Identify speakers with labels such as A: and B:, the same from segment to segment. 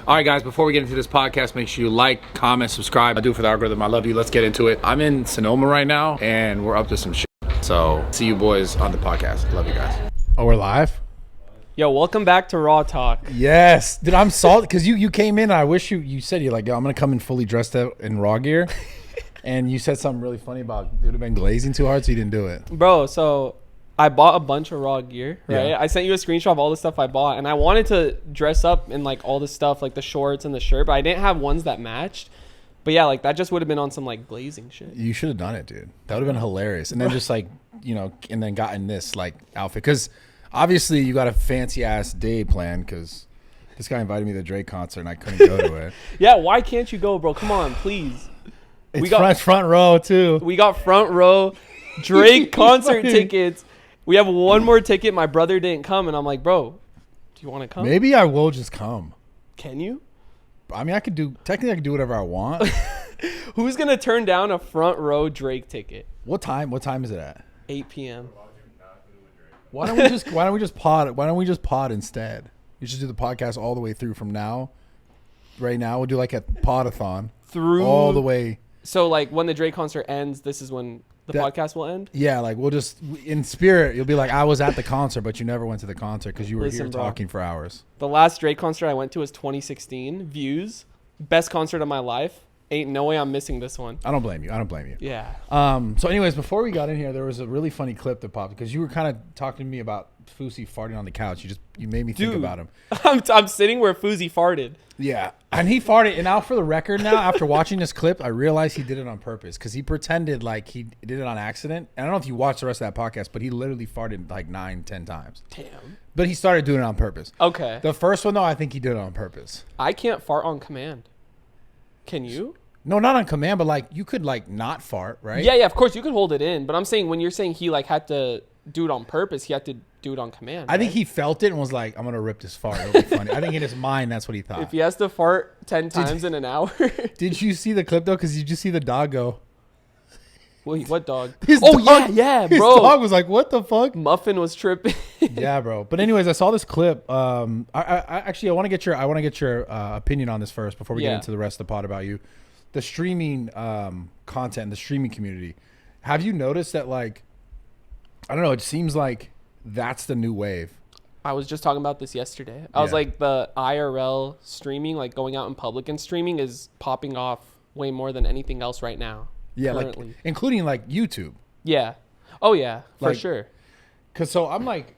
A: All right, guys, before we get into this podcast, make sure you like, comment, subscribe. I do it for the algorithm. I love you. Let's get into it. I'm in Sonoma right now, and we're up to some shit. So see you boys on the podcast. Love you guys.
B: Oh, we're live?
C: Yo, welcome back to RawTalk.
B: Yes. Dude, I'm salty because you came in. I wish you said you're like, yo, I'm going to come in fully dressed out in raw gear. And you said something really funny about it would have been glazing too hard, so you didn't do it.
C: Bro, so I bought a bunch of raw gear, right?
B: Yeah.
C: I sent you a screenshot of all the stuff I bought, and I wanted to dress up in like all the stuff, like the shorts and the shirt, but I didn't have ones that matched. But yeah, like that just would have been on some like glazing shit.
B: You should have done it, dude. That would have been hilarious. And then just like, and then gotten this like outfit. Because obviously you got a fancy ass day planned because this guy invited me to the Drake concert and I couldn't go to it.
C: Yeah, why can't you go, bro? Come on, please.
B: We got front row too.
C: We got front row Drake concert tickets. We have one more ticket. My brother didn't come, and I'm like, bro, do you want to come?
B: Maybe I will just come.
C: Can you?
B: I mean, I could do whatever I want.
C: Who's gonna turn down a front row Drake ticket?
B: What time is it at?
C: 8 p.m.
B: Why don't we just pod instead? You should do the podcast all the way through from now. Right now, we'll do like a podathon
C: through
B: all the way.
C: So like when the Drake concert ends, this is when the podcast will end?
B: Yeah, like we'll just, in spirit, you'll be like, I was at the concert, but you never went to the concert because you were here talking for hours.
C: The last Drake concert I went to was 2016. Views. Best concert of my life. Ain't no way I'm missing this one.
B: I don't blame you.
C: Yeah.
B: So anyways, before we got in here, there was a really funny clip that popped because you were kind of talking to me about Fousey farting on the couch. You made me think about him.
C: I'm sitting where Fousey farted.
B: Yeah, and he farted. And now for the record now, after watching this clip, I realized he did it on purpose because he pretended like he did it on accident. And I don't know if you watched the rest of that podcast, but he literally farted like 9-10 times.
C: Damn.
B: But he started doing it on purpose.
C: Okay.
B: The first one, though, I think he did it on purpose.
C: I can't fart on command. Can you?
B: No, not on command, but like you could like not fart, right?
C: Yeah, of course you could hold it in. But I'm saying when you're saying he like had to do it on purpose, he had to do it on command.
B: I think he felt it and was like, I'm going to rip this fart. It'll be funny. I think in his mind, that's what he thought.
C: If he has to fart 10 times in an hour.
B: Did you see the clip, though? Because you just see the dog go.
C: Wait, what dog?
B: Dog,
C: yeah,
B: his
C: bro.
B: His dog was like, what the fuck?
C: Muffin was tripping.
B: Yeah, bro. But anyways, I saw this clip. I want to get your opinion on this first before we get into the rest of the pod about you. The streaming content, the streaming community. Have you noticed that, like, I don't know, it seems like that's the new wave.
C: I was just talking about this yesterday. I was like, the IRL streaming, like going out in public and streaming is popping off way more than anything else right now.
B: Yeah,
C: currently.
B: like including like YouTube.
C: Yeah. Oh yeah, for sure.
B: Cause so I'm like,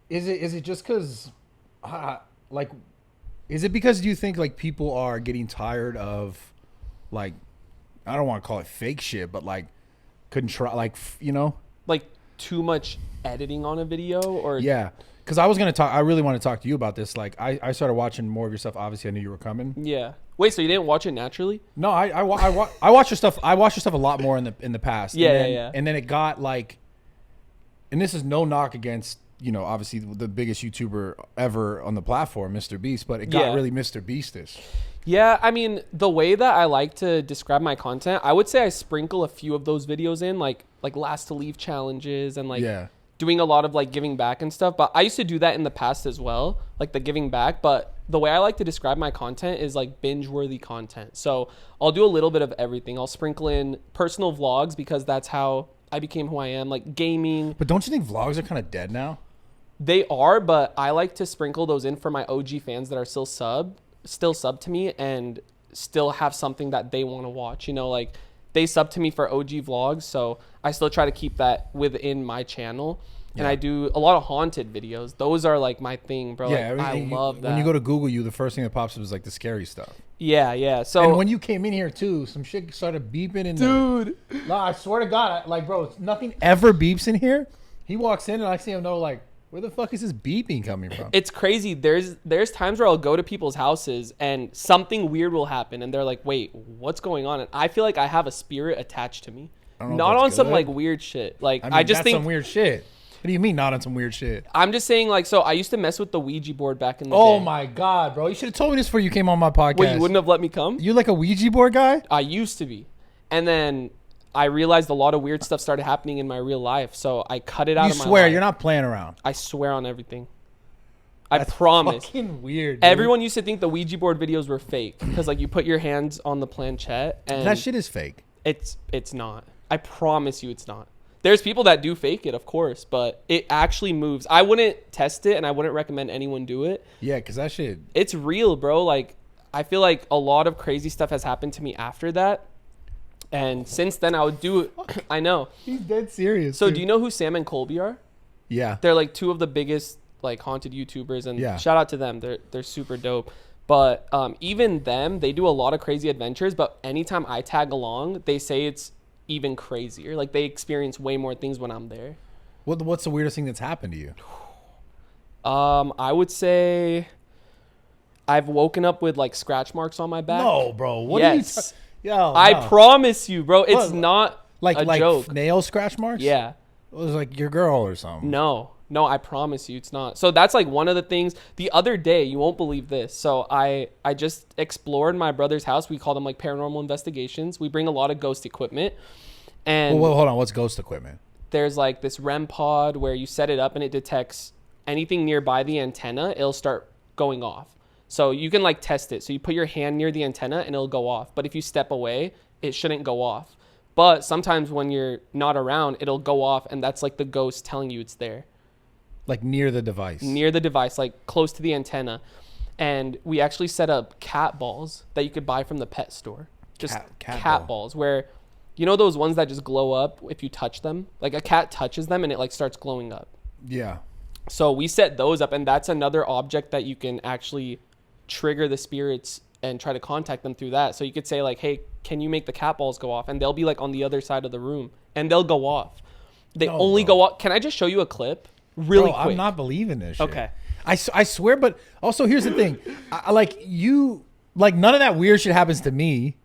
B: is it just cause, like, is it because you think like people are getting tired of, like, I don't want to call it fake shit, but like,
C: like too much editing on a video or
B: because I really want to talk to you about this. Like I started watching more of your stuff. Obviously I knew you were coming.
C: Yeah. Wait, so you didn't watch it naturally?
B: No, I watch your stuff. I watched your stuff a lot more in the past.
C: Yeah.
B: And then it got like, and this is no knock against, obviously the biggest YouTuber ever on the platform, Mr. Beast, but it got really Mr. Beastish.
C: Yeah, I mean, the way that I like to describe my content, I would say I sprinkle a few of those videos in, like last to leave challenges and like doing a lot of like giving back and stuff. But I used to do that in the past as well, like the giving back. But the way I like to describe my content is like binge-worthy content. So I'll do a little bit of everything. I'll sprinkle in personal vlogs because that's how I became who I am, like gaming.
B: But don't you think vlogs are kind of dead now?
C: They are, but I like to sprinkle those in for my OG fans that are still sub to me and still have something that they want to watch. Like they sub to me for OG vlogs, so I still try to keep that within my channel. And I do a lot of haunted videos. Those are like my thing, bro.
B: Yeah,
C: like, I love that.
B: When you go to Google the first thing that pops up is like the scary stuff.
C: Yeah. So
B: and when you came in here too, some shit started beeping in
C: dude.
B: No, I swear to God, bro, nothing ever beeps in here. He walks in and I see him like, where the fuck is this beeping coming from?
C: It's crazy. There's times where I'll go to people's houses and something weird will happen and they're like, wait, what's going on? And I feel like I have a spirit attached to me. Not on some like weird shit. Like I just think
B: some weird shit. What do you mean not on some weird shit?
C: I'm just saying, like, so I used to mess with the Ouija board back in the day.
B: Oh my God, bro. You should have told me this before you came on my podcast.
C: Wait, you wouldn't have let me come?
B: You like a Ouija board guy?
C: I used to be. And then I realized a lot of weird stuff started happening in my real life. So I cut it out of my life.
B: You swear, you're not playing around.
C: I swear on everything. I promise.
B: Fucking weird. Dude.
C: Everyone used to think the Ouija board videos were fake because like you put your hands on the planchette and
B: that shit is fake.
C: It's not. I promise you, it's not. There's people that do fake it, of course, but it actually moves. I wouldn't test it, and I wouldn't recommend anyone do it.
B: Yeah, because that shit...
C: It's real, bro. Like, I feel like a lot of crazy stuff has happened to me after that. And since then, I would do it. I know.
B: He's dead serious.
C: So
B: dude.
C: do you know who Sam and Colby are?
B: Yeah.
C: They're like two of the biggest like haunted YouTubers, and
B: yeah.
C: shout out to them. They're super dope. But even them, they do a lot of crazy adventures. But anytime I tag along, they say it's even crazier. Like they experience way more things when I'm there.
B: What's the weirdest thing that's happened to you?
C: I would say I've woken up with like scratch marks on my back.
B: No, bro. What
C: yes.
B: are you Yo,
C: I
B: no.
C: promise you, bro. It's not
B: like
C: a joke.
B: Nail scratch marks?
C: Yeah.
B: It was like your girl or something.
C: No, I promise you it's not. So that's like one of the things. The other day, you won't believe this. So I just explored my brother's house. We call them like paranormal investigations. We bring a lot of ghost equipment. And
B: well, hold on. What's ghost equipment?
C: There's like this REM pod where you set it up and it detects anything nearby the antenna. It'll start going off. So you can like test it. So you put your hand near the antenna and it'll go off. But if you step away, it shouldn't go off. But sometimes when you're not around, it'll go off, and that's like the ghost telling you it's there.
B: Like near the device?
C: Near the device, like close to the antenna. And we actually set up cat balls that you could buy from the pet store. Just cat balls where, you know those ones that just glow up if you touch them? Like a cat touches them and it like starts glowing up.
B: Yeah.
C: So we set those up, and that's another object that you can actually trigger the spirits and try to contact them through that. So you could say like, hey, can you make the cat balls go off? And they'll be like on the other side of the room and they'll go off. They only go off. Can I just show you a clip really quick?
B: I'm not believing this shit.
C: Okay.
B: I swear, but also here's the thing. None of that weird shit happens to me.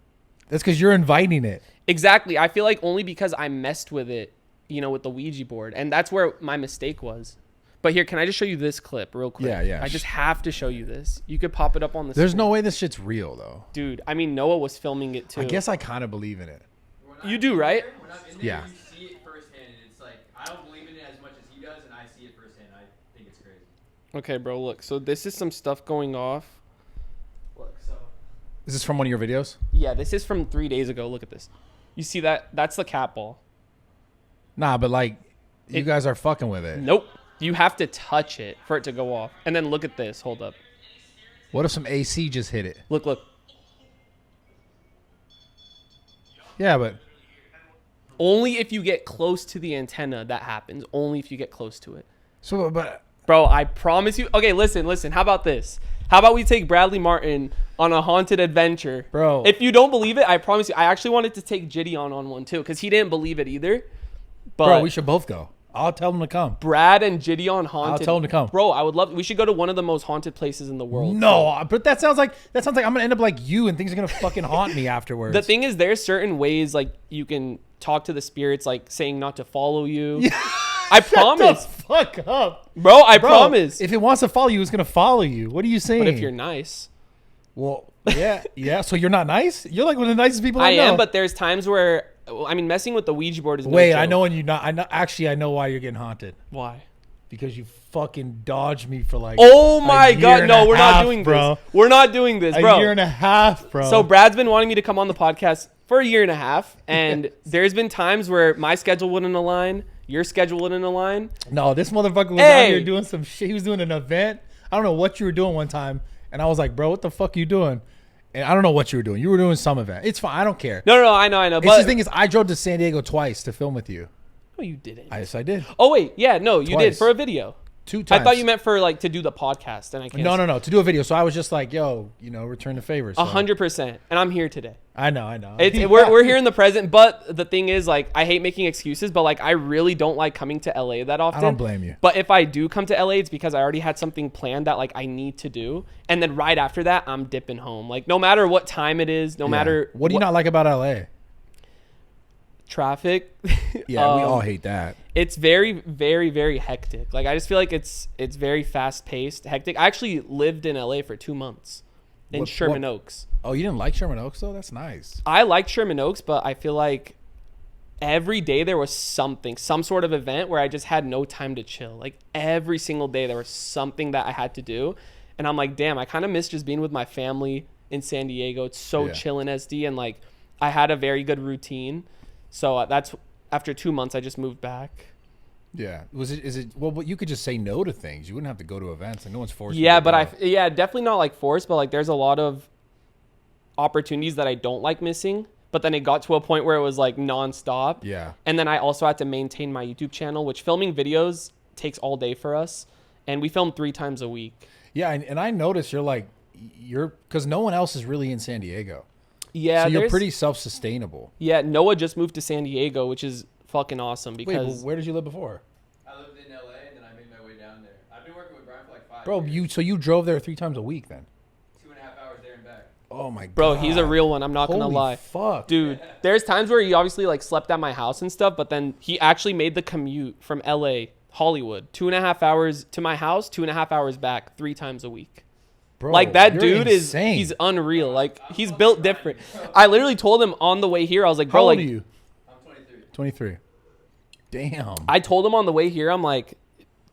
B: That's because you're inviting it.
C: Exactly. I feel like only because I messed with it, with the Ouija board. And that's where my mistake was. But here, can I just show you this clip real quick?
B: Yeah.
C: I just have to show you this. You could pop it up on the
B: There's
C: screen.
B: no way this shit's real, though.
C: Dude, I mean, Noah was filming it, too.
B: I guess I kind of believe in it.
C: You do, right?
D: When I'm in there,
B: Yeah.
D: you see it firsthand, and it's like, I don't believe in it as much as he does, and I see it firsthand. I think it's crazy.
C: Okay, bro, look. So this is some stuff going off. Look, so...
B: Is this from one of your videos?
C: Yeah, this is from 3 days ago. Look at this. You see that? That's the cat ball.
B: Nah, but you guys are fucking with it.
C: Nope. You have to touch it for it to go off. And then look at this. Hold up.
B: What if some AC just hit it?
C: Look.
B: Yeah, but...
C: Only if you get close to the antenna that happens. Only if you get close to it.
B: So, but...
C: Bro, I promise you. Okay, listen. How about this? How about we take Bradley Martyn on a haunted adventure?
B: Bro.
C: If you don't believe it, I promise you. I actually wanted to take Jitty on one too, because he didn't believe it either. But
B: Bro, we should both go. I'll tell them to come.
C: Brad and Jitty on haunted.
B: I'll tell them to come.
C: Bro, I would love. We should go to one of the most haunted places in the world.
B: No, but that sounds like I'm gonna end up like you, and things are gonna fucking haunt me afterwards.
C: The thing is, there's certain ways like you can talk to the spirits, like saying not to follow you.
B: Yeah.
C: I promise.
B: Shut the fuck up,
C: bro. I promise.
B: If it wants to follow you, it's gonna follow you. What are you saying?
C: But if you're nice,
B: well, yeah. So you're not nice. You're like one of the nicest people I know.
C: I am, but there's times where messing with the Ouija board is.
B: Wait,
C: no
B: I
C: joke.
B: know when you're not. I know why you're getting haunted.
C: Why?
B: Because you fucking dodged me for like.
C: Oh my god! No, we're
B: half,
C: not doing
B: bro.
C: this. We're not doing this, bro.
B: A year and a half, bro.
C: So Brad's been wanting me to come on the podcast for a year and a half, and there's been times where my schedule wouldn't align, your schedule wouldn't align.
B: No, this motherfucker was out here doing some shit. He was doing an event. I don't know what you were doing one time, and I was like, bro, what the fuck are you doing? And I don't know what you were doing. You were doing some event. It's fine. I don't care.
C: No, I know.
B: But the thing is, I drove to San Diego twice to film with you.
C: No, you didn't.
B: Yes, I did.
C: Oh wait, yeah, no, you did for a video.
B: 2 times.
C: I thought you meant for like to do the podcast, and I can't.
B: No, to do a video. So I was just like, yo, return the favor. So.
C: 100%, and I'm here today.
B: I know.
C: We're here in the present, but the thing is, like, I hate making excuses, but like, I really don't like coming to LA that often.
B: I don't blame you.
C: But if I do come to LA, it's because I already had something planned that like I need to do, and then right after that, I'm dipping home. Like, no matter what time it is, no matter
B: what do you not like about LA?
C: Traffic.
B: Yeah, we all hate that.
C: It's very, very, very hectic. Like, I just feel like it's very fast paced, hectic. I actually lived in LA for 2 months in Sherman Oaks.
B: Oh, you didn't like Sherman Oaks though? That's nice.
C: I liked Sherman Oaks, but I feel like every day there was something, some sort of event where I just had no time to chill. Like every single day there was something that I had to do. And I'm like, damn, I kind of miss just being with my family in San Diego. It's so chill in SD. And like, I had a very good routine. So that's after 2 months, I just moved back.
B: Yeah. But you could just say no to things. You wouldn't have to go to events and no one's forcing you.
C: Yeah, but definitely not like forced, but like there's a lot of opportunities that I don't like missing. But then it got to a point where it was like nonstop.
B: Yeah.
C: And then I also had to maintain my YouTube channel, which filming videos takes all day for us. And we film 3 times a week.
B: Yeah. And I noticed because no one else is really in San Diego.
C: Yeah.
B: So you're pretty self-sustainable.
C: Yeah. Noah just moved to San Diego, which is fucking awesome because.
B: Wait, well, where did you live before?
D: I lived in LA and then I made my way down there. I've been working with Brian for like 5
B: Bro,
D: years.
B: so you drove there 3 times a week then?
D: 2.5 hours there and back.
B: Oh my god.
C: Bro, he's a real one. I'm not going to lie.
B: Fuck.
C: Dude, there's times where he obviously like slept at my house and stuff, but then he actually made the commute from LA, Hollywood, 2.5 hours to my house, 2.5 hours back, 3 times a week.
B: Bro,
C: Like that
B: you're
C: dude
B: insane.
C: he's unreal. Like he's built different. I literally told him on the way here, I was like, bro,
B: How old
C: like
B: are you?
D: I'm 23.
B: 23. Damn.
C: I told him on the way here, I'm like,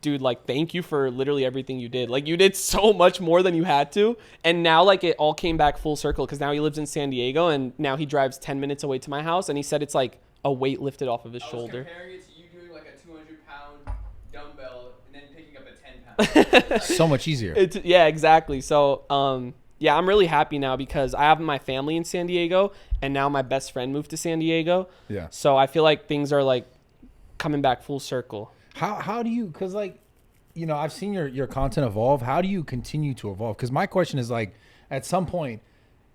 C: dude, like, thank you for literally everything you did. Like, you did so much more than you had to. And now, like, it all came back full circle because now he lives in San Diego and now he drives 10 minutes away to my house. And he said it's like a weight lifted off of his shoulder.
D: I was comparing it to you doing like a 200-pound dumbbell and then picking up a 10-pound.
B: So much easier.
C: Yeah, exactly. So, yeah, I'm really happy now because I have my family in San Diego and now my best friend moved to San Diego.
B: Yeah.
C: So I feel like things are like coming back full circle.
B: How do you, because like, you know, I've seen your content evolve. How do you continue to evolve? Because my question is like, at some point,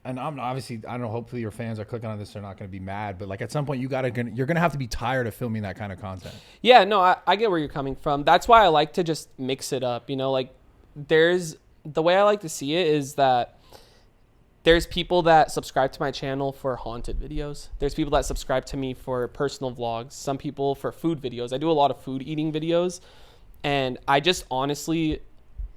B: and I'm obviously, I don't know, hopefully your fans are clicking on this, they're not going to be mad, but like at some point you're going to have to be tired of filming that kind of content.
C: Yeah, no, I get where you're coming from. That's why I like to just mix it up. You know, like the way I like to see it is that there's people that subscribe to my channel for haunted videos. There's people that subscribe to me for personal vlogs. Some people for food videos. I do a lot of food eating videos. And I just honestly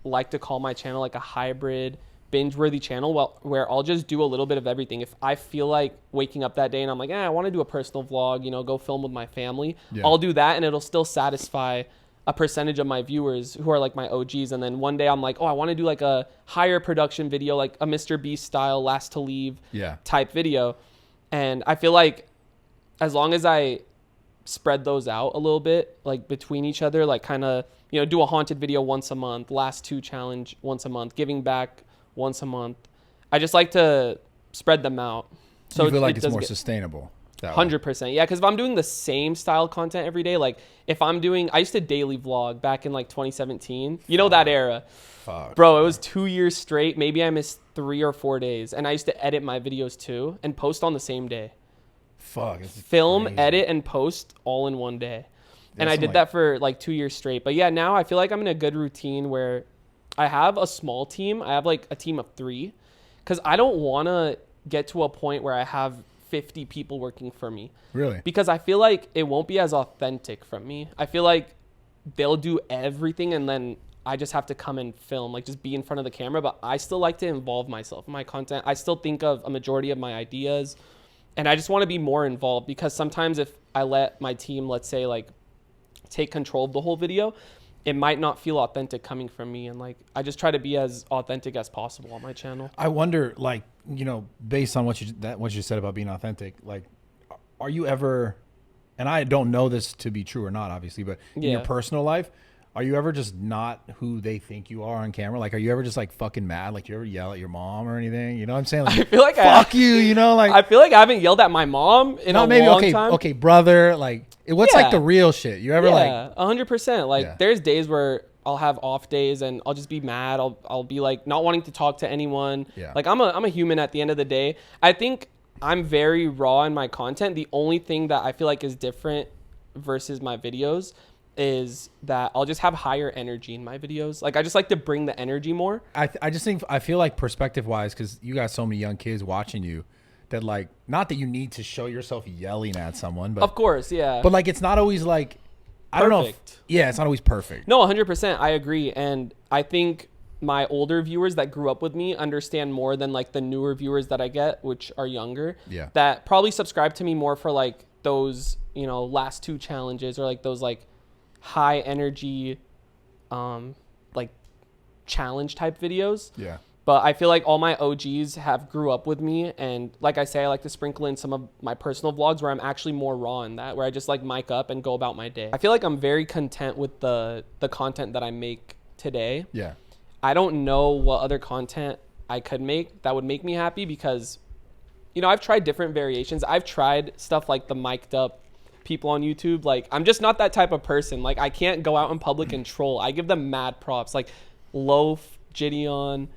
C: like to call my channel like a hybrid binge-worthy channel where I'll just do a little bit of everything. If I feel like waking up that day and I'm like, I want to do a personal vlog, you know, go film with my family, I'll do that and it'll still satisfy a percentage of my viewers who are like my OGs. And then one day I'm like, I want to do like a higher production video, like a Mr. Beast style last to leave type video. And I feel like as long as I spread those out a little bit, like between each other, like kind of, you know, do a haunted video once a month, last 2 challenge once a month, giving back once a month. I just like to spread them out. So
B: you feel like it's more sustainable.
C: 100%. Yeah, because if I'm doing the same style content every day, like if I'm doing, I used to daily vlog back in like 2017. You know that era.
B: Fuck.
C: Bro, it was 2 years straight. Maybe I missed 3 or 4 days. And I used to edit my videos too and post on the same day.
B: Fuck.
C: Film,
B: crazy.
C: edit, and post all in one day. And I did
B: like
C: that for like 2 years straight. But yeah, now I feel like I'm in a good routine where I have a small team. I have like a team of 3 because I don't want to get to a point where I have 50 people working for me.
B: Really?
C: Because I feel like it won't be as authentic from me. I feel like they'll do everything and then I just have to come and film, like just be in front of the camera. But I still like to involve myself in my content. I still think of a majority of my ideas and I just want to be more involved because sometimes if I let my team, let's say, like take control of the whole video, it might not feel authentic coming from me. And like, I just try to be as authentic as possible on my channel.
B: I wonder, like, you know, based on what you said about being authentic, like, are you ever, and I don't know this to be true or not, obviously, but in your personal life, are you ever just not who they think you are on camera? Like, are you ever just like fucking mad? Like, you ever yell at your mom or anything? You know what I'm saying? Like,
C: I feel like
B: fuck you, you know, like.
C: I feel like I haven't yelled at my mom in a long time.
B: Okay, brother, like, what's like the real shit? You ever like
C: 100%. Like there's days where I'll have off days and I'll just be mad. I'll be like not wanting to talk to anyone.
B: Yeah.
C: Like I'm a human at the end of the day. I think I'm very raw in my content. The only thing that I feel like is different versus my videos is that I'll just have higher energy in my videos. Like I just like to bring the energy more.
B: I just think, I feel like perspective wise, because you got so many young kids watching you, that like, not that you need to show yourself yelling at someone, but
C: of course, yeah.
B: But like, it's not always like, I don't know. It's not always perfect.
C: No, 100%. I agree. And I think my older viewers that grew up with me understand more than like the newer viewers that I get, which are younger.
B: Yeah.
C: That probably subscribe to me more for like those, you know, last 2 challenges or like those like high energy like challenge type videos.
B: Yeah.
C: But I feel like all my OGs have grew up with me, and like I say, I like to sprinkle in some of my personal vlogs where I'm actually more raw in that, where I just like mic up and go about my day. I feel like I'm very content with the content that I make today.
B: Yeah.
C: I don't know what other content I could make that would make me happy because, you know, I've tried different variations. I've tried stuff like the mic'd up people on YouTube. Like, I'm just not that type of person. Like, I can't go out in public and troll. I give them mad props. Like, Loaf, Gideon,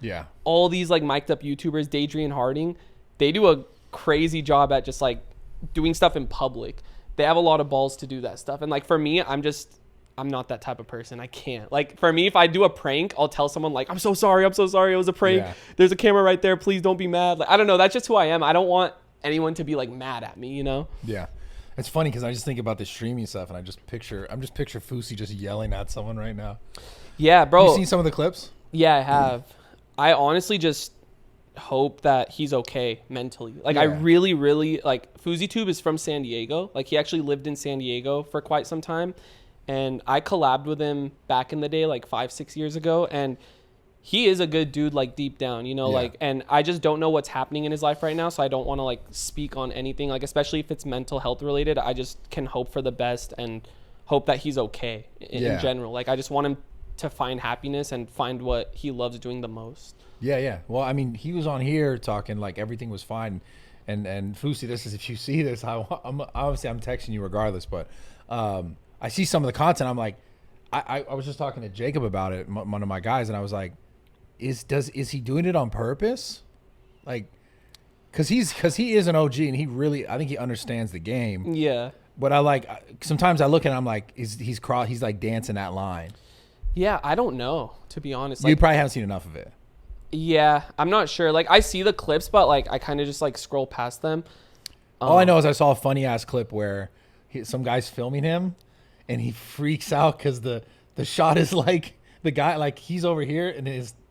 C: all these like mic'd up YouTubers, Daydream Harding, they do a crazy job at just like doing stuff in public. They have a lot of balls to do that stuff. And like for me, I'm not that type of person. I can't. Like for me, if I do a prank, I'll tell someone like, I'm so sorry, it was a prank. Yeah. There's a camera right there, please don't be mad. Like, I don't know, that's just who I am. I don't want anyone to be like mad at me, you know?
B: Yeah. It's funny because I just think about the streaming stuff and I'm just picture Fousey just yelling at someone right now.
C: Yeah, bro.
B: You seen some of the clips?
C: Yeah, I have. I honestly just hope that he's okay mentally. Like, I really, really, like, FouseyTube is from San Diego. Like, he actually lived in San Diego for quite some time. And I collabed with him back in the day, like 5-6 years ago. And he is a good dude, like, deep down, you know? Like, and I just don't know what's happening in his life right now. So I don't want to, like, speak on anything. Like, especially if it's mental health related. I just can hope for the best and hope that he's okay in general. Like, I just want him to find happiness and find what he loves doing the most. Yeah.
B: Well, I mean, he was on here talking like everything was fine, and Fousey, this is, if you see this, I'm texting you regardless, but I see some of the content. I'm like, I was just talking to Jacob about it, one of my guys, and I was like, is he doing it on purpose? Like, because he is an OG and he really, I think he understands the game.
C: Yeah.
B: But sometimes I look at him, I'm like, he's like dancing that line.
C: Yeah, I don't know, to be honest.
B: You probably haven't seen enough of it.
C: Yeah, I'm not sure. Like, I see the clips, but like I kind of just like scroll past them.
B: All I know is I saw a funny ass clip where some guy's filming him, and he freaks out because the shot is like the guy, like he's over here, and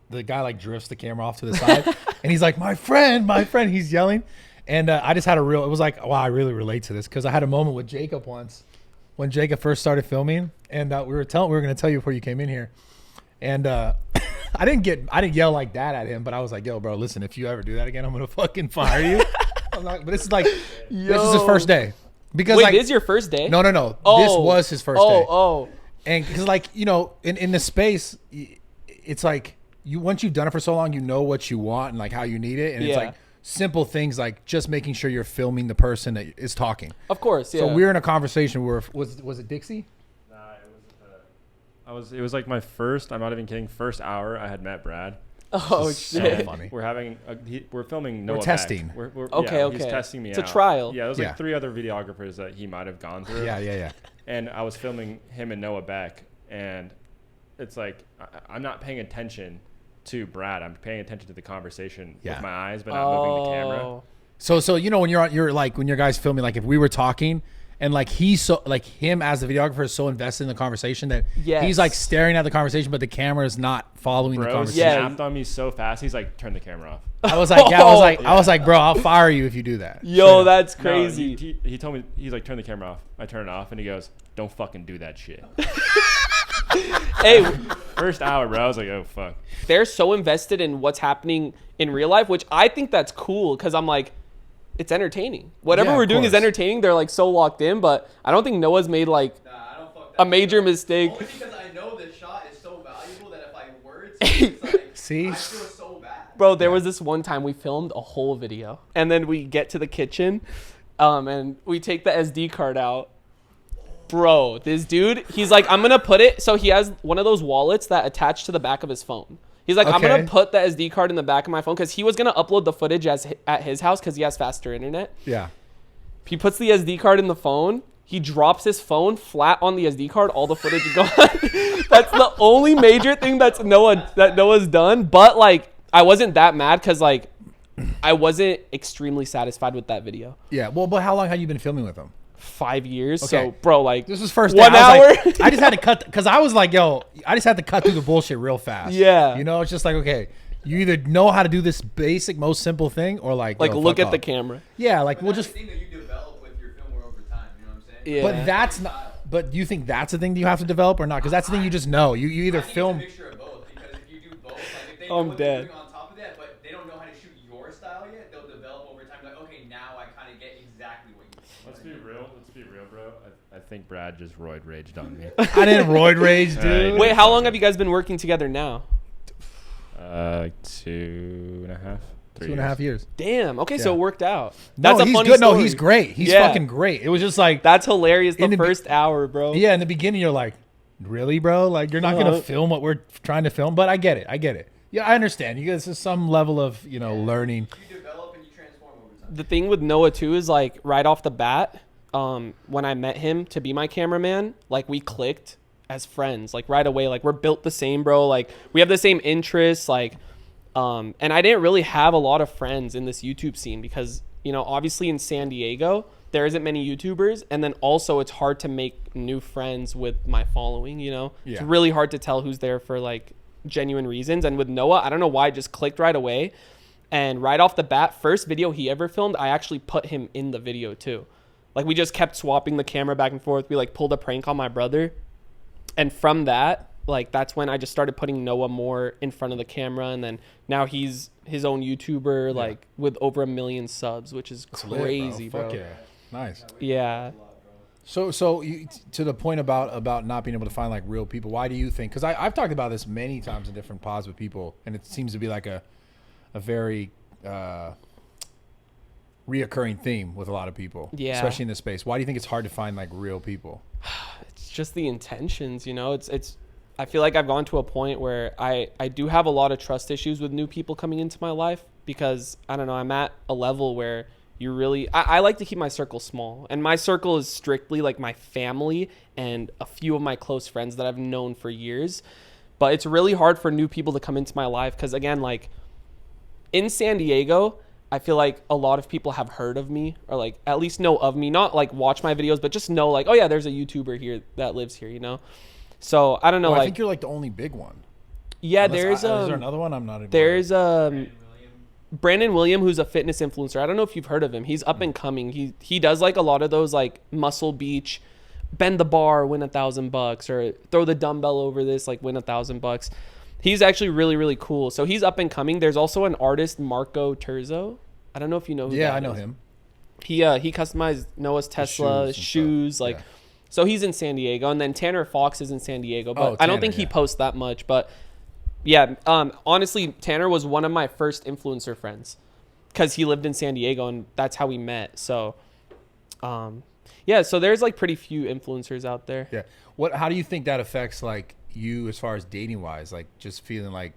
B: the guy like drifts the camera off to the side, and he's like, my friend, he's yelling, and I just had it was like, wow, I really relate to this because I had a moment with Jacob once when Jacob first started filming, and we were going to tell you before you came in here, and I didn't yell like that at him, but I was like, yo, bro, listen, if you ever do that again, I'm gonna fucking fire you. But this is like, this is his first day. Because
C: wait,
B: like,
C: this is your first day?
B: No.
C: Oh.
B: This was his first day.
C: Oh.
B: And because like, you know, in the space, it's like once you've done it for so long, you know what you want and like how you need it, and it's like simple things like just making sure you're filming the person that is talking.
C: Of course, yeah.
B: So we're in a conversation where was it Dixie?
E: Nah, it was like my first, I'm not even kidding, first hour I had met Brad.
C: Oh shit!
B: So funny.
E: We're filming Noah.
B: We're testing.
C: Okay.
E: He's testing me.
C: It's a trial.
E: Yeah, there was like 3 other videographers that he might have gone through.
B: Yeah.
E: And I was filming him and Noah Beck, and it's like I'm not paying attention to Brad. I'm paying attention to the conversation with my eyes, but not moving the camera.
B: So you know when you're like when your guys filming, like if we were talking. And like he's so like him as the videographer is so invested in the conversation that he's like staring at the conversation, but the camera is not following the conversation.
E: He snapped on me so fast. He's like, turn the camera off.
B: I was like, I was like, bro, I'll fire you if you do that.
C: Yo, that's crazy.
E: No, he told me, he's like, turn the camera off. I turn it off, and he goes, don't fucking do that shit.
C: Hey,
E: first hour, bro. I was like, oh fuck.
C: They're so invested in what's happening in real life, which I think that's cool because I'm like, it's entertaining. Whatever we're doing is entertaining. They're like so locked in, but I don't think Noah's made like a major mistake.
D: Only because I know this shot is so valuable that if I were to, it's like,
B: see,
D: I feel so bad.
C: Bro, there was this one time we filmed a whole video, and then we get to the kitchen, and we take the SD card out. Bro, this dude, he's like, I'm gonna put it. So he has one of those wallets that attach to the back of his phone. He's like, I'm going to put the SD card in the back of my phone because he was going to upload the footage at his house because he has faster internet.
B: Yeah.
C: He puts the SD card in the phone. He drops his phone flat on the SD card. All the footage is gone. That's the only major thing that Noah's done. But, like, I wasn't that mad because, like, I wasn't extremely satisfied with that video.
B: Yeah. Well, but how long have you been filming with him?
C: 5 years.
B: Okay.
C: So, bro, like,
B: this was first
C: 1 hour.
B: Like, I just had to cut because I was like, yo, I just had to cut through the bullshit real fast.
C: Yeah.
B: You know, it's just like, okay, you either know how to do this basic, most simple thing, or like
C: look at the camera.
B: Yeah, like we'll just.
D: Thing that you develop with your film over time.
C: Yeah.
B: But that's not. But do you think that's the thing you have to develop or not? Because that's the thing you just know. You either
D: I think
B: film.
D: It's a mixture of both, because if you do both, like if they
C: I'm
D: know what they're
C: dead.
D: doing on top of that, but they don't know how to shoot your style yet, they'll develop over time. Like, okay, now I kind of get exactly what you.
E: Let's be real, bro. I think Brad just roid raged on me.
B: I didn't roid rage, dude.
E: Right.
C: Wait, how long have you guys been working together now?
E: 2.5.
B: 2.5 years.
C: Damn. Okay, so
B: Yeah.
C: it worked out.
B: No,
C: That's a
B: he's
C: funny
B: good.
C: story.
B: No, he's great. He's
C: Yeah.
B: fucking great. It was just like
C: That's hilarious. The
B: In the be-
C: first hour, bro.
B: yeah, in the beginning you're like, really, bro? Like you're not gonna film what we're trying to film. But I get it. Yeah, I understand. You guys, there's some level of learning.
D: You develop and you transform over time.
C: The thing with Noah too is like right off the bat, when I met him to be my cameraman, like we clicked as friends, like right away. Like we're built the same, bro. Like we have the same interests, like. And I didn't really have a lot of friends in this YouTube scene because, obviously in San Diego, there isn't many YouTubers. And then also it's hard to make new friends with my following, It's
B: Yeah.
C: really hard to tell who's there for like genuine reasons. And with Noah, I don't know why, I just clicked right away. And right off the bat, first video he ever filmed, I actually put him in the video too. Like we just kept swapping the camera back and forth. We like pulled a prank on my brother. And from that, like that's when I just started putting Noah more in front of the camera, and then now he's his own YouTuber, like with over 1 million subs, which is crazy, bro.
B: Fuck yeah, nice.
C: Yeah.
B: So you, to the point about not being able to find like real people, why do you think? Because I've talked about this many times in different pods with people, and it seems to be like a very reoccurring theme with a lot of people, especially in this space. Why do you think it's hard to find like real people?
C: It's just the intentions, it's I feel like I've gone to a point where I do have a lot of trust issues with new people coming into my life because I don't know, I'm at a level where you really I like to keep my circle small, and my circle is strictly like my family and a few of my close friends that I've known for years. But it's really hard for new people to come into my life because again, like in San Diego, I feel like a lot of people have heard of me or like at least know of me, not like watch my videos, but just know like, oh yeah, there's a YouTuber here that lives here, So I don't know.
B: Well,
C: like,
B: I think you're like the only big one.
C: yeah,
B: Unless
C: there's
B: is there another one? I'm not. Even
C: there's Brandon William, who's a fitness influencer. I don't know if you've heard of him. He's up and coming. He does like a lot of those like Muscle Beach, bend the bar, win $1,000, or throw the dumbbell over this, like win $1,000. He's actually really, really cool. So he's up and coming. There's also an artist, Marco Terzo. I don't know if you know who
B: Yeah,
C: that
B: I know
C: is.
B: him.
C: He customized Noah's Tesla shoes, like.
B: Yeah.
C: So he's in San Diego, and then Tanner Fox is in San Diego, but I don't think he posts that much. But yeah, honestly, Tanner was one of my first influencer friends because he lived in San Diego, and that's how we met. So, yeah, so there's like pretty few influencers out there.
B: Yeah. How do you think that affects like you as far as dating wise? Like just feeling like,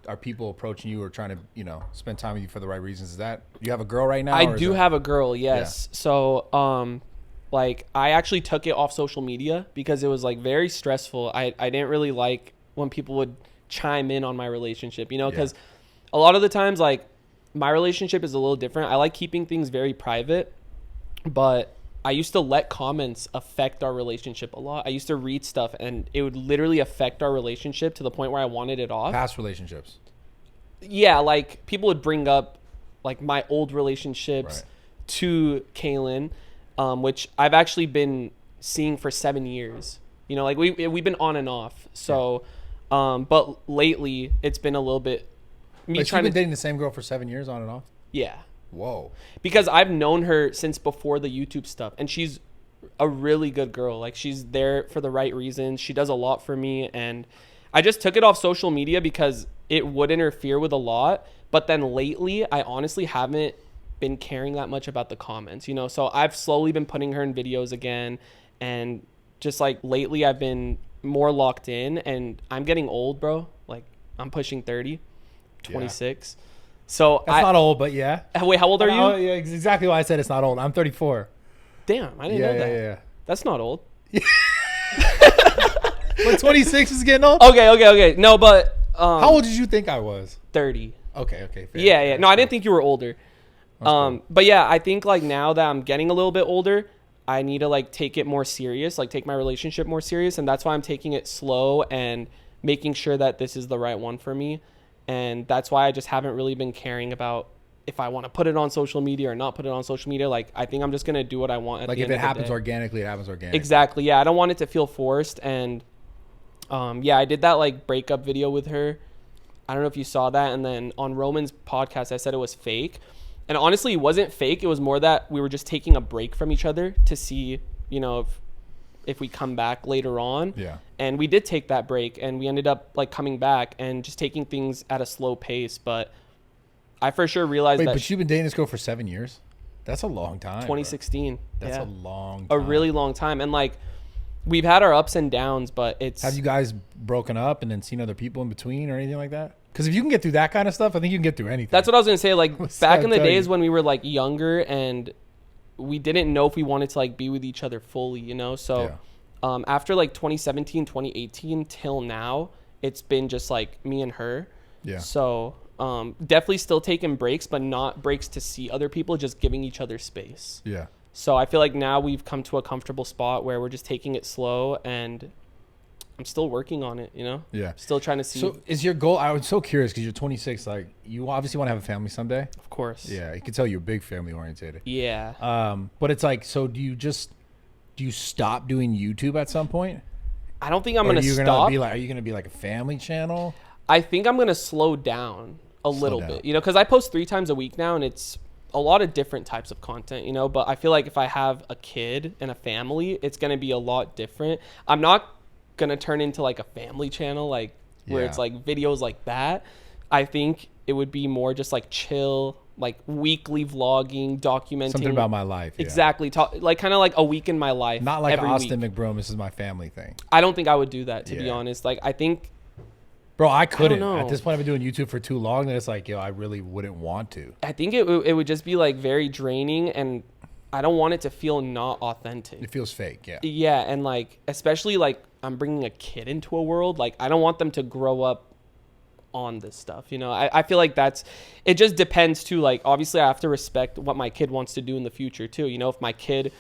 B: are people approaching you or trying to, spend time with you for the right reasons? Is that, you have a girl right now?
C: I do have a girl, yes. Yeah. So, like I actually took it off social media because it was like very stressful. I didn't really like when people would chime in on my relationship, because a lot of the times like my relationship is a little different. I like keeping things very private, but I used to let comments affect our relationship a lot. I used to read stuff and it would literally affect our relationship to the point where I wanted it off.
B: Past relationships.
C: Yeah, like people would bring up like my old relationships to Kaylin. Which I've actually been seeing for 7 years. Like we've been on and off. So, but lately it's been a little bit.
B: But you've been dating the same girl for 7 years on and off?
C: Yeah.
B: Whoa.
C: Because I've known her since before the YouTube stuff, and she's a really good girl. Like she's there for the right reasons. She does a lot for me, and I just took it off social media because it would interfere with a lot. But then lately, I honestly haven't been caring that much about the comments, so I've slowly been putting her in videos again, and just like lately I've been more locked in, and I'm getting old, bro. Like I'm pushing 30, 26. Yeah. So
B: that's not old, but yeah.
C: Wait, how old are you?
B: Yeah, exactly why I said it's not old. I'm 34.
C: Damn, I didn't know that.
B: Yeah.
C: That's not old.
B: But 26 is getting old?
C: Okay. No, but
B: how old did you think I was?
C: 30.
B: Okay. Fair.
C: Yeah. No, I didn't think you were older. Cool. But yeah, I think like now that I'm getting a little bit older, I need to like take it more serious, like take my relationship more serious. And that's why I'm taking it slow and making sure that this is the right one for me. And that's why I just haven't really been caring about if I want to put it on social media or not put it on social media. Like, I think I'm just going to do what I want at
B: like
C: the
B: if
C: end
B: it
C: of the
B: happens
C: day.
B: organically, it happens organically.
C: Exactly. Yeah. I don't want it to feel forced. And yeah, I did that like breakup video with her. I don't know if you saw that. And then on Roman's podcast, I said it was fake. And honestly, it wasn't fake. It was more that we were just taking a break from each other to see, you know, if we come back later on.
B: Yeah.
C: And we did take that break, and we ended up like coming back and just taking things at a slow pace. But I for sure realized that.
B: But you've been dating this girl for 7 years? That's a long time.
C: 2016.
B: Bro. That's
C: yeah.
B: a long time.
C: A really long time. And like, we've had our ups and downs, but it's.
B: Have you guys broken up and then seen other people in between or anything like that? Because if you can get through that kind of stuff, I think you can get through anything.
C: That's what I was gonna say. Like back in the days
B: you.
C: when we were like younger and we didn't know if we wanted to like be with each other fully, you know. So after like 2017, 2018 till now, it's been just like me and her.
B: Yeah.
C: So definitely still taking breaks, but not breaks to see other people, just giving each other space.
B: Yeah.
C: So I feel like now we've come to a comfortable spot where we're just taking it slow, and I'm still working on it, you know?
B: Yeah.
C: Still trying to see.
B: So is your goal, I was so curious because you're 26, like you obviously want to have a family someday.
C: Of course.
B: Yeah. You can tell you're big family oriented.
C: Yeah.
B: But it's like, so do you stop doing YouTube at some point?
C: I don't think I'm going to stop.
B: Are you going to be like a family channel?
C: I think I'm going to slow down a little bit, you know, because I post 3 times a week now, and it's a lot of different types of content, you know, but I feel like if I have a kid and a family, it's going to be a lot different. I'm not going to turn into like a family channel, like where it's like videos like that. I think it would be more just like chill, like weekly vlogging, documenting
B: something about my life. Yeah.
C: Exactly. Like kind of like a week in my life.
B: Not like
C: every
B: Austin
C: week.
B: McBrome, this is my family thing.
C: I don't think I would do that, to be honest. Like, I think,
B: bro, I couldn't.
C: know.
B: At this point, I've been doing YouTube for too long that it's like, yo, I really wouldn't want to.
C: I think it would just be like very draining, and I don't want it to feel not authentic.
B: It feels fake. Yeah.
C: Yeah. And like, especially like I'm bringing a kid into a world, like I don't want them to grow up on this stuff, you know. I feel like it just depends too. Like, obviously I have to respect what my kid wants to do in the future too, you know. If my kid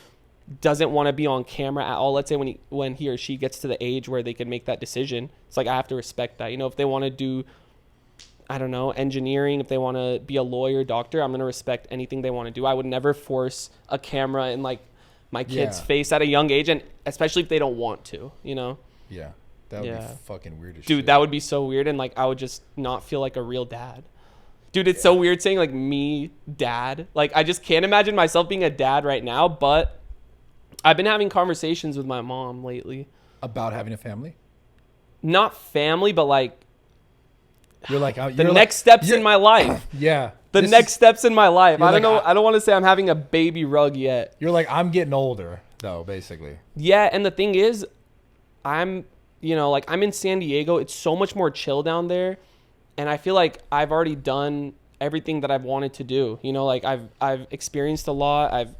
C: doesn't want to be on camera at all, let's say when he or she gets to the age where they can make that decision, it's like I have to respect that, you know. If they want to do, I don't know, engineering, if they want to be a lawyer, doctor, I'm going to respect anything they want to do. I would never force a camera in like my kid's face at a young age, and especially if they don't want to, you know.
B: Yeah. That would be fucking weird as shit.
C: Dude, that would be so weird, and like I would just not feel like a real dad. Dude, it's so weird saying like me, dad. Like, I just can't imagine myself being a dad right now, but I've been having conversations with my mom lately.
B: About having a family?
C: Not family, but like
B: you're like
C: the next steps in my life.
B: Yeah.
C: The next steps in my life. I don't know. I don't want to say I'm having a baby rug yet.
B: You're like, I'm getting older, though, basically.
C: Yeah, and the thing is, I'm in San Diego. It's so much more chill down there, and I feel like I've already done everything that I've wanted to do. You know, like I've experienced a lot. I've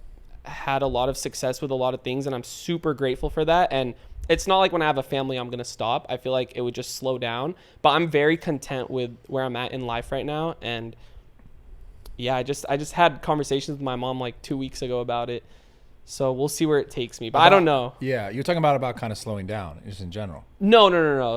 C: had a lot of success with a lot of things, and I'm super grateful for that. And it's not like when I have a family, I'm going to stop. I feel like it would just slow down, but I'm very content with where I'm at in life right now. And yeah, I just had conversations with my mom like 2 weeks ago about it. So we'll see where it takes me, but I don't know.
B: Yeah. You're talking about kind of slowing down just in general.
C: No.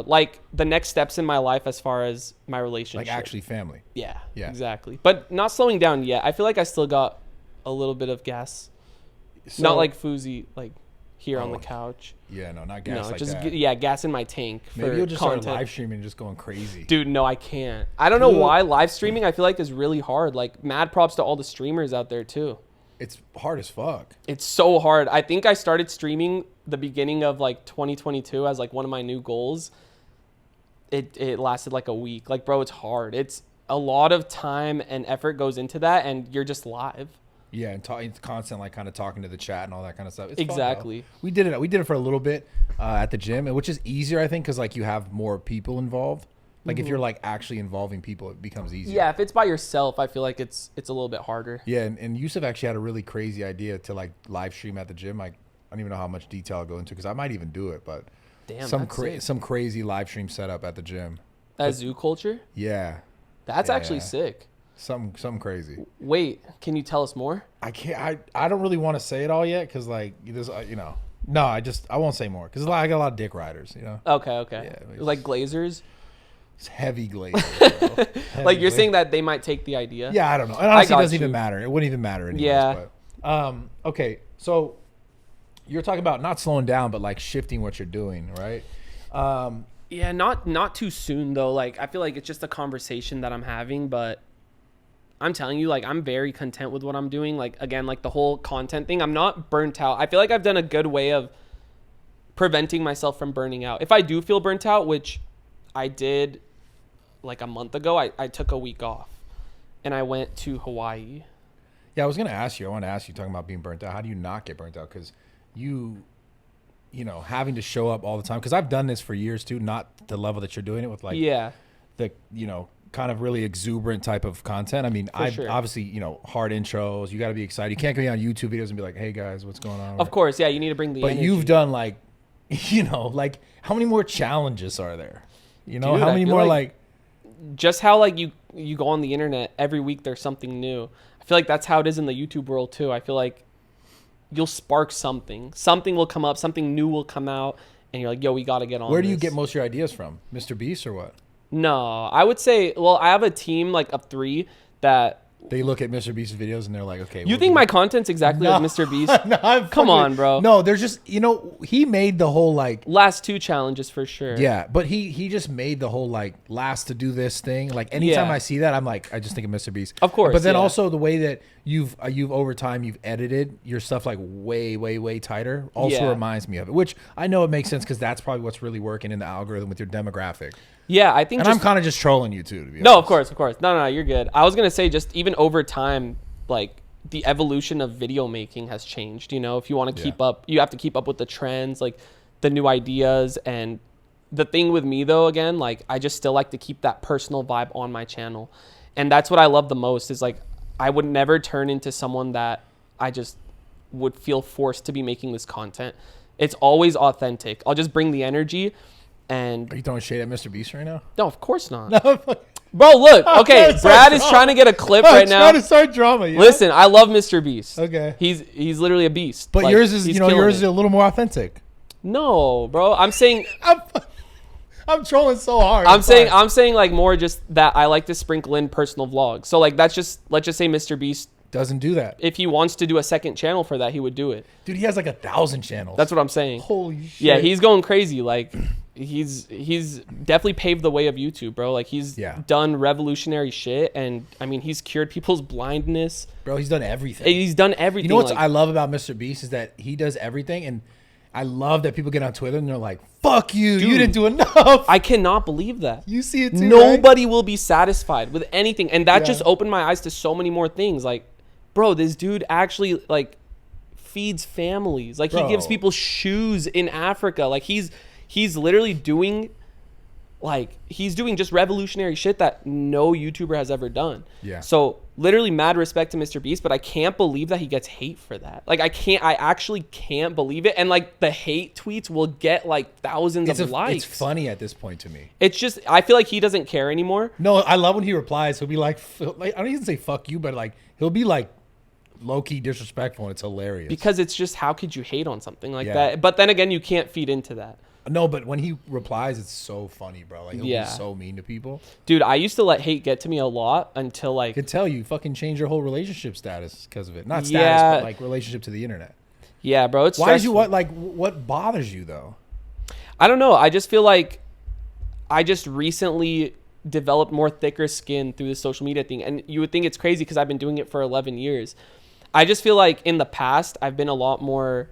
C: Like the next steps in my life as far as my relationship.
B: Like actually family.
C: Yeah, exactly. But not slowing down yet. I feel like I still got a little bit of gas. So, not like Fuzi, like here on the couch.
B: Yeah, no, not gas.
C: No,
B: like
C: just
B: that.
C: Gas in my tank.
B: Maybe you'll just
C: content.
B: start live streaming and just going crazy.
C: Dude, no, I can't. I don't know why live streaming I feel like is really hard. Like, mad props to all the streamers out there too.
B: It's hard as fuck.
C: It's so hard. I think I started streaming the beginning of like 2022 as like one of my new goals. It lasted like a week. Like, bro, it's hard. It's a lot of time and effort goes into that, and you're just live.
B: Yeah, and constant like kind of talking to the chat and all that kind of stuff. It's
C: exactly.
B: Fun, we did it for a little bit at the gym, which is easier I think because like you have more people involved. Like if you're like actually involving people, it becomes easier.
C: Yeah, if it's by yourself, I feel like it's a little bit harder.
B: Yeah, and Yusuf actually had a really crazy idea to like live stream at the gym. Like I don't even know how much detail I'll go into because I might even do it, but
C: damn,
B: some crazy live stream setup at the gym.
C: That zoo culture?
B: Yeah.
C: That's actually sick.
B: Something crazy.
C: Wait, can you tell us more?
B: I can't. I don't really want to say it all yet because like this, you know. No, I won't say more because I got a lot of dick riders. You know.
C: Okay.
B: Yeah,
C: like Glazers.
B: It's heavy glazer, bro. Heavy
C: Like you're
B: glazer.
C: saying that they might take the idea.
B: Yeah, I don't know. And honestly, it
C: got
B: doesn't
C: you.
B: even matter. It wouldn't even matter anyways.
C: Yeah.
B: But, okay, so you're talking about not slowing down, but like shifting what you're doing, right?
C: Yeah, not too soon though. Like I feel like it's just a conversation that I'm having, but I'm telling you, like I'm very content with what I'm doing. Like again, like the whole content thing, I'm not burnt out. I feel like I've done a good way of preventing myself from burning out. If I do feel burnt out, which I did like a month ago, I took a week off and I went to Hawaii.
B: Yeah, I was gonna ask you. I want to ask you, talking about being burnt out. How do you not get burnt out? Because you know, having to show up all the time. Because I've done this for years too. Not the level that you're doing it with, like
C: Yeah.
B: the kind of really exuberant type of content. I mean, I've
C: sure.
B: obviously hard intros. You got to be excited. You can't go on YouTube videos and be like, "Hey guys, what's going on?"
C: Of course, yeah, you need to bring the
B: But
C: energy.
B: you've done like, like how many more challenges are there?
C: Dude,
B: How
C: I
B: many
C: feel
B: more
C: like just how like you go on the internet every week, there's something new. I feel like that's how it is in the YouTube world too. I feel like you'll spark something will come up, something new will come out, and you're like, yo, we got to get on.
B: Where do you
C: this.
B: get most of your ideas from? Mr. Beast or what?
C: No, I would say, well, I have a team like of 3 that
B: They look at Mr. Beast's videos and they're like, okay.
C: you think my content's exactly like Mr. Beast. Come on, bro.
B: No, there's just, he made the whole like,
C: Last 2 challenges for sure.
B: yeah, but he just made the whole like last to do this thing. Like anytime
C: Yeah.
B: I see that, I'm like, I just think of Mr. Beast.
C: Of course,
B: But then
C: yeah.
B: also the way that you've over time you've edited your stuff like way tighter also
C: Yeah.
B: reminds me of it, which I know it makes sense because that's probably what's really working in the algorithm with your demographic.
C: Yeah, I think
B: And I'm kind of just trolling you too, to be
C: No,
B: honest.
C: of course. No, you're good. I was gonna say just even over time, like the evolution of video making has changed. If you want to keep up, you have to keep up with the trends, like the new ideas. And the thing with me though, again, like I just still like to keep that personal vibe on my channel, and that's what I love the most. Is like I would never turn into someone that I just would feel forced to be making this content. It's always authentic. I'll just bring the energy. And
B: Are you throwing shade at Mr. Beast right now?
C: no, of course not. Bro, look. Okay, Brad is trying to get a clip right now.
B: I'm trying to start drama. Yeah?
C: Listen, I love Mr. Beast.
B: Okay.
C: He's literally a beast.
B: But
C: Like,
B: yours is,
C: he's
B: yours
C: killing
B: is
C: it.
B: a little more authentic.
C: No, bro. I'm saying
B: I'm trolling so hard.
C: I'm saying like more just that I like to sprinkle in personal vlogs. So like let's just say Mr. Beast,
B: doesn't do that.
C: if he wants to do a second channel for that, he would do it.
B: Dude, he has like 1,000 channels.
C: That's what I'm saying.
B: Holy shit.
C: Yeah, he's going crazy. Like he's definitely paved the way of YouTube, bro. Like he's done revolutionary shit, and I mean he's cured people's blindness.
B: Bro, he's done everything.
C: He's done everything.
B: You know what
C: like,
B: I love about Mr. Beast is that he does everything, and I love that people get on Twitter and they're like, "Fuck you, you didn't do enough."
C: I cannot believe that.
B: You see it too.
C: Nobody will be satisfied with anything, and that
B: Yeah.
C: just opened my eyes to so many more things. Like, bro, this dude actually like feeds families. Like, he gives people shoes in Africa. Like, he's literally doing just revolutionary shit that no YouTuber has ever done.
B: Yeah.
C: So literally mad respect to Mr. Beast, but I can't believe that he gets hate for that. Like, I actually can't believe it. And like the hate tweets will get like thousands of likes.
B: It's funny at this point to me.
C: It's just, I feel like he doesn't care anymore.
B: No, I love when he replies. He'll be like I don't even say "fuck you," but like he'll be like low-key disrespectful, and it's hilarious.
C: Because it's just, how could you hate on something like
B: Yeah.
C: that? But then again, you can't feed into that.
B: No, but when he replies, it's so funny, bro. Like he'll
C: Yeah.
B: be so mean to people.
C: Dude, I used to let hate get to me a lot until
B: I
C: like,
B: could tell you fucking change your whole relationship status because of it. Not status,
C: Yeah.
B: but like relationship to the internet.
C: yeah, bro, it's
B: Why is you
C: stressful.
B: what bothers you though?
C: I don't know. I just feel like I just recently developed more thicker skin through the social media thing. And you would think it's crazy because I've been doing it for 11 years. I just feel like in the past, I've been a lot more,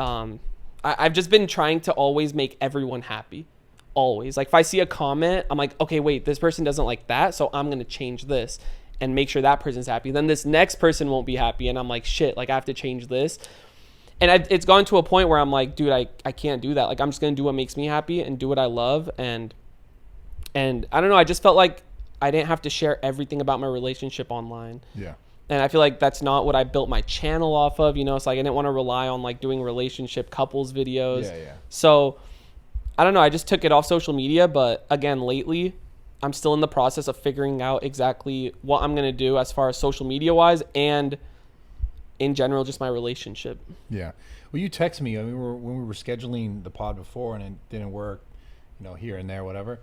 C: I've just been trying to always make everyone happy. Always. Like if I see a comment, I'm like, okay, wait, this person doesn't like that. So I'm going to change this and make sure that person's happy. Then this next person won't be happy. And I'm like, shit, like I have to change this. And it's gone to a point where I'm like, dude, I can't do that. Like I'm just going to do what makes me happy and do what I love. And I don't know. I just felt like I didn't have to share everything about my relationship online.
B: Yeah.
C: And I feel like that's not what I built my channel off of. It's like I didn't want to rely on like doing relationship couples videos.
B: Yeah.
C: So I don't know. I just took it off social media. But again, lately, I'm still in the process of figuring out exactly what I'm going to do as far as social media wise and in general, just my relationship.
B: Yeah. Well, you text me when we were scheduling the pod before and it didn't work. here and there, whatever.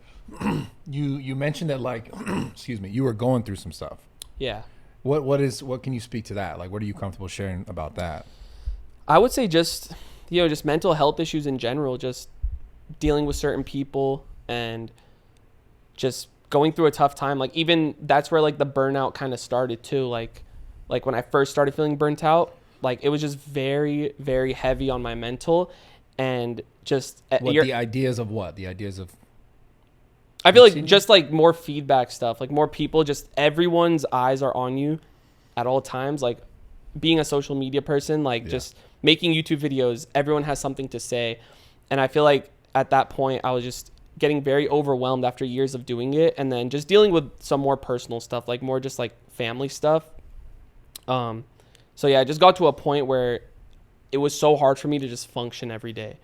B: You mentioned that like, excuse me, you were going through some stuff.
C: Yeah.
B: What can you speak to that? Like, what are you comfortable sharing about that?
C: I would say just mental health issues in general, just dealing with certain people and just going through a tough time. Like, even that's where like the burnout kind of started too. Like when I first started feeling burnt out, like it was just very, very heavy on my mental, and just
B: the ideas of
C: I feel like just like more feedback stuff, like more people, just everyone's eyes are on you at all times. Like being a social media person, like just making YouTube videos, everyone has something to say. And I feel like at that point I was just getting very overwhelmed after years of doing it. And then just dealing with some more personal stuff, like more just like family stuff. So yeah, I just got to a point where it was so hard for me to just function every day,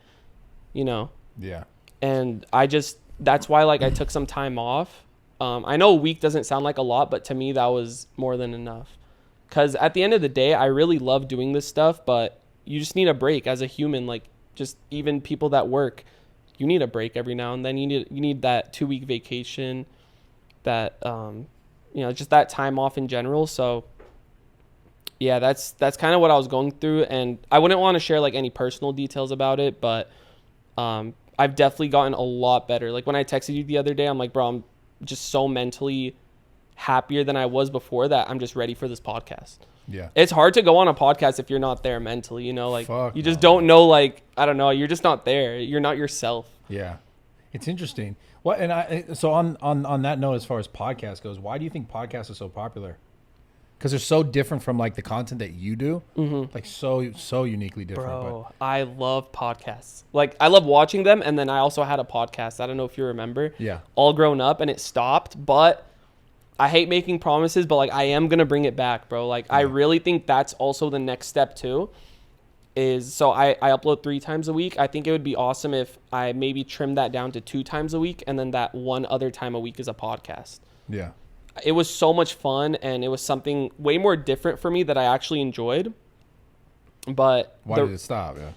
C: Yeah. And that's why like I took some time off. I know a week doesn't sound like a lot, but to me that was more than enough. Because at the end of the day, I really love doing this stuff, but you just need a break as a human. Like just even people that work, you need a break every now and then. You need that 2-week vacation, that just that time off in general. So yeah, that's kind of what I was going through, and I wouldn't want to share like any personal details about it, but I've definitely gotten a lot better. Like when I texted you the other day, I'm like, bro, I'm just so mentally happier than I was before that I'm just ready for this podcast.
B: Yeah.
C: It's hard to go on a podcast if you're not there mentally, like you just
B: no.
C: don't know, like, I don't know, you're just not there. You're not yourself.
B: Yeah. It's interesting. What, and so on that note, as far as podcast goes, why do you think podcasts are so popular? Because they're so different from like the content that you do, like so uniquely different.
C: Bro, I love podcasts. Like I love watching them, and then I also had a podcast. I don't know if you remember.
B: Yeah.
C: All Grown Up, and it stopped. But I hate making promises, but like I am gonna bring it back, bro. Like I really think that's also the next step too. So I upload 3 times a week. I think it would be awesome if I maybe trim that down to 2 times a week, and then that one other time a week is a podcast.
B: Yeah.
C: It was so much fun, and it was something way more different for me that I actually enjoyed. But
B: why did it stop? Yeah.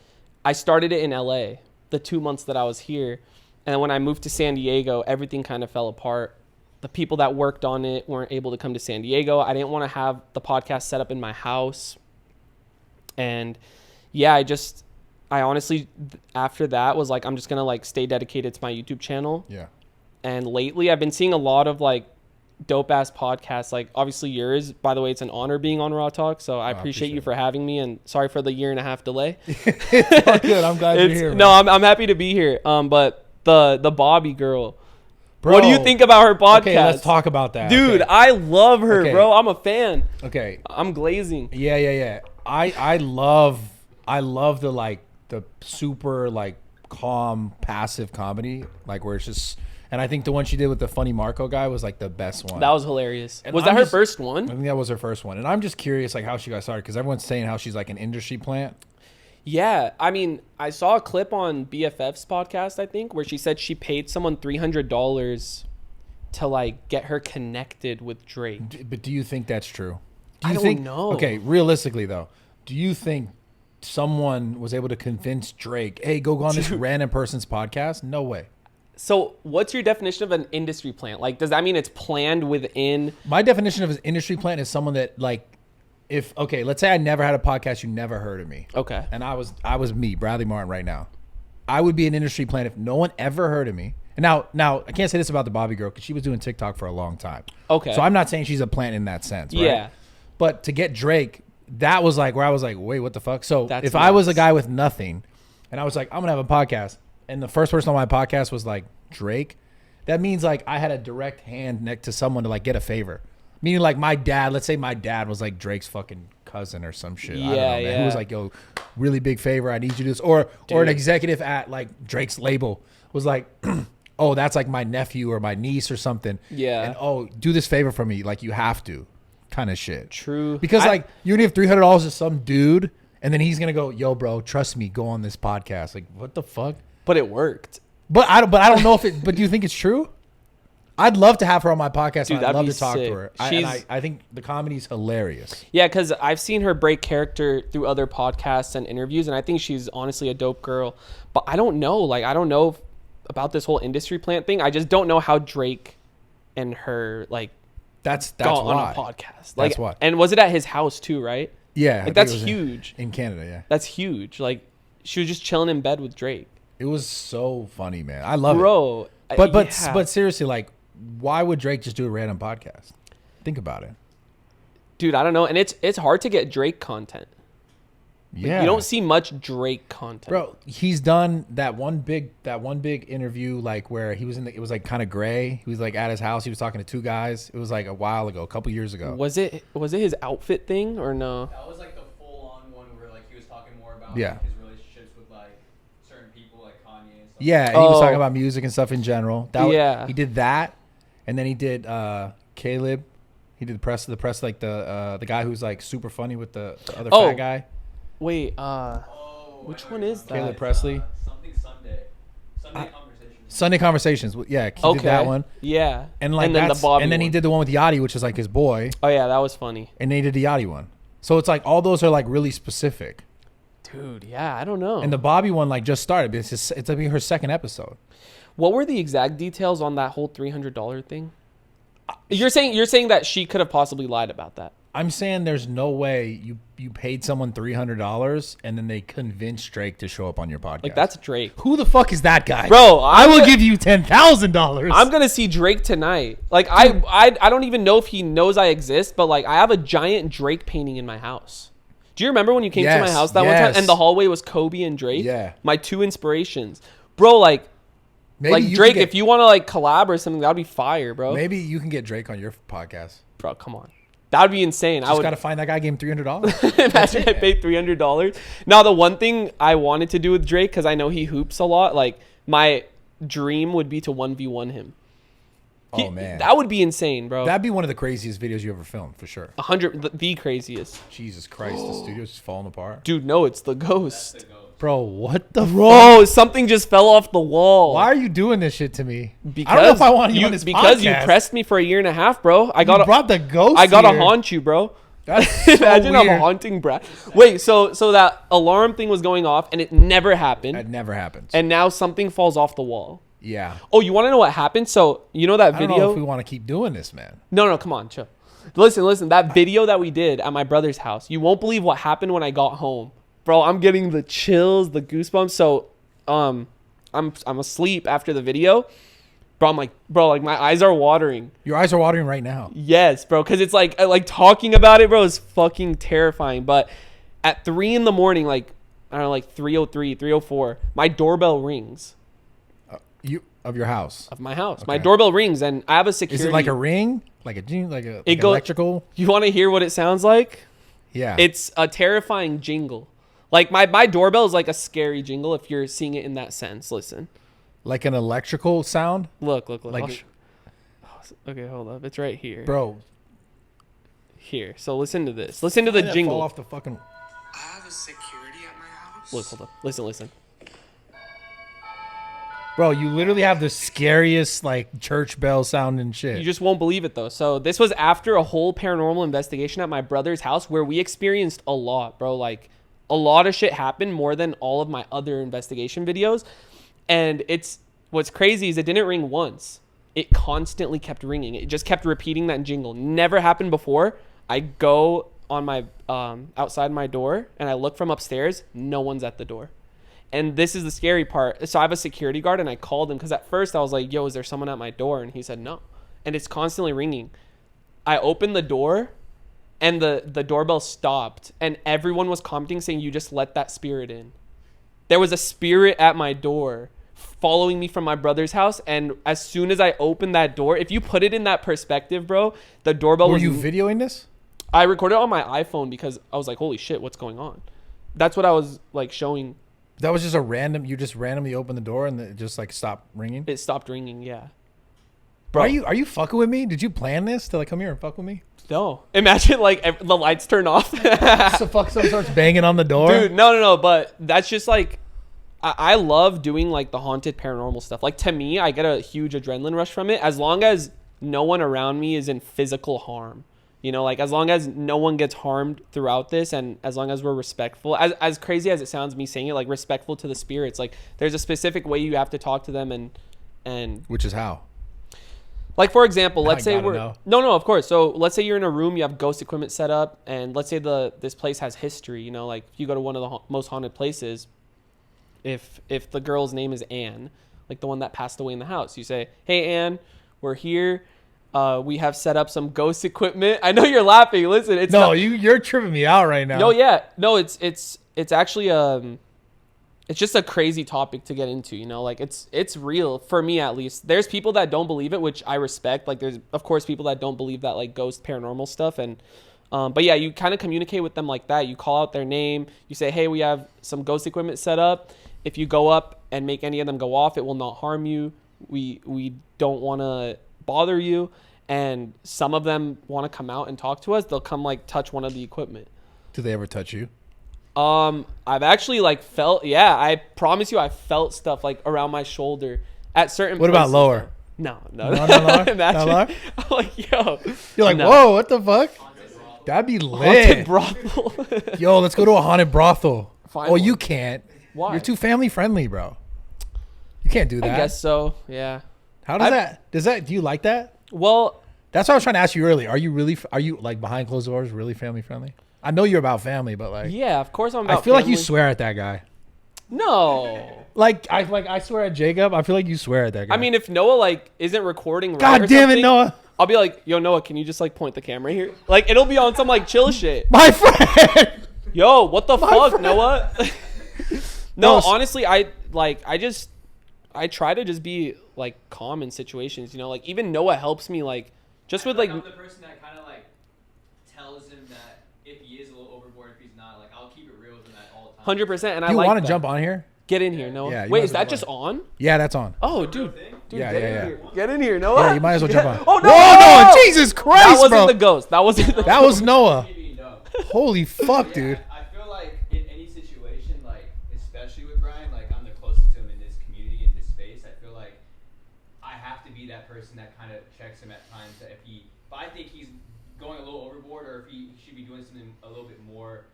C: I started it in LA, the 2 months that I was here. And when I moved to San Diego, everything kind of fell apart. The people that worked on it weren't able to come to San Diego. I didn't want to have the podcast set up in my house. And yeah, I honestly, after that was like, I'm just going to like stay dedicated to my YouTube channel.
B: Yeah. And
C: lately I've been seeing a lot of like dope ass podcasts, like obviously yours. By the way, it's an honor being on RawTalk, so I appreciate you for having me, and sorry for the 1.5-year delay.
B: It's all good. I'm glad you're here.
C: No, I'm happy to be here. But the Bobby girl,
B: bro,
C: what do you think about her podcast?
B: Okay, let's talk about that,
C: dude.
B: Okay.
C: I love her, bro. I'm a fan.
B: Okay,
C: I'm glazing.
B: Yeah. I love the like the super like calm passive comedy, like where it's just. And I think the one she did with the funny Marco guy was like the best one.
C: That was hilarious.
B: And
C: was that her first one?
B: I think that was her first one. And I'm just curious like how she got started, because everyone's saying how she's like an industry plant.
C: Yeah. I mean, I saw a clip on BFF's podcast, I think, where she said she paid someone $300 to like get her connected with Drake.
B: But do you think that's true?
C: I don't know.
B: Okay, realistically though, do you think someone was able to convince Drake, hey, go on this random person's podcast? No way.
C: So what's your definition of an industry plant? Like, does that mean it's planned within?
B: My definition of an industry plant is someone that like, let's say I never had a podcast, you never heard of me.
C: Okay.
B: And I was me, Bradley Martyn right now. I would be an industry plant if no one ever heard of me. And now I can't say this about the Bobby girl because she was doing TikTok for a long time.
C: Okay.
B: So I'm not saying she's a plant in that sense, right?
C: Yeah.
B: But to get Drake, that was like where I was like, wait, what the fuck? So
C: That's
B: if
C: nuts.
B: I was a guy with nothing and I was like, I'm going to have a podcast, and the first person on my podcast was like Drake, that means like I had a direct hand next to someone to like get a favor. Meaning like my dad, let's say my dad was like Drake's fucking cousin or some shit. I don't know, man.
C: Yeah.
B: Who was like, yo, really big favor, I need you to do this. Or an executive at like Drake's label was like, oh, that's like my nephew or my niece or something.
C: Yeah.
B: And oh, do this favor for me, like you have to, kind of shit.
C: True.
B: Because like you give $300 to some dude, and then he's gonna go, yo, bro, trust me, go on this podcast. Like, what the fuck?
C: But it worked.
B: But I don't know if it. But do you think it's true? I'd love to have her on my podcast.
C: Dude,
B: and I'd love
C: be
B: to talk
C: sick.
B: to her. I think the comedy's hilarious.
C: Yeah, because I've seen her break character through other podcasts and interviews, and I think she's honestly a dope girl. But I don't know. Like, I don't know if about this whole industry plant thing. I just don't know how Drake and her like
B: that's
C: got
B: why.
C: on a podcast. Like,
B: that's why.
C: And was it at his house too, right?
B: Yeah.
C: Like that's huge.
B: In Canada, yeah.
C: That's huge. Like she was just chilling in bed with Drake.
B: It was so funny, man. I love it.
C: Bro.
B: But seriously, like, why would Drake just do a random podcast? Think about it.
C: Dude, I don't know. And it's hard to get Drake content.
B: Yeah.
C: You don't see much Drake content.
B: Bro, he's done that one big interview, like where he was it was like kind of gray. He was like at his house. He was talking to two guys. It was like a while ago, a couple years ago.
C: Was it his outfit thing or no?
D: That was like the full-on one where like he was talking more about
B: Yeah.
D: like, his relationships with like certain people like Kanye and stuff.
B: Yeah, and he was talking about music and stuff in general. He did that, and then he did Caleb. He did the press like the guy who's like super funny with the other fat guy.
C: Wait, which one is that?
B: Caleb Presley.
D: Something Sunday. Conversations.
B: Sunday Conversations. Yeah, he did that one.
C: Yeah.
B: And like
C: then the Bobby
B: and then he
C: one.
B: did the one with Yachty, which is like his boy.
C: Oh yeah, that was funny.
B: And then he did the Yachty one. So it's like all those are like really specific.
C: Dude, yeah, I don't know.
B: And the Bobby one like just started. It's like her second episode.
C: What were the exact details on that whole $300 thing? You're saying that she could have possibly lied about that.
B: I'm saying there's no way you paid someone $300 and then they convinced Drake to show up on your podcast.
C: Like that's Drake.
B: Who the fuck is that guy?
C: Bro,
B: I will give you $10,000.
C: I'm going to see Drake tonight. Like I don't even know if he knows I exist, but like I have a giant Drake painting in my house. Do you remember when you came to my house that one time and the hallway was Kobe and Drake?
B: Yeah.
C: My two inspirations. Bro, like
B: maybe
C: like Drake, if you want to like collab or something, that'd be fire, bro.
B: Maybe you can get Drake on your podcast.
C: Bro, come on. That would be insane.
B: Just got to find that guy, gave him $300.
C: Imagine I paid $300. Now, the one thing I wanted to do with Drake, because I know he hoops a lot, like my dream would be to 1v1 him.
B: Oh, man.
C: That would be insane, bro.
B: That'd be one of the craziest videos you ever filmed, for sure.
C: 100, the craziest.
B: Jesus Christ, the studio's just falling apart.
C: Dude, no, it's the ghost.
B: Bro, what the
C: Bro, something just fell off the wall.
B: Why are you doing this shit to me?
C: Because
B: I don't know if I want you on this
C: because
B: podcast.
C: you pressed me for a year and a half, bro.
B: You brought the ghost
C: I gotta
B: here.
C: haunt you, bro.
B: That's so
C: Imagine I'm
B: weird.
C: haunting Brad. Wait, so that alarm thing was going off and it never happened.
B: That never happens.
C: And now something falls off the wall.
B: Yeah.
C: Oh, you want to know what happened? So you know that
B: I
C: video?
B: don't know if we want to keep doing this, man.
C: No, come on, chill. Listen. That video that we did at my brother's house. You won't believe what happened when I got home, bro. I'm getting the chills, the goosebumps. So, I'm asleep after the video, bro. I'm like, bro, like my eyes are watering.
B: Your eyes are watering right now.
C: Yes, bro, because it's like talking about it, bro, is fucking terrifying. But at 3 a.m, like I don't know, like 3:03, 3:04, my doorbell rings.
B: Of your house.
C: Of my house.
B: Okay.
C: My doorbell rings, and I have a security.
B: Is it like a ring? Like electrical?
C: You want to hear what it sounds like?
B: Yeah.
C: It's a terrifying jingle. Like my doorbell is like a scary jingle if you're seeing it in that sense. Listen.
B: Like an electrical sound?
C: Look.
B: Like
C: Okay, hold up. It's right here.
B: Bro.
C: Here. So listen to this. Listen to the jingle.
B: Fall off the fucking...
F: I have a security at my house.
C: Look, hold up. Listen.
B: Bro, you literally have the scariest like church bell sound and shit.
C: You just won't believe it though. So this was after a whole paranormal investigation at my brother's house where we experienced a lot, bro. Like a lot of shit happened, more than all of my other investigation videos. And what's crazy is it didn't ring once. It constantly kept ringing. It just kept repeating that jingle. Never happened before. I go on my outside my door and I look from upstairs. No one's at the door. And this is the scary part. So I have a security guard and I called him because at first I was like, yo, is there someone at my door? And he said no. And it's constantly ringing. I opened the door and the doorbell stopped and everyone was commenting saying, you just let that spirit in. There was a spirit at my door following me from my brother's house. And as soon as I opened that door, if you put it in that perspective, bro, the doorbell was...
B: Were you videoing this?
C: I recorded it on my iPhone because I was like, holy shit, what's going on? That's what I was like showing.
B: That was just you just randomly opened the door and it just like stopped ringing?
C: It stopped ringing, yeah.
B: Bro, are you fucking with me? Did you plan this to like come here and fuck with me?
C: No. Imagine like the lights turn off.
B: So fuck someone starts banging on the door?
C: Dude, no. But that's just like, I love doing like the haunted paranormal stuff. Like to me, I get a huge adrenaline rush from it as long as no one around me is in physical harm. You know, like as long as no one gets harmed throughout this, and as long as we're respectful, as crazy as it sounds, me saying it, like respectful to the spirits, like there's a specific way you have to talk to them, and
B: which is how.
C: Like for example, let's say
B: know.
C: no, of course. So let's say you're in a room, you have ghost equipment set up, and let's say this place has history. You know, like if you go to one of the most haunted places, if the girl's name is Anne, like the one that passed away in the house, you say, "Hey Anne, we're here. We have set up some ghost equipment." I know you're laughing. Listen, it's
B: you're tripping me out right now.
C: No, yeah, no, it's actually it's just a crazy topic to get into. You know, like it's real for me at least. There's people that don't believe it, which I respect. Like there's of course people that don't believe that like ghost paranormal stuff, and but yeah, you kind of communicate with them like that. You call out their name. You say, "Hey, we have some ghost equipment set up. If you go up and make any of them go off, it will not harm you. We don't want to bother you." And some of them want to come out and talk to us. They'll come like touch one of the equipment.
B: Do they ever touch you?
C: I've actually like felt, I promise you, I felt stuff like around my shoulder at certain
B: What
C: places.
B: about lower?
C: No.
B: No lower?
C: Imagine.
B: No lower?
C: I'm like, yo.
B: You're like,
C: no.
B: whoa, what the fuck? That'd be lit.
C: Haunted brothel.
B: Yo, let's go to a haunted brothel.
C: Find
B: Oh,
C: one.
B: you can't.
C: Why?
B: You're too family friendly, bro. You can't do that.
C: I guess so, yeah.
B: How does that, do you like that?
C: Well,
B: That's what I was trying to ask you earlier. Are you like behind closed doors really family friendly? I know you're about family, but like,
C: yeah, of course I'm about
B: I feel like you
C: family.
B: swear at that guy.
C: No.
B: I swear at Jacob. I feel like you swear at that guy.
C: I mean, if Noah like isn't recording right
B: God
C: or
B: damn it,
C: something,
B: Noah.
C: I'll be like, yo, Noah, can you just like point the camera here? Like, it'll be on some like chill shit.
B: My friend.
C: Yo, what the fuck,
B: friend.
C: Noah?
B: No,
C: No, honestly, I try to just be like calm in situations, you know, like even Noah helps me like just with like
D: I'm the person that kind of like tells him that if he is a little overboard, if he's not, like I'll keep it real with him at all times.
C: 100%. And I
B: You
C: like
B: want to
C: that.
B: jump on here?
C: Get in here, Noah.
B: Yeah, you
C: Wait,
B: might
C: is
B: as well
C: that just on?
B: Yeah, that's on.
C: Oh, dude,
B: Yeah,
C: get
B: yeah,
C: in
B: yeah.
C: here. Get in here, Noah.
B: Yeah, you might as well jump on.
C: Oh no!
B: Whoa, no, Jesus Christ,
C: That wasn't
B: bro.
C: the ghost. That wasn't the
B: That was Noah.
D: Maybe no.
B: Holy fuck, dude.
D: I feel like in any situation, like especially with Brian, like I'm the closest to him in this community, in this space. I feel like I have to be that person that kind of checks him at times. That if I think he's going a little overboard, or if he should be doing something a little bit more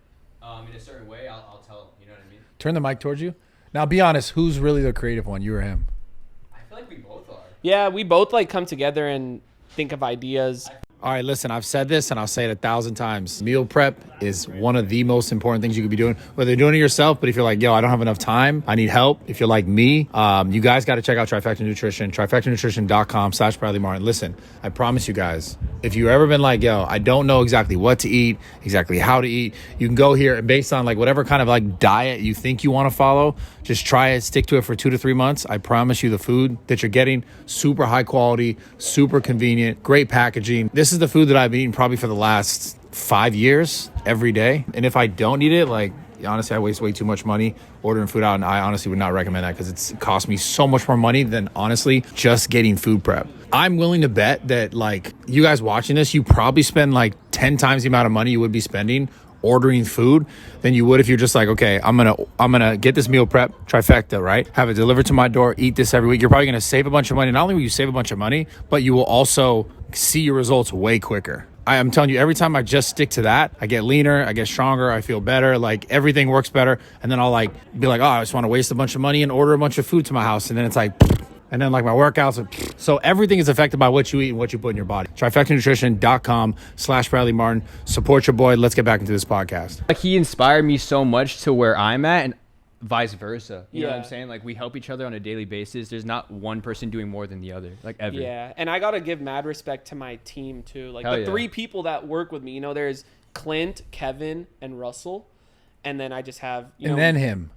D: in a certain way, I'll tell him. You know what I mean?
B: Turn the mic towards you. Now, be honest. Who's really the creative one? You or him?
D: I feel like we both are.
C: Yeah, we both like come together and think of ideas.
A: All right, listen, I've said this and I'll say it 1,000 times. Meal prep is one of the most important things you could be doing, whether you're doing it yourself, but if you're like, yo, I don't have enough time, I need help. If you're like me, you guys got to check out Trifecta Nutrition, trifectanutrition.com/BradleyMartyn. Listen, I promise you guys, if you've ever been like, yo, I don't know exactly what to eat, exactly how to eat, you can go here and based on like whatever kind of like diet you think you want to follow, just try it, stick to it for 2 to 3 months. I promise you the food that you're getting, super high quality, super convenient, great packaging. This is the food that I've been eating probably for the last 5 years every day. And if I don't eat it, like honestly, I waste way too much money ordering food out. And I honestly would not recommend that because it costs me so much more money than honestly just getting food prep. I'm willing to bet that like you guys watching this, you probably spend like 10 times the amount of money you would be spending ordering food than you would if you're just like, okay, I'm gonna get this meal prep trifecta, right? Have it delivered to my door, eat this every week. You're probably gonna save a bunch of money. Not only will you save a bunch of money, but you will also see your results way quicker. I am telling you, every time I just stick to that, I get leaner, I get stronger, I feel better, like everything works better. And then I'll like be like, oh, I just want to waste a bunch of money and order a bunch of food to my house. And then it's like, and then like my workouts are, so everything is affected by what you eat and what you put in your body. Trifectanutrition.com/BradleyMartyn. Support your boy. Let's get back into this podcast.
G: Like he inspired me so much to where I'm at and vice versa. You know what I'm
C: Yeah.
G: saying? Like we help each other on a daily basis. There's not one person doing more than the other, like ever.
C: Yeah, and I gotta give mad respect to my team too. Like
G: Hell
C: the
G: yeah.
C: 3 people that work with me. You know, there's Clint, Kevin, and Russell, and then I just have
B: And then him.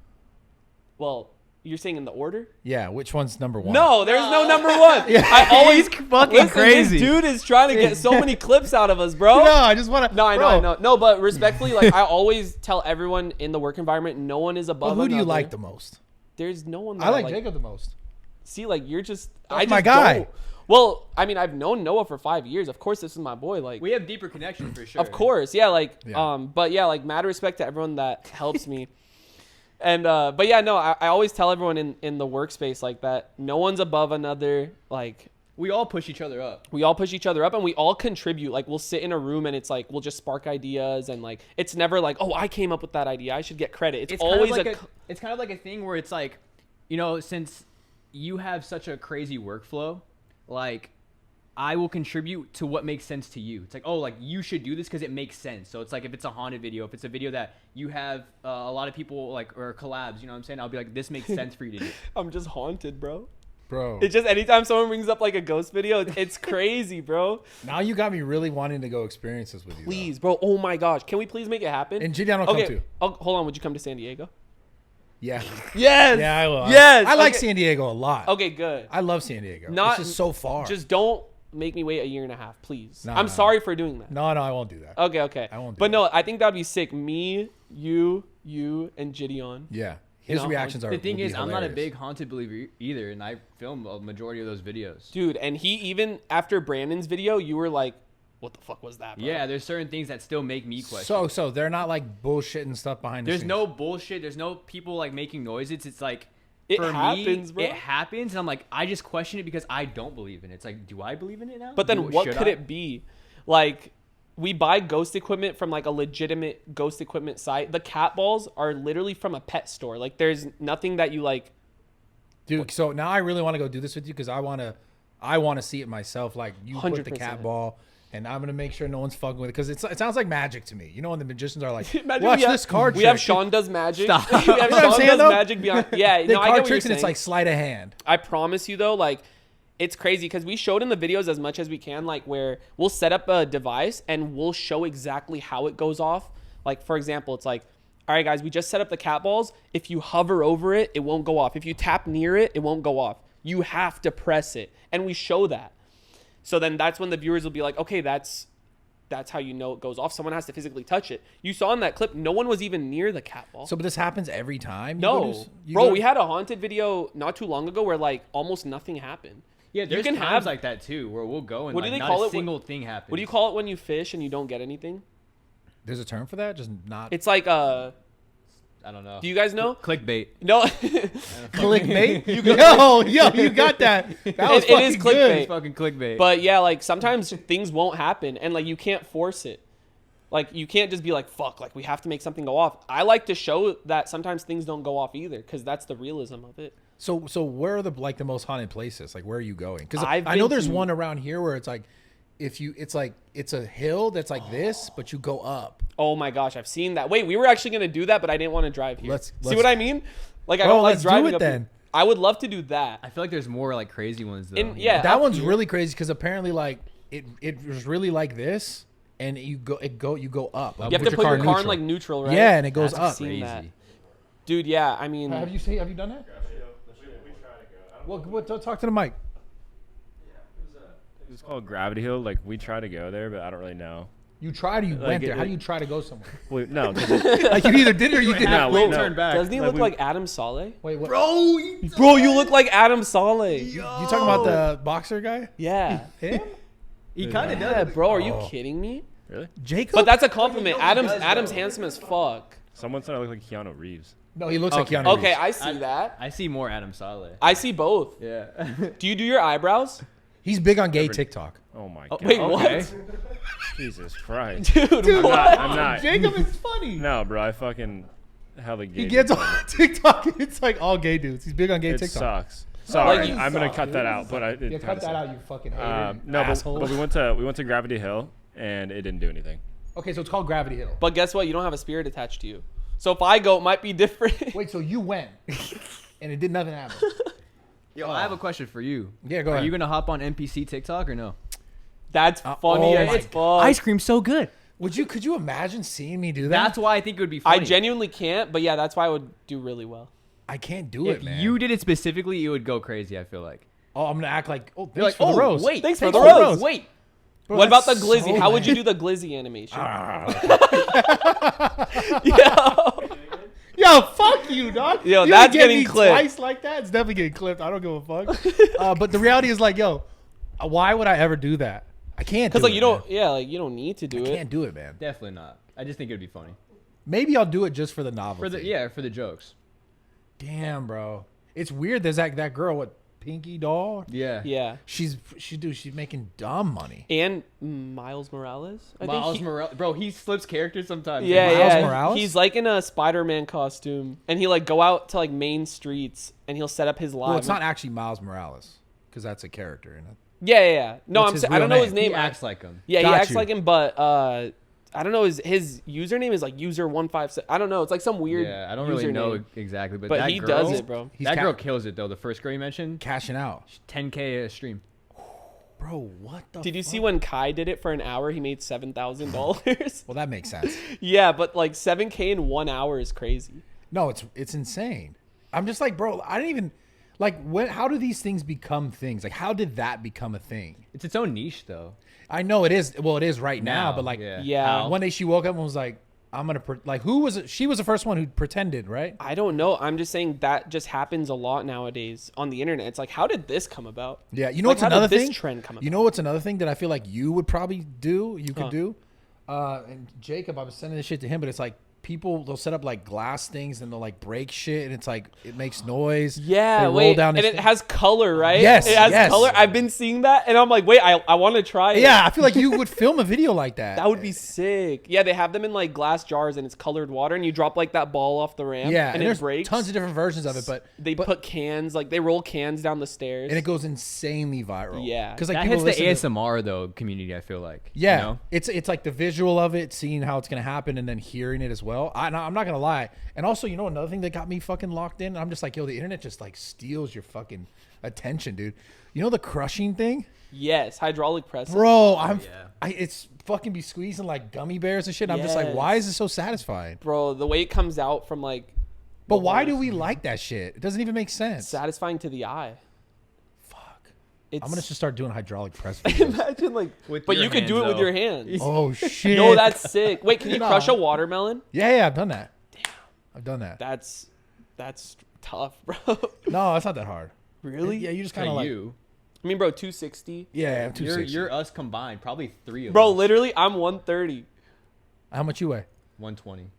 C: Well, you're saying in the order?
B: Yeah. Which one's number one?
C: No, there's no number one. I always
G: fucking
C: listen,
G: crazy.
C: This dude is trying to get so many clips out of us, bro.
B: No, I just want to.
C: No, I know, I know. No, but respectfully, like I always tell everyone in the work environment, no one is above.
B: Well, who do you
C: another.
B: like the most?
C: There's no one. That
B: I like Jacob the most.
C: See, like you're just.
B: That's
C: I just
B: my guy.
C: don't. Well, I mean, I've known Noah for 5 years. Of course, this is my boy. Like,
G: We have deeper connection for sure.
C: of course, yeah. Like,
B: Yeah.
C: but yeah, like mad respect to everyone that helps me. And but yeah, no, I always tell everyone in the workspace like that. No one's above another. Like
G: We all push each other up.
C: We all push each other up, and we all contribute. Like, we'll sit in a room, and it's like we'll just spark ideas, and like it's never like, oh, I came up with that idea, I should get credit. It's always
G: it's kind of like a thing where it's like, you know, since you have such a crazy workflow, like I will contribute to what makes sense to you. It's like, oh, like you should do this because it makes sense. So it's like if it's a haunted video, if it's a video that you have a lot of people like or collabs, you know what I'm saying? I'll be like, this makes sense for you to do.
C: I'm just haunted, bro.
B: Bro,
C: It's just anytime someone brings up like a ghost video, it's crazy, bro.
B: now you got me really wanting to go experience this with you.
C: Please, bro. Oh my gosh, can we please make it happen?
B: And Gideon will come too.
C: Oh, hold on. Would you come to San Diego?
B: Yeah.
C: Yes.
B: Yeah, I will.
C: Yes.
B: I like
C: Okay.
B: San Diego a lot.
C: Okay, good.
B: I love San Diego.
C: Not
B: it's just so far.
C: Just don't make me wait a year and a half, please.
B: No,
C: I'm
B: no.
C: sorry for doing that.
B: no, I won't do that.
C: Okay.
B: I won't do
C: But
B: that.
C: no, I think that'd be sick. Me, you, and Gideon.
B: Yeah. His
C: know,
B: reactions are.
G: The thing
B: would be
G: is, I'm not a
B: hilarious.
G: big haunted believer either, and I film a majority of those videos.
C: Dude, and he even after Brandon's video, you were like, "What the fuck was that?" Bro?
G: Yeah, there's certain things that still make me question.
B: So they're not like bullshit and stuff behind the
G: There's
B: scenes.
G: no bullshit. There's no people like making noises. It's like
C: It
G: for
C: happens,
G: me,
C: bro.
G: it happens, and I'm like, I just question it because I don't believe in it. It's like, do I believe in it now?
C: But then what
G: Should
C: could
G: I?
C: it be? Like, we buy ghost equipment from like a legitimate ghost equipment site. The cat balls are literally from a pet store. Like, there's nothing that you like.
B: Dude, so now I really want to go do this with you because I want to see it myself. Like you put the
C: 100%.
B: cat ball, and I'm gonna make sure no one's fucking with it because it sounds like magic to me. You know when the magicians are like,
C: Imagine
B: watch
C: we have-
B: this card
C: We
B: trick.
C: have Sean does magic.
G: Stop.
C: We have
B: You know what I'm
C: Sean
B: saying,
C: does
B: though?
C: magic beyond. Yeah,
B: They
C: no, I get
B: card
C: what
B: tricks
C: you're
B: and it's
C: saying.
B: like sleight of hand.
C: I promise you though, like it's crazy because we showed in the videos as much as we can, like where we'll set up a device and we'll show exactly how it goes off. Like for example, it's like, all right, guys, we just set up the cat balls. If you hover over it, it won't go off. If you tap near it, it won't go off. You have to press it, and we show that. So then that's when the viewers will be like, okay, that's how you know it goes off. Someone has to physically touch it. You saw in that clip, no one was even near the cat ball.
B: So, but this happens every time.
C: No, bro, we had a haunted video not too long ago where like almost nothing happened.
G: Yeah, there's
C: can
G: times
C: have-
G: like that too, where we'll go and
C: What do
G: like,
C: they
G: not
C: call
G: a
C: it?
G: single thing happens.
C: What do you call it when you fish and you don't get anything?
B: There's a term for that. Just not
C: It's like
G: I don't know.
C: do you guys know?
G: Clickbait.
C: No,
B: clickbait. yo, you got that. That was
C: It is
B: fucking
C: clickbait.
B: good.
G: It's fucking clickbait.
C: but yeah, like sometimes things won't happen and like you can't force it. Like you can't just be like fuck, like we have to make something go off. I like to show that sometimes things don't go off either because that's the realism of it.
B: So where are the most haunted places? Like where are you going? Because
C: I've
B: I know
C: been
B: there's
C: to-
B: one around here where it's like, it's a hill that's like this, but you go up.
C: Oh my gosh, I've seen that. Wait, we were actually gonna do that, but I didn't want to drive here.
B: Let's-
C: See what I mean? Like I
B: Bro,
C: don't like
B: let's do
C: driving
B: it
C: up
B: then.
C: here. I would love to do that.
G: I feel like there's more like crazy ones though.
C: Yeah,
B: That
C: up
B: one's
C: here.
B: really crazy because apparently like it was really like this, and you go up. Like,
C: You have to put your car in like neutral, right?
B: Yeah, and it goes
C: I've
B: up.
C: seen
G: Crazy.
C: that. Dude, yeah, I mean,
B: Have you done that? What? Talk to the mic.
E: It's called Gravity Hill. Like we try to go there, but I don't really know.
B: You tried or you
E: Like,
B: went there?
E: it-
B: How do you try to go somewhere?
E: Wait, no, 'cause it-
B: Like you either did it or you didn't.
E: No,
G: We'll
E: no.
G: turn back.
C: doesn't he
E: Like,
C: look
E: we-
C: like Adam Saleh?
B: Wait, what?
C: Bro, you look like Adam Saleh.
B: You talking about the boxer guy?
C: Yeah.
B: Him?
G: He kind of
C: Yeah,
G: does.
C: bro, are you
B: Oh.
C: kidding me?
E: really?
B: Jacob?
C: But that's a compliment.
G: No, he does,
C: Adam's
G: though.
C: handsome as fuck.
E: Someone said I look like Keanu Reeves.
B: No, he looks
G: Okay.
B: like Keanu
C: Okay,
B: Reeves.
C: I see that.
G: I see more Adam Saleh.
C: I see both.
G: Yeah.
C: Do you do your eyebrows?
B: He's big on gay TikTok.
E: Oh my
G: Oh,
E: god.
C: Wait,
G: Okay.
C: what?
E: Jesus Christ.
C: Dude,
E: I'm
C: what?
E: not. I'm not.
B: Jacob is funny.
E: No, bro. I fucking hella gay.
B: He gets
E: dude.
B: on TikTok. It's like all gay dudes. He's big on gay
E: It
B: TikTok.
E: sucks. Sorry,
C: you
E: I'm gonna
B: suck,
E: cut
B: dude.
E: that out. But
B: Yeah, cut that out, you fucking hater.
E: No,
B: asshole.
E: but we went to Gravity Hill and it didn't do anything.
B: Okay, so it's called Gravity Hill.
C: But guess what? You don't have a spirit attached to you. So if I go, it might be different.
B: Wait, so you went, and it did nothing happen.
G: Yo, I have a question for you.
B: Yeah, go
G: Are
B: ahead.
G: you gonna hop on NPC TikTok or no?
C: That's funny
B: oh
C: as
B: my
C: fuck.
G: Ice cream's so good.
B: Could you imagine seeing me do that?
G: That's why I think it would be funny.
C: I genuinely can't, but yeah, that's why I would do really well.
B: I can't do
G: If
B: it, man.
G: you did it specifically, it would go crazy. I feel like.
B: Oh, I'm gonna act like, oh,
G: You're
B: thanks
G: like,
B: for the
G: oh,
B: rose.
G: wait,
C: Thanks for
B: Thanks
C: the
B: for the
C: rose.
B: rose.
G: Wait.
B: Bro,
C: What about the
B: that's
C: glizzy?
B: so
C: How would you
B: bad.
C: do the glizzy animation?
B: Yo, fuck you, dog.
C: Yo,
B: You
C: that's
B: get
C: getting
B: me
C: clipped.
B: Twice like that, it's definitely getting clipped. I don't give a fuck. But the reality is like, yo, why would I ever do that? I can't.
C: Because
B: do
C: like
B: it,
C: you don't,
B: man.
C: yeah, like you don't need to do
B: I
C: it.
B: can't do it, man.
G: Definitely not. I just think it'd be funny.
B: Maybe I'll do it just for the novelty.
G: For the jokes.
B: Damn, bro. It's weird. There's that girl. What? Pinky doll.
G: Yeah.
C: Yeah.
B: She's making dumb money.
C: And Miles Morales.
G: Miles Morales, bro, he flips characters sometimes.
C: Yeah,
B: Miles
C: yeah.
B: Morales?
C: He's like in a Spider-Man costume, and he like go out to like main streets, and he'll set up his live.
B: Well, it's not actually Miles Morales because that's a character in it.
C: Yeah, yeah, yeah. No,
B: What's
C: I'm
B: his
C: saying I don't
B: real
C: know his
B: name?
C: name.
G: He acts like him.
C: Yeah, he
B: Got
C: acts
B: you.
C: like him, but I don't know his username is like user157. I don't know. It's like some weird.
G: Yeah, I don't really know
C: username.
G: exactly, but
C: But
G: that
C: he
G: girl,
C: does it, bro.
B: He's
G: That
B: ca-
G: girl kills it though. The first girl you mentioned,
B: Cashing out,
G: 10K a stream.
B: bro. What the?
C: Did you see
B: fuck?
C: when Kai did it for an hour? He made $7,000.
B: Well, that makes sense.
C: Yeah, but like 7K in 1 hour is crazy.
B: No, it's insane. I'm just like, bro. I didn't even like. How do these things become things? Like, how did that become a thing?
G: It's its own niche though.
B: I know it is. Well, it is right now, but like,
C: Yeah.
G: How?
B: one day she woke up and was like, "I'm gonna like." Who was it? She was the first one who pretended, right?
C: I don't know. I'm just saying that just happens a lot nowadays on the internet. It's like, how did this come about?
B: Yeah, you know
C: Like,
B: what's
C: how did
B: another
C: this
B: thing?
C: trend come
B: You
C: about?
B: know what's another thing that I feel like you would probably do? You could do. And Jacob, I was sending this shit to him, but it's like people they'll set up like glass things and they'll like break shit, and it's like it makes noise.
C: Yeah,
B: They roll
C: wait,
B: down
C: and
B: this
C: it
B: thing.
C: has color, right?
B: Yes,
C: it has
B: yes.
C: color. I've been seeing that, and I'm like, wait, I want to try it.
B: Yeah, I feel like you would film a video like that.
C: That would be sick. Yeah, they have them in like glass jars, and it's colored water, and you drop like that ball off the ramp,
B: Yeah,
C: and it
B: there's
C: breaks.
B: tons of different versions of it, but
C: They put cans, like they roll cans down the stairs.
B: and it goes insanely viral.
C: Yeah.
B: because like
G: That
B: people
G: hits the
B: listen to-
G: ASMR though community. I feel like.
B: Yeah,
G: You know?
B: it's like the visual of it, seeing how it's gonna happen, and then hearing it as well. I'm not gonna lie, and also you know another thing that got me fucking locked in. I'm just like, yo, the internet just like steals your fucking attention, dude. You know the crushing thing,
C: Yes, hydraulic press.
B: bro.
G: yeah.
B: It's fucking be squeezing like gummy bears and shit. I'm just like,
C: Yes.
B: why is it so satisfying?
C: Bro, the way it comes out from like
B: But why do we like that shit? It doesn't even make sense.
C: satisfying to the eye.
B: Fuck.
C: It's
B: I'm gonna just start doing hydraulic press videos.
C: imagine like,
G: With
C: but
G: your
C: you could do it
G: hands,
C: with
G: though.
C: your hands.
B: Oh shit.
C: No, that's sick. Wait, can you
B: Nah.
C: crush a watermelon?
B: yeah, I've done that. Damn, I've done that.
C: That's tough, bro.
B: No, it's not that hard.
C: Really?
B: Yeah, you just
G: To
B: kind of like.
G: you,
C: I mean, bro, 260.
B: Yeah,
G: you're
B: 260.
G: you're us combined, probably three of
C: Bro,
G: us.
C: literally, I'm 130.
B: How much you weigh?
G: 120.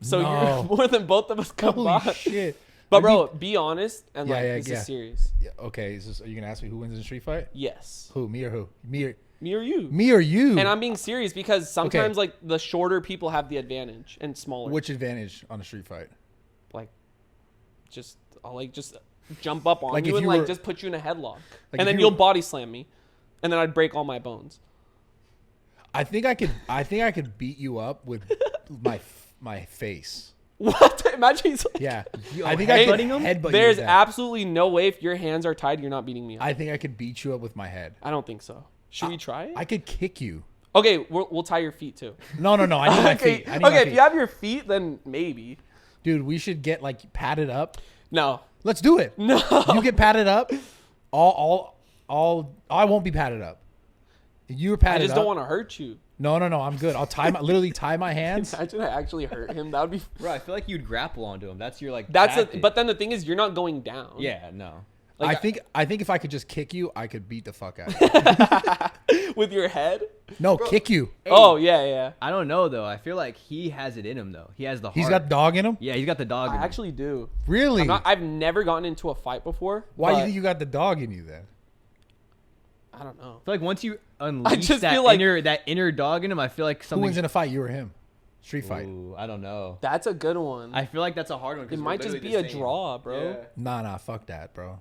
C: So
B: No.
C: you're more than both of us combined.
B: Holy shit.
C: But
B: I'd
C: bro, be honest and
B: Yeah,
C: like
B: yeah,
C: this
B: yeah.
C: is serious.
B: Yeah, okay, are you gonna ask me who wins in a street fight?
C: Yes.
B: Who? Me or who? Me or
C: Me or you.
B: you?
C: And I'm being serious because sometimes like the shorter people have the advantage and smaller.
B: Which advantage on a street fight?
C: like I'll like just jump up on
B: Like,
C: you
B: if
C: and
B: you
C: like
B: were-
C: just put you in a headlock.
B: if
C: And then
B: you
C: you'll
B: were-
C: body slam me. And then I'd break all my bones.
B: I think I could beat you up with my face.
C: What? Imagine he's like,
B: Yeah,
G: Yo,
B: I think I could
G: headbutting him?
B: headbutt you
C: there's
B: with that.
C: absolutely no way if your hands are tied, you're not beating me up.
B: I think I could beat you up with my head.
C: I don't think so. Should we try it?
B: I could kick you.
C: Okay, we'll tie your feet too.
B: No, I need my
C: okay,
B: feet. I need my
C: okay. If
B: feet.
C: you have your feet, then maybe.
B: Dude, we should get like padded up.
C: No.
B: Let's do it.
C: No.
B: You get padded up. I won't be padded up. You were
C: I
B: padded
C: just
B: up.
C: don't want to hurt you.
B: No. I'm good. I'll literally tie my hands.
C: Imagine I actually hurt him. That would be.
G: Bro, I feel like you'd grapple onto him. That's your like.
C: That's a,
G: tactic.
C: but then the thing is, you're not going down.
G: yeah, no.
C: Like,
B: I think if I could just kick you, I could beat the fuck out of you.
C: with your head.
B: No, kick you.
C: Oh yeah.
G: I don't know though. I feel like he has it in him though. He has the heart.
B: He's got dog in him?
G: Yeah, he's got the dog.
C: I
G: in him.
C: actually do.
B: Really?
C: I've never gotten into a fight before.
B: Why do you
C: but
B: think you got the dog in you then?
C: I don't know.
G: I feel like once you unleash
C: just
G: that
C: feel like-
G: inner dog in him, I feel like
B: Who
G: something.
B: wins in a fight, you or him? Street fight.
G: Ooh, I don't know.
C: That's a good one.
G: I feel like that's a hard one. 'cause
C: it
G: we're
C: might just
G: literally
C: be a
G: the same.
C: draw, bro.
G: Yeah.
B: Nah, fuck that, bro.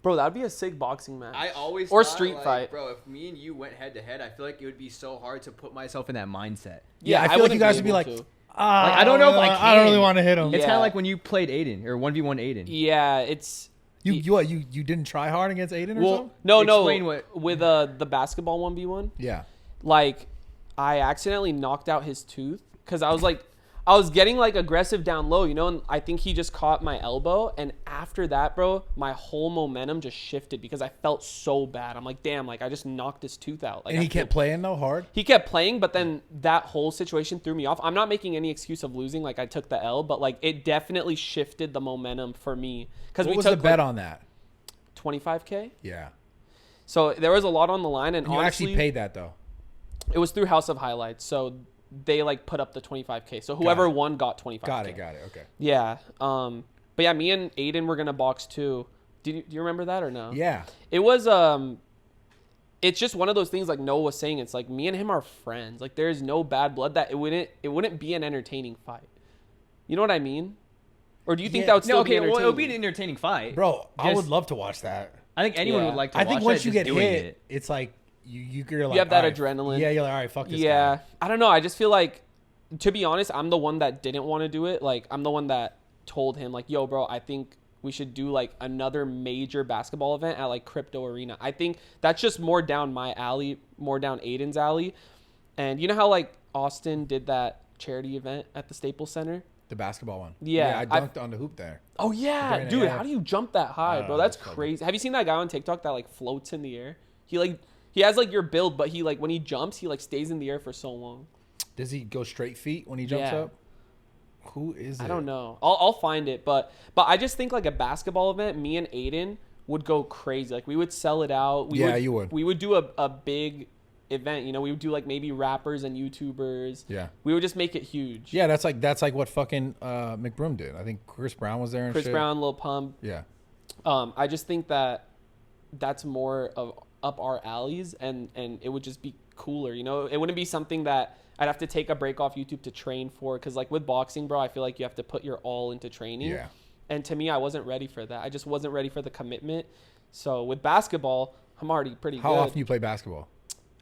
C: Bro, that'd be a sick boxing match.
G: I always
C: or
G: thought,
C: street
G: like,
C: fight.
G: bro. If me and you went head to head, I feel like it would be so hard to put myself in that mindset.
B: Yeah, I feel like you
C: wouldn't
B: guys would be
C: able
B: like,
C: to.
B: I
G: I don't know if I
B: don't really
G: can.
B: want to hit him.
C: Yeah.
G: It's kind of like when you played Aiden or 1v1 Aiden.
C: Yeah, it's
B: You didn't try hard against Adin or
C: well,
B: something?
C: no,
G: Explain what-
C: with the basketball 1v1.
B: Yeah.
C: Like, I accidentally knocked out his tooth because I was getting like aggressive down low, you know, and I think he just caught my elbow. And after that, bro, my whole momentum just shifted because I felt so bad. I'm like, damn, like I just knocked his tooth out. Like,
B: And he kept playing though hard?
C: He kept playing, but then that whole situation threw me off. I'm not making any excuse of losing, like I took the L, but like it definitely shifted the momentum for me because
B: What
C: we
B: was
C: took
B: the bet
C: like,
B: on that?
C: 25K.
B: Yeah.
C: So there was a lot on the line, and
B: You
C: honestly,
B: actually paid that though.
C: it was through House of Highlights. So they like put up the 25K. So whoever
B: it.
C: won got 25K.
B: Got it. Okay.
C: Yeah. But yeah, me and Aiden were gonna box too. Do you remember that or no?
B: Yeah.
C: It was it's just one of those things like Noah was saying. It's like me and him are friends. Like there is no bad blood that it wouldn't be an entertaining fight. You know what I mean? Or do you think that would still be entertaining?
G: Well, it would be an entertaining fight.
B: Bro, I would love to watch that.
G: I think anyone would like to watch
B: I think once
G: that,
B: you
G: just
B: get
G: doing
B: hit,
G: it.
B: it's like you're like
C: you have that
B: all right,
C: adrenaline.
B: Yeah, you're like, all right, fuck this
C: Yeah.
B: guy.
C: I don't know. I just feel like, to be honest, I'm the one that didn't want to do it. Like, I'm the one that told him, like, yo, bro, I think we should do, like, another major basketball event at, like, Crypto Arena. I think that's just more down my alley, more down Aiden's alley. And you know how, like, Austin did that charity event at the Staples Center?
B: The basketball one.
C: Yeah,
B: I dunked on the hoop there.
C: Oh, yeah. Dude, how do you jump that high, bro? That's
B: that's
C: crazy. Have you seen that guy on TikTok that, like, floats in the air? He has, like, your build, but he, like, when he jumps, he, like, stays in the air for so long.
B: Does he go straight feet when he jumps
C: Yeah.
B: up? Who is it?
C: I don't know. I'll find it, but I just think like a basketball event, me and Aiden would go crazy. Like we would sell it out.
B: You would.
C: We would do a big event. You know, we would do like maybe rappers and YouTubers.
B: Yeah.
C: We would just make it huge.
B: Yeah, that's like what fucking McBroom did. I think Chris Brown was there and
C: Chris
B: shit.
C: Brown, Lil Pump.
B: Yeah.
C: I just think that's more of up our alleys, and it would just be cooler. You know, it wouldn't be something that I'd have to take a break off YouTube to train for, because like with boxing, bro, I feel like you have to put your all into training.
B: Yeah.
C: And to me, I wasn't ready for that. I just wasn't ready for the commitment. So with basketball, I'm already pretty
B: How
C: good.
B: often you play basketball?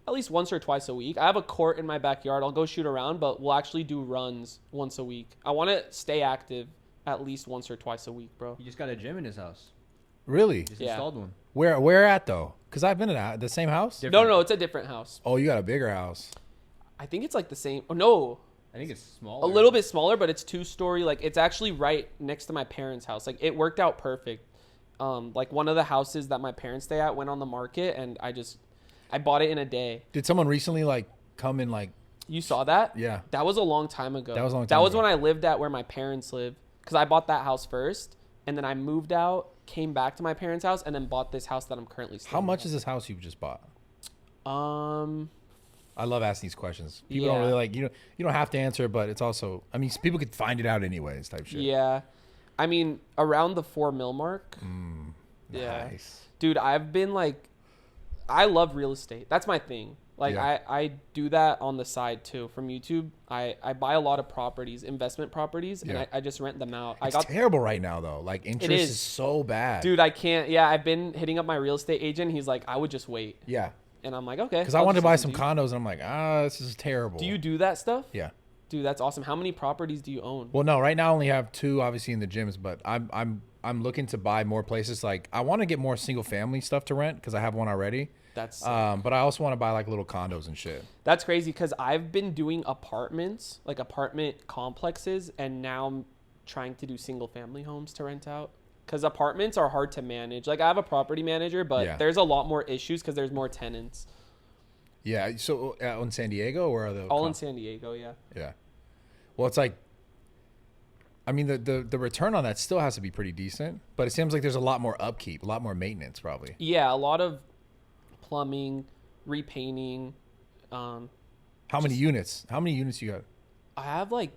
C: At least once or twice a week. I have a court in my backyard. I'll go shoot around, but we'll actually do runs once a week. I want to stay active at least once or twice a week, bro.
G: He just got a gym in his house.
B: Really?
G: Just
C: Yeah.
G: installed one.
B: Where at though? Because I've been in the same house.
C: No, it's a different house.
B: Oh, you got a bigger house.
C: I think it's like the same. Oh, no.
G: I think it's small.
C: A little bit smaller, but it's 2-story. Like it's actually right next to my parents' house. Like it worked out perfect. Like one of the houses that my parents stay at went on the market, and I bought it in a day.
B: Did someone recently like come in like?
C: You saw that?
B: Yeah.
C: That was a long time ago.
B: That was a long time
C: That was
B: ago.
C: when I lived at where my parents live, because I bought that house first, and then I moved out, came back to my parents' house, and then bought this house that I'm currently staying
B: How much
C: at.
B: is this house you just bought?
C: I
B: love asking these questions. People
C: Yeah.
B: don't really like you don't have to answer, but it's also people could find it out anyways type shit.
C: Yeah. I mean, around the 4 mil mark. Yeah.
B: Nice.
C: Dude, I've been like, I love real estate. That's my thing. Like
B: Yeah.
C: I do that on the side too from YouTube. I buy a lot of properties, investment properties,
B: Yeah.
C: and I just rent them out.
B: It's terrible right now though. Like interest
C: is.
B: is so bad.
C: Dude, I can't. Yeah, I've been hitting up my real estate agent. He's like, I would just wait.
B: Yeah.
C: And I'm like, okay.
B: Because I
C: I'll
B: wanted to
C: just
B: buy
C: listen
B: some
C: to you.
B: condos and I'm like, this is terrible.
C: Do you do that stuff?
B: Yeah.
C: Dude, that's awesome. How many properties do you own?
B: Well, no, right now I only have 2 obviously in the gyms, but I'm looking to buy more places. Like I want to get more single family stuff to rent because I have one already.
C: That's
B: But I also want to buy like little condos and shit.
C: That's crazy, because I've been doing apartments, like apartment complexes, and now I'm trying to do single family homes to rent out. Because apartments are hard to manage. Like I have a property manager, but
B: Yeah.
C: there's a lot more issues because there's more tenants.
B: Yeah. So in San Diego or are the
C: All in San Diego, yeah.
B: Yeah. Well, it's like, I mean, the return on that still has to be pretty decent, but it seems like there's a lot more upkeep, a lot more maintenance probably.
C: Yeah, a lot of plumbing, repainting.
B: How many units? How many units you got?
C: I have like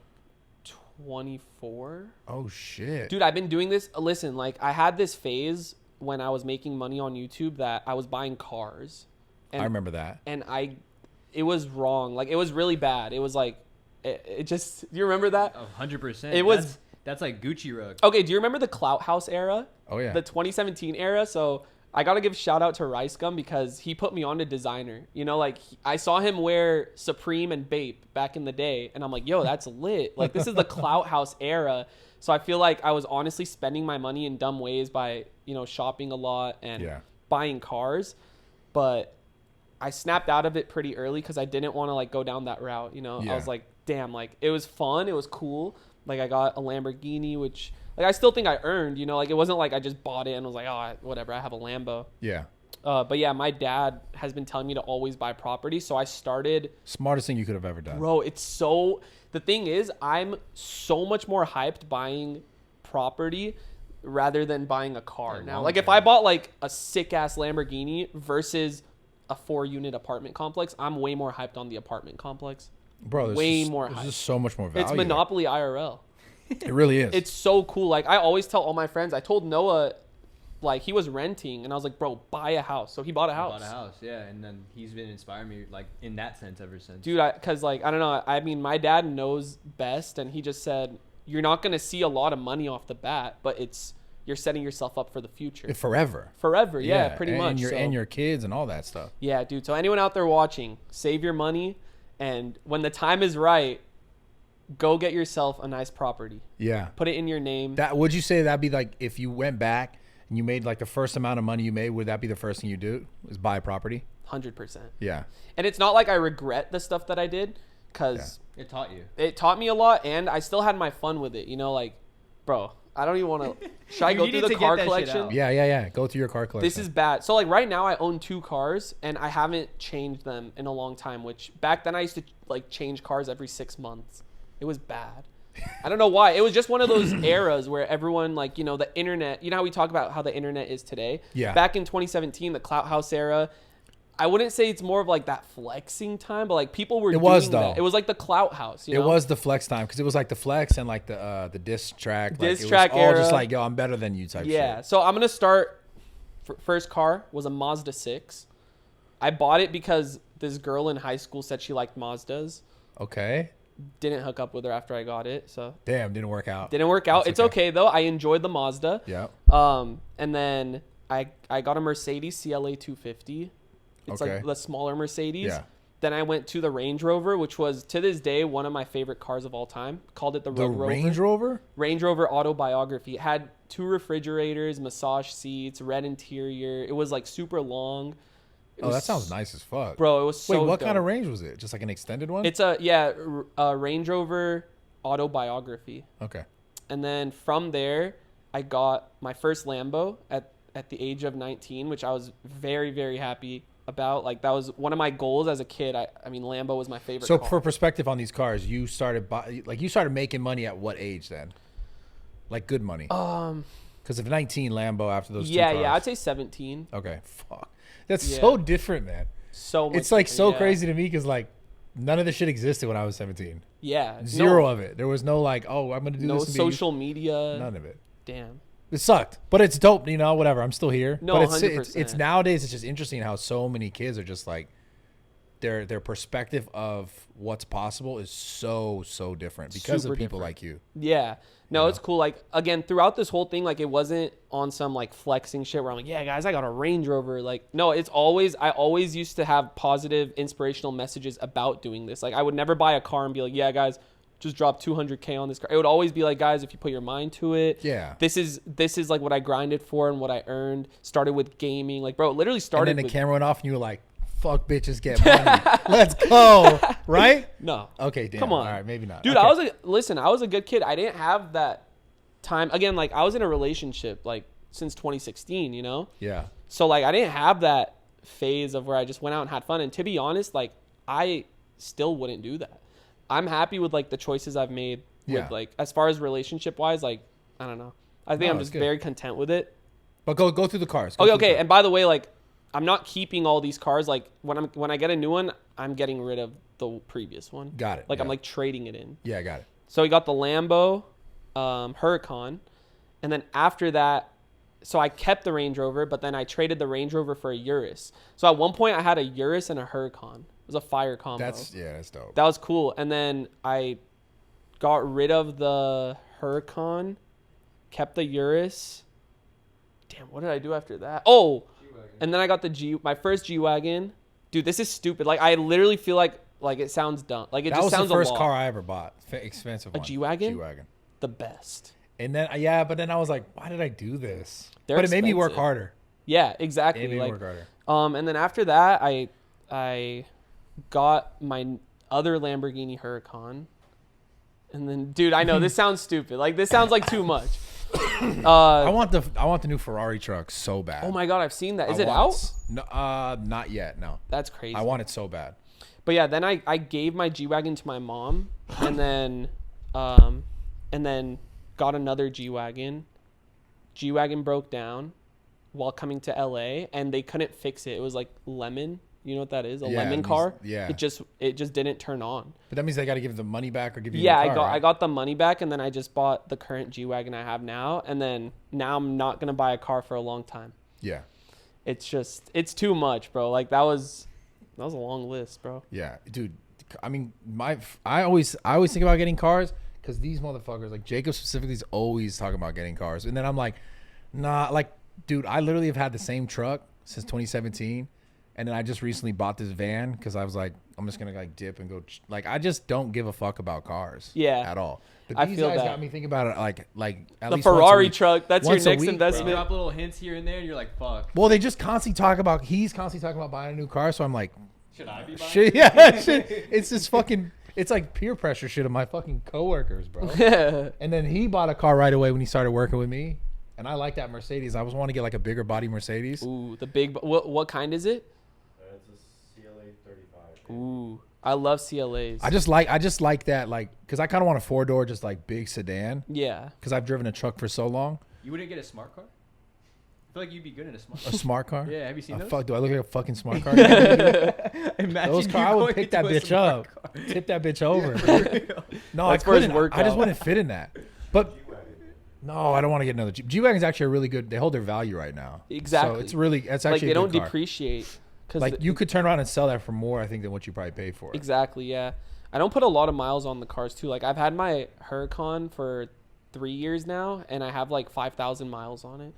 C: 24.
B: Oh, shit.
C: Dude, I've been doing this. Listen, like I had this phase when I was making money on YouTube that I was buying cars. And,
B: I remember that.
C: And it was wrong. Like it was really bad. It was like, it just, do you remember that?
G: 100%.
C: It was-
G: That's like Gucci Rug.
C: Okay, do you remember the Clout House era?
B: Oh, yeah.
C: The 2017 era? So I got to give shout out to Rice Gum because he put me on to designer. You know, like I saw him wear Supreme and Bape back in the day. And I'm like, yo, that's lit. Like this is the Clout House era. So I feel like I was honestly spending my money in dumb ways by, shopping a lot and buying cars. But I snapped out of it pretty early because I didn't want to like go down that route. I was like, damn, like it was fun. It was cool. Like I got a Lamborghini, which like I still think I earned, like it wasn't like I just bought it and was like, whatever, I have a Lambo.
B: Yeah.
C: But yeah, my dad has been telling me to always buy property. So I started.
B: Smartest thing you could have ever done.
C: Bro, the thing is, I'm so much more hyped buying property rather than buying a car now. Like if I bought like a sick ass Lamborghini versus a 4-unit apartment complex, I'm way more hyped on the apartment complex.
B: Bro, there's just so much more value.
C: It's Monopoly IRL.
B: It really is.
C: It's so cool. Like I always tell all my friends, I told Noah like he was renting, and I was like, bro, buy a house. So he bought a house.
G: Yeah, and then he's been inspiring me like in that sense ever since.
C: Dude, because like I don't know. I mean, my dad knows best, and he just said you're not gonna see a lot of money off the bat, but you're setting yourself up for the future.
B: Forever.
C: Forever, yeah, pretty much.
B: And your kids and all that stuff.
C: Yeah, dude. So anyone out there watching, save your money, and when the time is right, go get yourself a nice property.
B: Yeah.
C: Put it in your name.
B: Would you say that'd be like if you went back and you made like the first amount of money you made, would that be the first thing you do? Is buy a property?
C: 100%.
B: Yeah.
C: And it's not like I regret the stuff that I did, because
G: it taught you.
C: It taught me a lot, and I still had my fun with it. You know, like, bro, I don't even want to. Should I go through the car collection?
B: Yeah. Go through your car collection.
C: This is bad. So like right now I own 2 cars, and I haven't changed them in a long time, which back then I used to like change cars every 6 months. It was bad. I don't know why. It was just one of those eras where everyone, like, you know, the internet, you know how we talk about how the internet is today?
B: Yeah.
C: Back in 2017, the Clout House era, I wouldn't say it's more of like that flexing time, but like people were doing that. It was like the Clout House, you know?
B: It was the flex time, because it was like the flex and like the diss track.
C: Diss track era.
B: It was all just like, yo, I'm better than you type shit.
C: Yeah. So I'm going to start. First car was a Mazda 6. I bought it because this girl in high school said she liked Mazdas.
B: Okay.
C: Didn't hook up with her after I got it, so
B: damn, didn't work out.
C: That's it's okay though. I enjoyed the Mazda.
B: Yeah.
C: And then I got a Mercedes CLA 250. It's like the smaller Mercedes.
B: Yeah.
C: Then I went to the Range Rover, which was to this day one of my favorite cars of all time. Called it the Rug Rover.
B: Range Rover?
C: Range Rover Autobiography. It had 2 refrigerators, massage seats, red interior. It was like super long.
B: That sounds nice as fuck.
C: Bro, it was so
B: Wait, what
C: dope.
B: kind of range was it? Just like an extended one?
C: It's a Range Rover Autobiography.
B: Okay.
C: And then from there, I got my first Lambo at the age of 19, which I was very, very happy about. Like, that was one of my goals as a kid. I mean, Lambo was my favorite car.
B: For perspective on these cars, you started making money at what age then? Like good money? Because of 19 Lambo after those 2 cars.
C: Yeah, I'd say 17.
B: Okay, fuck. That's so different, man.
C: So much.
B: It's like so crazy to me, because like none of this shit existed when I was 17.
C: Yeah.
B: Zero of it. There was no like, oh, I'm going to do this.
C: No social media.
B: None of it.
C: Damn.
B: It sucked, but it's dope, you know, whatever. I'm still here.
C: No,
B: but
C: 100%.
B: It's nowadays, it's just interesting how so many kids are just like, their perspective of what's possible is so different because
C: Super
B: of people
C: different.
B: like you.
C: Yeah. No, it's cool. Like, again, throughout this whole thing, like, it wasn't on some like flexing shit where I'm like, yeah, guys, I got a Range Rover. Like, no, I always used to have positive, inspirational messages about doing this. Like, I would never buy a car and be like, yeah, guys, just drop 200K on this car. It would always be like, guys, if you put your mind to it, this is like what I grinded for and what I earned. Started with gaming. Like, bro, it literally started.
B: And then the camera went off and you were like, fuck bitches, get money. Let's go. Right?
C: No.
B: Okay, damn.
C: Come on.
B: All right, maybe not.
C: Dude,
B: okay.
C: I was a good kid. I didn't have that time. Again, like, I was in a relationship like since 2016, you know?
B: Yeah.
C: So like I didn't have that phase of where I just went out and had fun. And to be honest, like, I still wouldn't do that. I'm happy with like the choices I've made with like, as far as relationship wise, like, I don't know. I think I'm just very content with it.
B: But go through the cars.
C: Okay. And by the way, like, I'm not keeping all these cars. Like, when I get a new one, I'm getting rid of the previous one.
B: Got it.
C: Like, I'm like trading it in.
B: Yeah, got it.
C: So we got the Lambo, Huracan, and then after that, so I kept the Range Rover, but then I traded the Range Rover for a Urus. So at one point, I had a Urus and a Huracan. It was a fire combo.
B: That's dope.
C: That was cool. And then I got rid of the Huracan, kept the Urus. Damn, what did I do after that? Oh, and then I got my first G-Wagon. Dude, this is stupid. Like, I literally feel like it sounds dumb. Like, it just sounds a lot.
B: That was the first car I ever bought. Expensive one.
C: A G-Wagon?
B: G-Wagon.
C: The best.
B: And then, but then I was like, why did I do this?
C: They're
B: but it made me work
C: expensive.
B: harder.
C: Yeah, exactly.
B: It made me
C: work
B: harder.
C: And then after that, I got my other Lamborghini Huracan. And then, dude, I know this sounds stupid. Like, this sounds like too much.
B: I want the new Ferrari truck so bad.
C: Oh my god, I've seen that. Is it out?
B: No, not yet. No.
C: That's crazy.
B: I want it so bad.
C: But yeah, then I gave my G-Wagon to my mom, and then got another G-Wagon. G-Wagon broke down while coming to LA, and they couldn't fix it. It was like lemon You know what that is? A
B: Yeah,
C: lemon
B: it means-
C: car.
B: yeah.
C: It just didn't turn on.
B: But that means they got to give the money back or give you.
C: Yeah,
B: the car,
C: I
B: right?
C: got the money back, and then I just bought the current G-Wagon I have now, and then now I'm not gonna buy a car for a long time.
B: Yeah.
C: It's too much, bro. Like that was a long list, bro.
B: Yeah, dude. I mean, I always think about getting cars because these motherfuckers, like Jacob specifically, is always talking about getting cars, and then I'm like, nah, like, dude, I literally have had the same truck since 2017, and then I just recently bought this van because I was like, I'm just gonna like dip and go. Like, I just don't give a fuck about cars, at all. But
C: I
B: these
C: feel
B: guys
C: that.
B: got me thinking about it, like at
C: The
B: least once a
C: Ferrari
B: week.
C: truck. That's your
B: Once a
C: next
B: week,
C: investment.
G: Drop little hints here and there, and you're like, fuck.
B: Well, they just constantly talk about. He's constantly talking about buying a new car, so I'm like,
E: Should I be buying?
B: shit, yeah, shit. It's this fucking. It's like peer pressure shit of my fucking coworkers, bro. And then he bought a car right away when he started working with me, and I like that Mercedes. I was want to get like a bigger body Mercedes.
C: Ooh, the big. What kind is it?
E: It's a CLA 35.
C: Ooh, I love CLAs.
B: I just like that, like, because I kind of want a 4-door, just like big sedan.
C: Yeah.
B: Because I've driven a truck for so long.
G: You wouldn't get a smart car? I feel like you'd be good in a smart car.
B: A smart car.
G: Yeah, have you seen those?
B: Fuck, do I look like a fucking smart car?
G: Imagine
B: Those
G: you
B: car, I would
G: going
B: pick that
G: into a
B: bitch
G: smart
B: up,
G: car.
B: tip that bitch over. No,
C: That's
B: I
C: for his
B: couldn't. I just
C: workout.
B: wouldn't fit in that. But no, I don't want to get another Jeep. G-Wagon's actually a really good. They hold their value right now.
C: Exactly.
B: So it's really. It's
C: Like
B: actually
C: they
B: a
C: don't
B: good car.
C: depreciate. Cause
B: Like you could turn around and sell that for more, I think, than what you probably paid for it.
C: Exactly. Yeah. I don't put a lot of miles on the cars too. Like I've had my Huracan for 3 years now, and I have like 5,000 miles on it.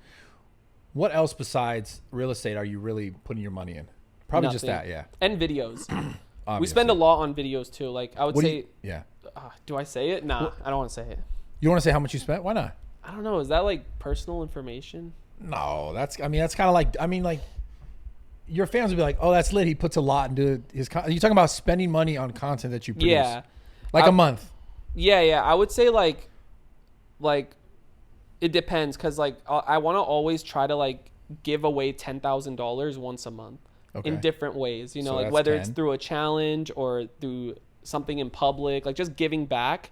B: What else besides real estate are you really putting your money in? Probably just
C: Nothing.
B: that, yeah.
C: And videos. We
B: Obviously.
C: spend a lot on videos too. Like I would
B: What do
C: say,
B: you, yeah.
C: do I say it? Nah, I don't want to say it.
B: You want to say how much you spent? Why not?
C: I don't know. Is that like personal information?
B: No, that's. I mean, that's kind of like. I mean, like, your fans would be like, "Oh, that's lit. He puts a lot into his." You talking about spending money on content that you produce?
C: Yeah.
B: Like a month.
C: Yeah. I would say like it depends because like I want to always try to like give away $10,000 once a month in different ways. You know,
B: So
C: like
B: that's
C: whether
B: 10.
C: it's through a challenge or through something in public, like just giving back.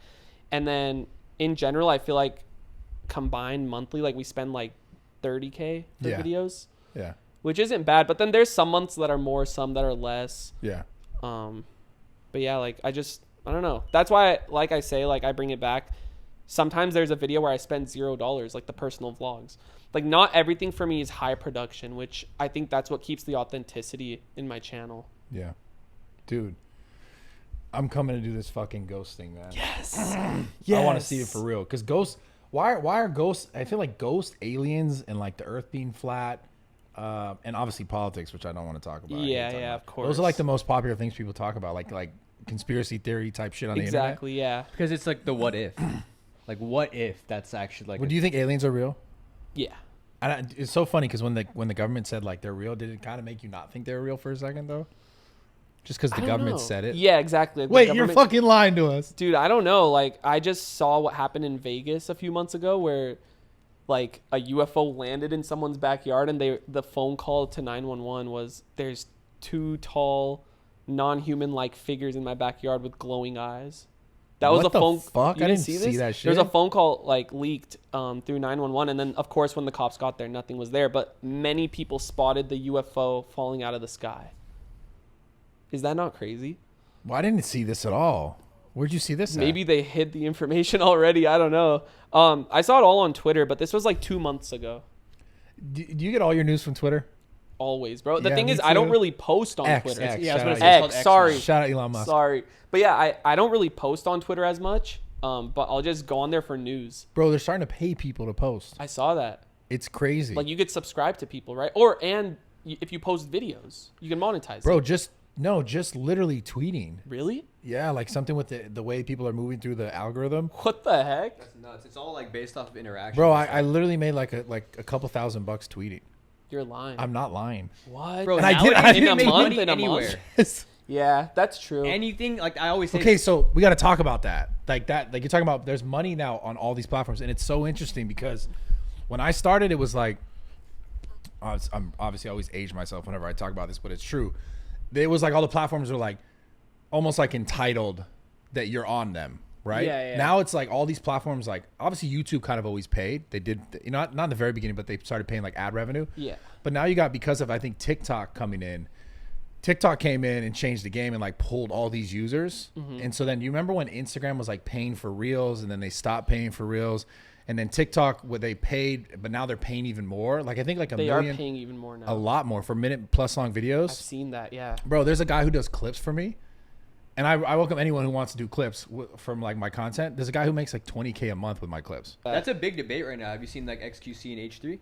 C: And then in general, I feel like combined monthly, like we spend like $30K for
B: Yeah.
C: videos,
B: Yeah.
C: which isn't bad. But then there's some months that are more, some that are less.
B: Yeah.
C: But yeah, like I don't know. That's why, like I say, like I bring it back. Sometimes there's a video where I spend $0, like the personal vlogs. Like not everything for me is high production, which I think that's what keeps the authenticity in my channel.
B: Yeah. Dude, I'm coming to do this fucking ghost thing, man.
C: Yes.
B: I want to see it for real. Because ghosts, why are ghosts, I feel like ghosts, aliens, and like the earth being flat, and obviously politics, which I don't want to talk about. I hate
C: Yeah,
B: talking
C: yeah,
B: about.
C: of course.
B: Those are like the most popular things people talk about, like conspiracy theory type shit on the internet.
C: Exactly, yeah.
G: Because it's like the what if. Like, what if that's actually like.
B: Well, do you think aliens are real?
C: Yeah.
B: And it's so funny because when the government said like they're real, did it kind of make you not think they were real for a second though? Just because
C: I
B: the
C: don't
B: government
C: know.
B: said it.
C: Yeah, exactly. The
B: Wait, you're
C: government-
B: fucking lying to us.
C: Dude, I don't know. Like, I just saw what happened in Vegas a few months ago where, like, a UFO landed in someone's backyard and the phone call to 911 was, there's 2 tall, non-human-like figures in my backyard with glowing eyes. That was
B: What
C: a
B: the
C: phone.
B: fuck?
C: You
B: I
C: didn't
B: didn't
C: see
B: see that
C: There's a
B: shit.
C: phone call, like, leaked through 911. And then, of course, when the cops got there, nothing was there. But many people spotted the UFO falling out of the sky. Is that not crazy?
B: Well, I didn't see this at all. Where'd you see this?
C: Maybe they hid the information already. I don't know. I saw it all on Twitter, but this was like 2 months ago.
B: Do you get all your news from Twitter?
C: Always, bro. The
B: Yeah,
C: thing
B: me
C: is, I don't
B: too.
C: really post on
B: X,
C: Twitter.
B: X,
G: Yeah, I was
B: shout
G: gonna
B: out
G: say it's
B: Elon-
G: called
C: X,
G: X
C: sorry.
G: now.
B: Shout out Elon Musk.
C: Sorry. But yeah, I don't really post on Twitter as much, but I'll just go on there for news.
B: Bro, they're starting to pay people to post.
C: I saw that.
B: It's crazy.
C: Like, you could subscribe to people, right? If you post videos, you can monetize
B: Bro,
C: it.
B: just literally tweeting.
C: Really?
B: Yeah, like something with the way people are moving through the algorithm.
C: What the heck?
G: That's nuts. It's all like based off of interaction.
B: Bro, I literally made like a couple $1,000 tweeting.
C: You're lying.
B: I'm not lying.
C: What?
G: Bro,
B: And I
G: nowadays
B: did- I
G: you
B: did
G: can
B: make
G: make
C: money
G: money
C: in a
G: anywhere.
C: month. Yeah, that's true.
G: Anything, like I always say.
B: Okay, so we got to talk about that. Like you're talking about there's money now on all these platforms, and it's so interesting because when I started, it was like I'm obviously I always age myself whenever I talk about this, but it's true. It was like all the platforms are like almost like entitled that you're on them, right?
G: Yeah, yeah.
B: Now it's like all these platforms, like obviously YouTube kind of always paid. They did, not in the very beginning, but they started paying like ad revenue.
C: Yeah.
B: But now you got, because of I think TikTok coming in. TikTok came in and changed the game and like pulled all these users. And so then you remember when Instagram was like paying for reels and then they stopped paying for reels, and then TikTok, what they paid, but now they're paying even more. Like I think like
C: they are paying even more now.
B: A lot more for minute plus long videos.
C: I've seen that, yeah.
B: Bro, there's a guy who does clips for me. And I welcome anyone who wants to do clips from like my content. There's a guy who makes like $20K a month with my clips.
G: That's a big debate right now. Have you seen like XQC and H3?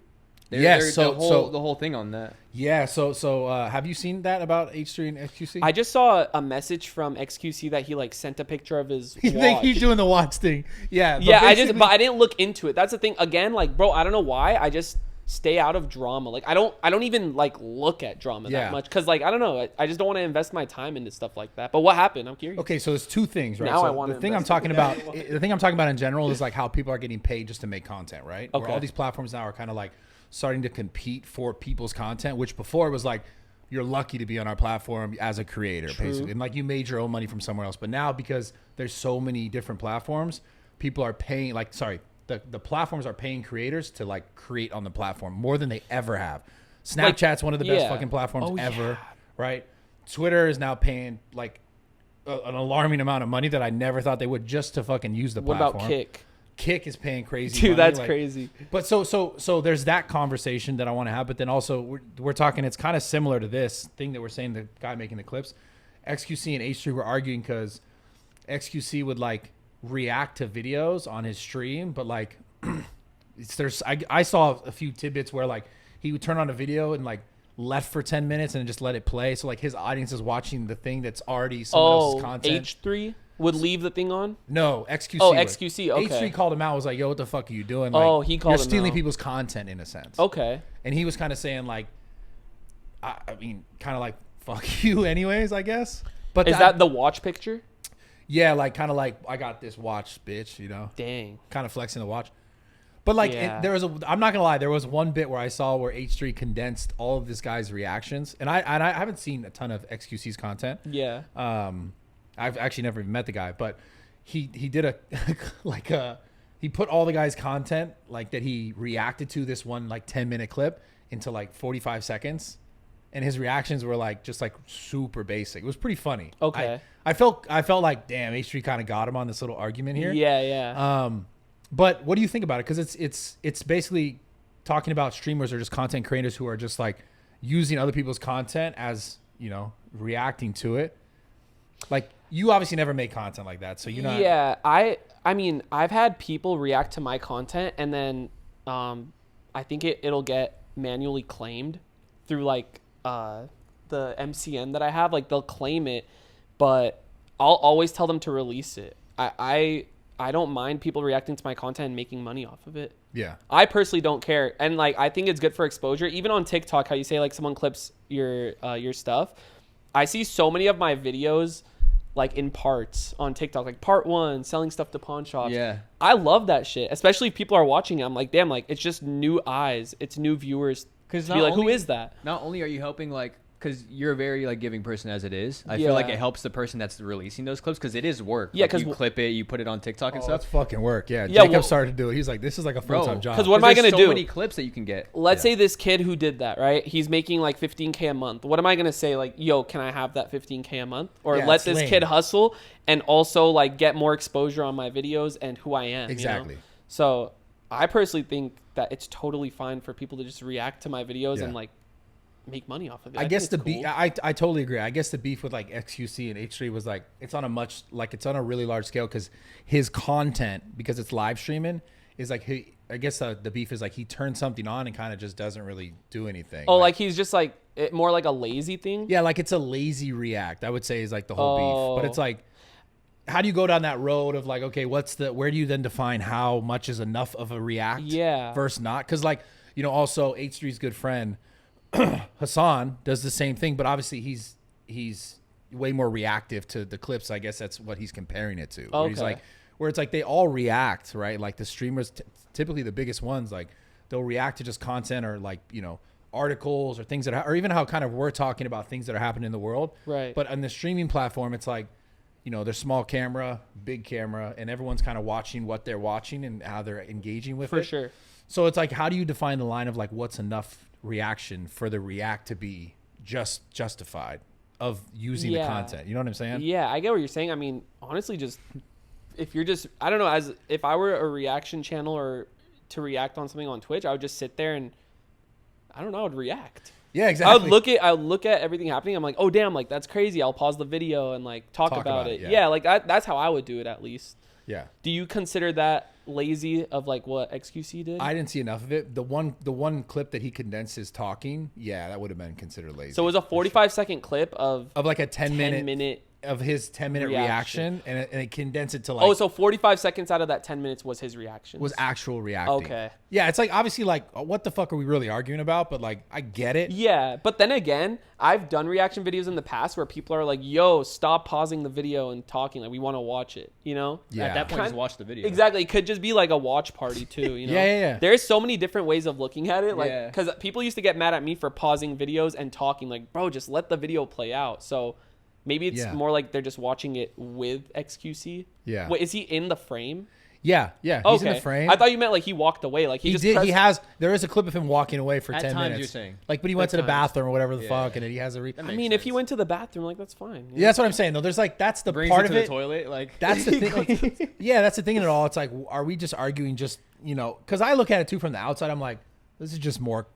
B: Yes,
G: the whole thing on that.
B: Yeah, so have you seen that about H3 and XQC?
C: I just saw a message from XQC that he like sent a picture of his watch.
B: You think he's doing the watch thing? Yeah.
C: Yeah, but I didn't look into it. That's the thing. Again, like, bro, I don't know why. I just stay out of drama. Like, I don't even like look at drama that much because like I don't know. I just don't want to invest my time into stuff like that. But what happened? I'm curious.
B: Okay, so there's two things, right?
C: Now
B: so
C: I want
B: the thing I'm talking about. The thing I'm talking about in general is like how people are getting paid just to make content, right?
C: Okay.
B: Where all these platforms now are kind of like starting to compete for people's content, which before was like you're lucky to be on our platform as a creator, basically, and like you made your own money from somewhere else. But now because there's so many different platforms, people are paying the platforms are paying creators to like create on the platform more than they ever have. Snapchat's one of the best fucking platforms ever, right? Twitter is now paying like an alarming amount of money that I never thought they would just to fucking use the platform.
C: What about Kick?
B: Kick is paying crazy
C: Dude,
B: money.
C: that's
B: like,
C: crazy.
B: But so there's that conversation that I want to have. But then also we're talking, it's kind of similar to this thing that we're saying, the guy making the clips. XQC and H3 were arguing because XQC would like react to videos on his stream, but like I saw a few tidbits where like he would turn on a video and like left for 10 minutes and then just let it play. So like his audience is watching the thing that's already someone else's content.
C: H3 would leave the thing on?
B: No, XQC.
C: Oh,
B: would.
C: XQC, okay.
B: H3 called him out, was like, yo, what the fuck are you doing? Like,
C: he called
B: you're
C: him
B: stealing
C: out.
B: people's content in a sense.
C: Okay.
B: And he was kind of saying like, I mean, kind of like, fuck you anyways, I guess. But
C: Is that the watch picture?
B: Yeah, like kind of like, I got this watch, bitch, you know?
C: Dang.
B: Kind of flexing the watch. But like, I'm not gonna lie, there was one bit where I saw where H3 condensed all of this guy's reactions, and I haven't seen a ton of XQC's content.
C: Yeah.
B: I've actually never even met the guy, but he did he put all the guy's content like that he reacted to this one like 10-minute clip into like 45 seconds, and his reactions were like just like super basic. It was pretty funny.
C: Okay.
B: I felt like, damn, H3 kind of got him on this little argument here.
C: Yeah.
B: But what do you think about it? Because it's basically talking about streamers or just content creators who are just like using other people's content as, you know, reacting to it. Like, you obviously never make content like that, so you're not.
C: Yeah, I mean, I've had people react to my content, and then I think it'll get manually claimed through like the MCN that I have. Like, they'll claim it, but I'll always tell them to release it. I don't mind people reacting to my content and making money off of it.
B: Yeah.
C: I personally don't care. And like, I think it's good for exposure. Even on TikTok, how you say like someone clips your stuff. I see so many of my videos like in parts on TikTok, like part 1, selling stuff to pawn shops.
G: Yeah.
C: I love that shit. Especially if people are watching it. I'm like, damn, like it's just new eyes. It's new viewers. Because be like, who is that?
G: Not only are you helping like, because you're a very like giving person as it is. I feel like it helps the person that's releasing those clips because it is work.
C: Yeah,
G: because you clip it, you put it on TikTok and stuff.
B: That's fucking work. Yeah.
C: Yeah,
B: Jacob started to do it. He's like, this is like a full-time job.
C: Because what am I gonna do?
G: So many clips that you can get.
C: Let's say this kid who did that, right? He's making like $15K a month. What am I gonna say? Like, yo, can I have that $15K a month? Or let this kid hustle and also like get more exposure on my videos and who I am.
B: Exactly.
C: You know? So I personally think that it's totally fine for people to just react to my videos and like make money off of it.
B: I guess the
C: cool.
B: beef, I totally agree. I guess the beef with like XQC and H3 was like, it's on a really large scale because his content, because it's live streaming, is like, I guess the beef is like he turns something on and kind of just doesn't really do anything.
C: Oh, like he's just like, more like a lazy thing?
B: Yeah, like it's a lazy react, I would say, is like the whole beef. But it's like, how do you go down that road of like, okay, where do you then define how much is enough of a react versus not? Because like, you know, also H3's good friend, Hassan, does the same thing, but obviously he's way more reactive to the clips. I guess that's what he's comparing it to. Where he's like, where it's like they all react, right? Like the streamers, typically the biggest ones, like they'll react to just content or like, you know, articles or things that or even how kind of we're talking about things that are happening in the world.
C: Right.
B: But on the streaming platform, it's like, you know, there's small camera, big camera, and everyone's kind of watching what they're watching and how they're engaging with it.
C: For sure.
B: So it's like, how do you define the line of like what's enough reaction for the react to be justified? of using the content. You know what I'm saying?
C: Yeah, I get what you're saying. I mean, honestly, just if you're just, I don't know, as if I were a reaction channel or to react on something on Twitch, I would just sit there and I don't know, I would react.
B: Yeah, exactly.
C: I would look at everything happening. I'm like, oh damn, like that's crazy. I'll pause the video and like talk about it. Yeah, like that's how I would do it at least.
B: Yeah.
C: Do you consider that lazy of like what XQC did?
B: I didn't see enough of it. The one clip that he condensed his talking, yeah, that would have been considered lazy.
C: So it was a 45-second clip of
B: like a 10 minute of his 10-minute reaction, and it condensed it to like.
C: Oh, so 45 seconds out of that 10 minutes was his reaction.
B: Was actual reacting.
C: Okay.
B: Yeah, it's like obviously like what the fuck are we really arguing about? But like I get it.
C: Yeah, but then again, I've done reaction videos in the past where people are like, "Yo, stop pausing the video and talking. Like we want to watch it." You know?
B: Yeah.
G: At that point, just watch the video.
C: Exactly. It could just be like a watch party too. You know?
B: Yeah.
C: There's so many different ways of looking at it. Like, because people used to get mad at me for pausing videos and talking. Like, bro, just let the video play out. So. Maybe it's more like they're just watching it with XQC.
B: Yeah.
C: Wait, is he in the frame?
B: Yeah. He's in the frame.
C: I thought you meant like he walked away. Like he just
B: did. There is a clip of him walking away for 10 minutes.
G: You're saying.
B: Like, but he went to the bathroom or whatever the fuck, and then he has a.
C: I mean, if he went to the bathroom, like that's fine.
B: Yeah, that's what I'm saying though. There's like that's the
G: Brings
B: part
G: it
B: of
G: to
B: it.
G: the toilet, like
B: That's the thing. Like, yeah, that's the thing in it all. It's like, are we just arguing? Just because I look at it too from the outside, I'm like, this is just more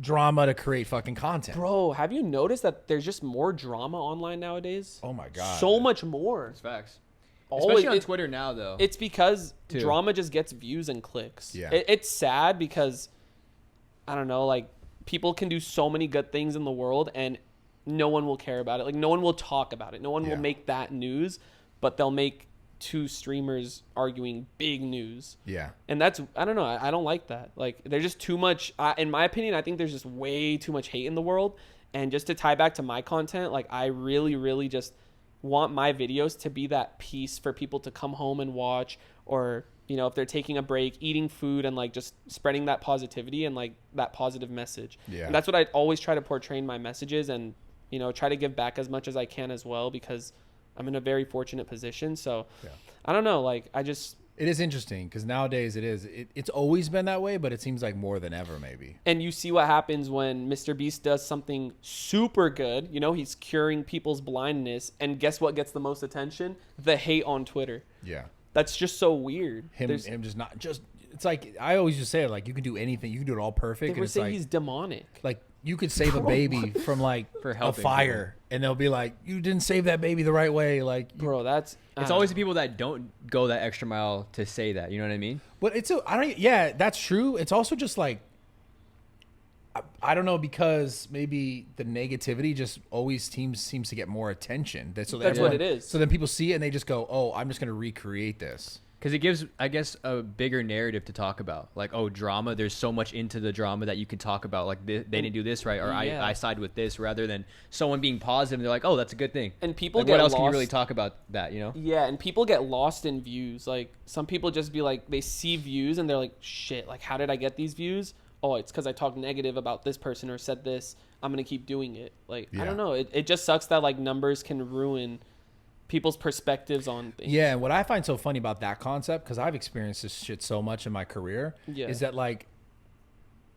B: drama to create fucking content.
C: Bro, have you noticed that there's just more drama online nowadays?
B: Oh my god,
C: so much more.
G: It's facts.
C: Always,
G: Especially on Twitter now, though.
C: It's because drama just gets views and clicks.
B: Yeah.
C: It's sad because, I don't know, like, people can do so many good things in the world and no one will care about it. Like, no one will talk about it. No one will make that news, but they'll make 2 streamers arguing big news.
B: Yeah.
C: And that's, I don't know, I don't like that. Like, there's just too much, in my opinion, I think there's just way too much hate in the world. And just to tie back to my content, like, I really, really just want my videos to be that piece for people to come home and watch, or, you know, if they're taking a break, eating food and like just spreading that positivity and like that positive message.
B: Yeah.
C: And that's what I always try to portray in my messages, and, you know, try to give back as much as I can as well, because I'm in a very fortunate position. So I don't know, like it
B: is interesting because nowadays it's always been that way, but it seems like more than ever maybe.
C: And you see what happens when Mr. Beast does something super good. You know, he's curing people's blindness, and guess what gets the most attention? The hate on Twitter.
B: Yeah.
C: That's just so weird.
B: Him just not just. It's like I always just say it, like you can do anything, you can do it all perfect.
C: They would say he's demonic.
B: Like you could save a baby from like a fire, and they'll be like, "You didn't save that baby the right way." Like,
C: bro, it's
G: always the people that don't go that extra mile to say that. You know what I mean?
B: But yeah, that's true. It's also just like I don't know, because maybe the negativity just always seems to get more attention.
C: That's what it is.
B: So then people see it and they just go, "Oh, I'm just going to recreate this."
G: Because it gives, I guess, a bigger narrative to talk about. Like, oh, drama. There's so much into the drama that you can talk about. Like, they didn't do this right, or I side with this, rather than someone being positive. And they're like, oh, that's a good thing.
C: And people
G: like,
C: get
G: what else
C: lost.
G: can you really talk about that, you know?
C: Yeah, and people get lost in views. Like, some people just be like, they see views and they're like, shit, like, how did I get these views? Oh, it's because I talked negative about this person or said this. I'm going to keep doing it. Like, I don't know. It just sucks that, like, numbers can ruin people's perspectives on things.
B: Yeah, and what I find so funny about that concept, because I've experienced this shit so much in my career, is that like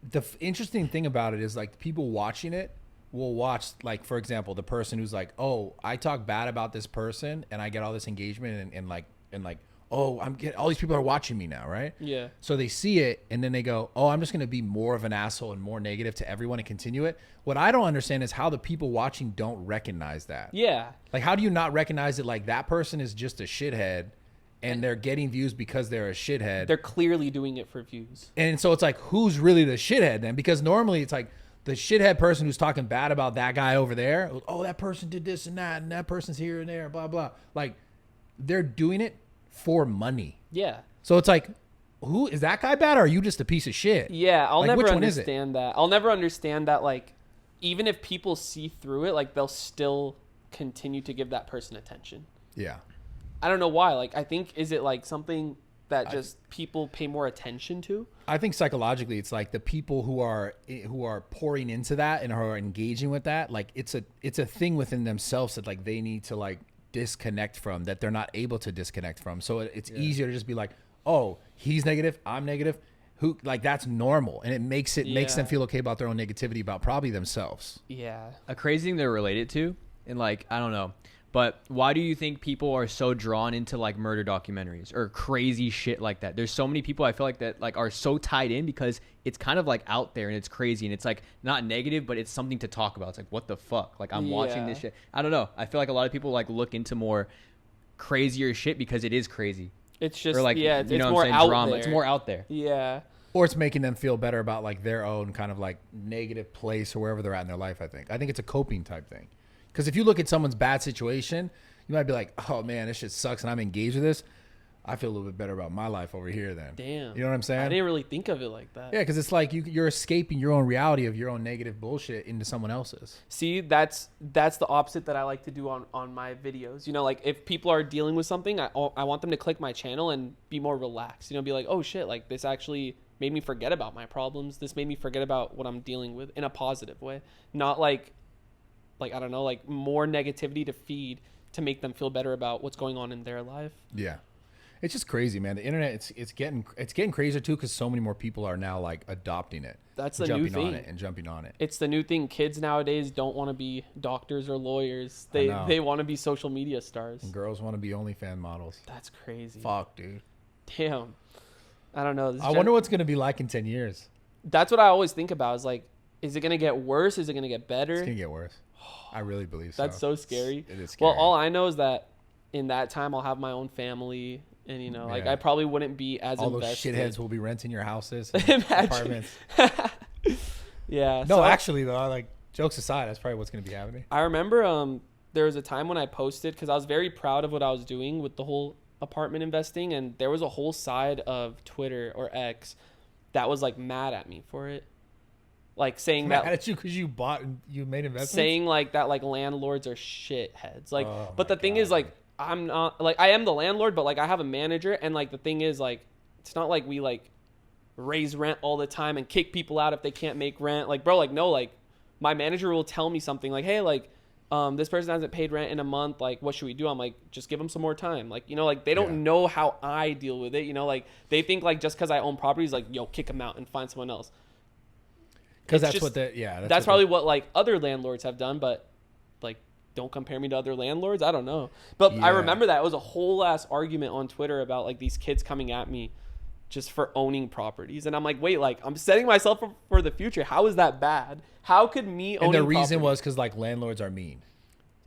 B: the interesting thing about it is like people watching it will watch, like, for example, the person who's like, oh, I talk bad about this person and I get all this engagement and like oh, I'm getting all these people are watching me now, right?
C: Yeah.
B: So they see it and then they go, oh, I'm just going to be more of an asshole and more negative to everyone and continue it. What I don't understand is how the people watching don't recognize that.
C: Yeah.
B: Like, how do you not recognize it? Like, that person is just a shithead and they're getting views because they're a shithead.
C: They're clearly doing it for views.
B: And so it's like, who's really the shithead then? Because normally it's like the shithead person who's talking bad about that guy over there. Oh, that person did this and that person's here and there, blah, blah. Like, they're doing it for money.
C: Yeah.
B: So it's like, who is that guy bad, or are you just a piece of shit?
C: Yeah, I'll
B: like,
C: never
B: which
C: understand that. I'll never understand that, like, even if people see through it, like, they'll still continue to give that person attention.
B: Yeah.
C: I don't know why. Like, I think, is it like something that just people pay more attention to?
B: I think psychologically it's like the people who are pouring into that and are engaging with that, like it's a thing within themselves that like they need to like disconnect from, that they're not able to disconnect from. So it's easier to just be like, oh, he's negative, I'm negative, who, like, that's normal, and it makes them feel okay about their own negativity about probably themselves.
C: Yeah.
G: A crazy thing they're related to and like I don't know. But why do you think people are so drawn into like murder documentaries or crazy shit like that? There's so many people I feel like that like are so tied in because it's kind of like out there and it's crazy and it's like not negative, but it's something to talk about. It's like, what the fuck? Like I'm watching this shit. I don't know. I feel like a lot of people like look into more crazier shit because it is crazy.
C: It's just
G: or like,
C: it's
G: know
C: more out
G: drama.
C: there.
G: It's more out there.
C: Yeah.
B: Or it's making them feel better about like their own kind of like negative place or wherever they're at in their life. I think it's a coping type thing. Because if you look at someone's bad situation, you might be like, oh man, this shit sucks and I'm engaged with this. I feel a little bit better about my life over here then.
C: Damn.
B: You know what I'm saying?
C: I didn't really think of it like that.
B: Yeah, because it's like you're escaping your own reality of your own negative bullshit into someone else's.
C: See, that's the opposite that I like to do on my videos. You know, like if people are dealing with something, I want them to click my channel and be more relaxed. You know, be like, oh shit, like this actually made me forget about my problems. This made me forget about what I'm dealing with in a positive way. Not like I don't know, like more negativity to feed to make them feel better about what's going on in their life.
B: Yeah. It's just crazy, man. The internet, it's getting crazier too because so many more people are now like adopting it.
C: That's the new thing.
B: Jumping on it.
C: It's the new thing. Kids nowadays don't want to be doctors or lawyers. They want to be social media stars.
B: And girls want to be OnlyFans models.
C: That's crazy.
B: Fuck, dude.
C: Damn. I don't know.
B: I wonder what's gonna be like in 10 years.
C: That's what I always think about. Is like, is it gonna get worse? Is it gonna get better?
B: It's gonna get worse. I really believe so.
C: That's so scary.
B: It is scary.
C: Well, all I know is that in that time I'll have my own family. And, you know, like I probably wouldn't be as
B: all
C: invested.
B: those shitheads will be renting your houses,
C: apartments. Yeah.
B: No, actually though, like jokes aside, that's probably what's going to be happening.
C: I remember there was a time when I posted because I was very proud of what I was doing with the whole apartment investing, and there was a whole side of Twitter or X that was like mad at me for it, like saying
B: mad
C: that
B: at you because you bought and you made investments,
C: saying like that like landlords are shitheads. Like, but the thing is like. I'm not like I am the landlord, but like I have a manager, and like the thing is like it's not like we like raise rent all the time and kick people out if they can't make rent. Like, bro, like no, like my manager will tell me something like, hey, like this person hasn't paid rent in a month. Like, what should we do? I'm like, just give them some more time. Like, you know, like they don't know how I deal with it. You know, like they think like just because I own properties, like yo, kick them out and find someone else.
B: Because that's what they
C: that's probably what like other landlords have done, but like. Don't compare me to other landlords. I don't know. But I remember that. It was a whole ass argument on Twitter about like these kids coming at me just for owning properties. And I'm like, wait, like I'm setting myself up for the future. How is that bad? How could me owning
B: And the reason
C: property...
B: was because like landlords are mean.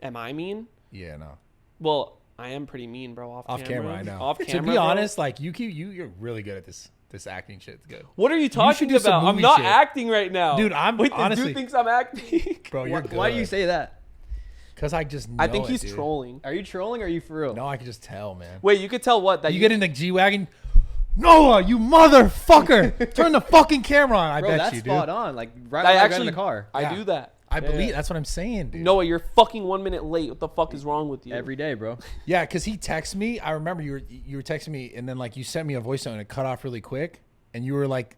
C: Am I mean?
B: Yeah, no.
C: Well, I am pretty mean, bro. Off camera,
B: I know.
C: Off camera,
B: to be
C: bro.
B: honest, like you're really good at this acting shit. It's good.
C: What are you talking
B: do some
C: about? I'm
B: movie
C: not
B: shit.
C: acting right now.
B: Dude, I'm
C: Wait,
B: honestly...
C: this dude thinks I'm acting.
B: Bro, you're good.
G: Why do you say that?
B: Because I just know
C: I think
B: it,
C: he's
B: dude.
C: trolling.
G: Are you trolling or are you for real?
B: No, I can just tell, man.
C: Wait, you could tell what? That
B: you get in the G-Wagon... Noah, you motherfucker! Turn the fucking camera on. I
G: Bro,
B: bet
G: that's
B: you, dude.
G: spot on. Like right
C: I
G: when I got
C: actually
G: in the car.
C: I
B: Yeah.
C: do that.
B: I believe that's what I'm saying, dude.
C: Noah, you're fucking 1 minute late. What the fuck is wrong with you?
G: Every day, bro.
B: Yeah, because he texted me. I remember you were texting me, and then like you sent me a voice note and it cut off really quick, and you were like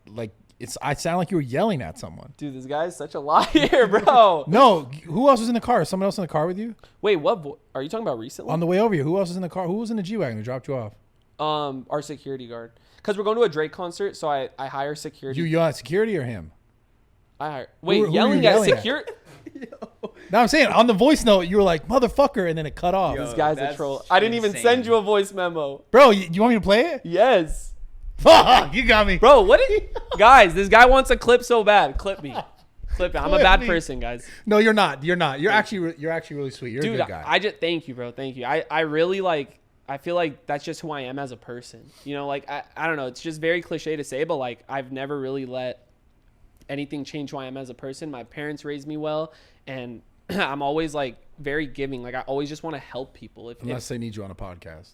B: I sound like you were yelling at someone.
C: Dude, this guy is such a liar, bro.
B: No, who else was in the car? Someone else in the car with you?
C: Wait, what? Are you talking about recently?
B: On the way over here, who else was in the car? Who was in the G-Wagon that dropped you off?
C: Our security guard. Because we're going to a Drake concert, so I hire security.
B: You yell at security or him?
C: I hire. Wait,
B: who were you
C: yelling at
B: yelling at?
C: security?
B: No, I'm saying on the voice note, you were like motherfucker, and then it cut off.
G: Yo.
C: This guy's a
G: That's
C: troll. I didn't even
G: insane.
C: send you a voice memo.
B: Bro, you want me to play it?
C: Yes.
B: Fuck, you got me.
C: Bro, what? Guys, this guy wants a clip so bad. Clip me. Clip me. I'm a
B: Clip
C: bad
B: me.
C: person, guys.
B: No, you're not. You're not. You're actually really sweet. You're
C: Dude,
B: a good guy.
C: I just thank you, bro. Thank you. I really like. I feel like that's just who I am as a person. You know, like I don't know. It's just very cliche to say, but like I've never really let anything change who I am as a person. My parents raised me well, and I'm always like very giving. Like I always just want to help people.
B: Unless they need you on a podcast.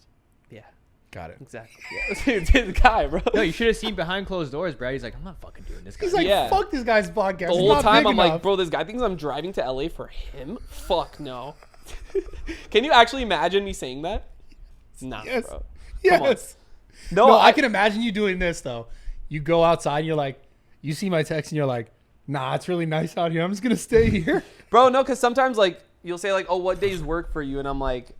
C: Yeah.
B: Got it.
C: Exactly. Yeah. Dude, this guy, bro.
G: No, you should have seen behind closed doors, Brad. He's like, I'm not fucking doing this.
B: He's
G: guy.
B: like,
C: Yeah.
B: fuck this guy's podcast.
C: The
B: He's
C: whole
B: not
C: time
B: big
C: I'm like,
B: enough.
C: bro, this guy thinks I'm driving to LA for him? Fuck no. Can you actually imagine me saying that? Nah,
B: Yes.
C: bro.
B: Yes.
C: No,
B: I can imagine you doing this though. You go outside and you're like, you see my text and you're like, nah, it's really nice out here. I'm just gonna stay here.
C: Bro, no, because sometimes like you'll say like, oh, what days work for you? And I'm like,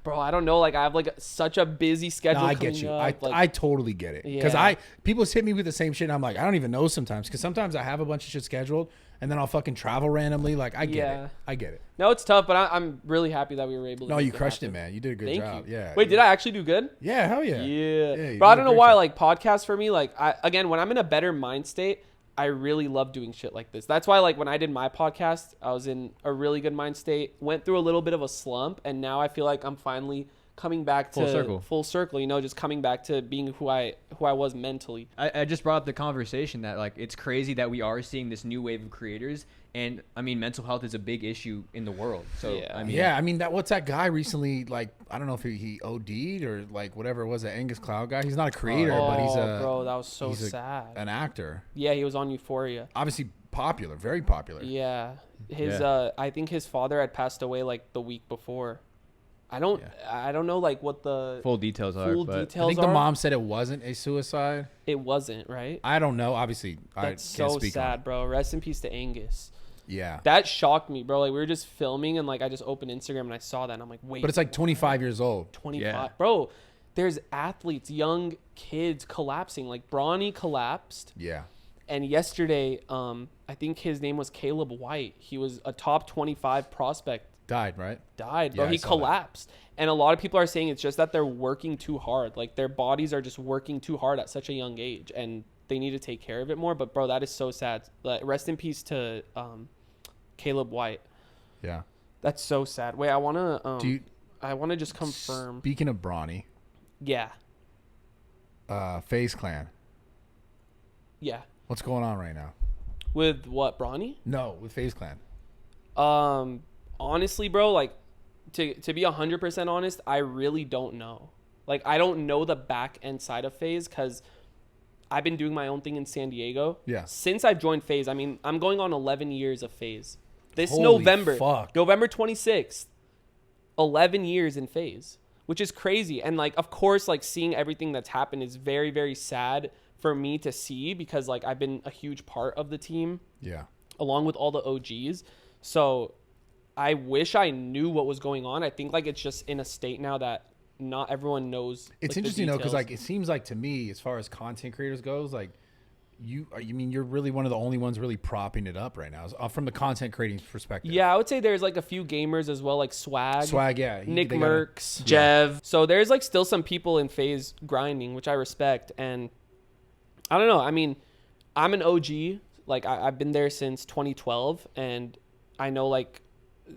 C: Bro, I don't know. Like, I have like such a busy schedule.
B: No, I get you. I totally get it. Because people hit me with the same shit. And I'm like, I don't even know sometimes. Because sometimes I have a bunch of shit scheduled and then I'll fucking travel randomly. Like, I get it. I get it.
C: No, it's tough, but I'm really happy that we were able to.
B: No, you crushed it, man. You did a good job.
C: You.
B: Yeah.
C: Wait, did I actually do good?
B: Yeah, hell yeah.
C: Yeah. But I don't know why, like, podcasts for me, like, again, when I'm in a better mind state, I really love doing shit like this. That's why, like, when I did my podcast, I was in a really good mind state, went through a little bit of a slump, and now I feel like I'm finally coming back to full circle, you know, just coming back to being who I was mentally.
G: I just brought up the conversation that, like, it's crazy that we are seeing this new wave of creators, and I mean, mental health is a big issue in the world. So
C: yeah.
B: I mean, what's that guy recently, like, I don't know if he OD'd or like whatever it was, that Angus Cloud guy. He's not a creator, but he's
C: bro, that was so sad.
B: An actor.
C: Yeah, he was on Euphoria.
B: Obviously popular, very popular.
C: Yeah. I think his father had passed away like the week before. I don't know like what the
G: full details are.
B: I think the mom said it wasn't a suicide.
C: It wasn't, right?
B: I don't know. Obviously,
C: that's
B: I can't
C: so
B: speak
C: sad, bro. Rest in peace to Angus.
B: Yeah,
C: that shocked me, bro. Like, we were just filming and like I just opened Instagram and I saw that and I'm like, wait.
B: But it's like 25 years old.
C: 25, bro. There's athletes, young kids collapsing. Like Bronny collapsed.
B: Yeah.
C: And yesterday, I think his name was Caleb White. He was a top 25 prospect.
B: Died, right?
C: Died, bro. He collapsed. And a lot of people are saying it's just that they're working too hard. Like, their bodies are just working too hard at such a young age, and they need to take care of it more. But, bro, that is so sad. Like, rest in peace to Caleb White.
B: Yeah.
C: That's so sad. Wait, I want to just confirm.
B: Speaking of Bronny.
C: Yeah.
B: FaZe Clan.
C: Yeah.
B: What's going on right now?
C: With what, Bronny?
B: No, with FaZe Clan.
C: Honestly, bro, like, to be 100% honest, I really don't know. Like, I don't know the back end side of FaZe because I've been doing my own thing in San Diego.
B: Yeah.
C: Since I've joined FaZe, I mean, I'm going on 11 years of FaZe. This
B: Holy
C: November,
B: fuck.
C: November 26th, 11 years in FaZe, which is crazy. And, like, of course, like, seeing everything that's happened is very, very sad for me to see because, like, I've been a huge part of the team.
B: Yeah.
C: Along with all the OGs. So I wish I knew what was going on. I think, like, it's just in a state now that not everyone knows.
B: It's
C: like,
B: interesting, though, because, like, it seems like to me, as far as content creators goes, like, you're really one of the only ones really propping it up right now from the content creating perspective.
C: Yeah, I would say there's like a few gamers as well, like Swag,
B: yeah,
C: Nick Merckx, Jev. So there's like still some people in FaZe grinding, which I respect. And I don't know. I mean, I'm an OG. Like, I've been there since 2012, and I know like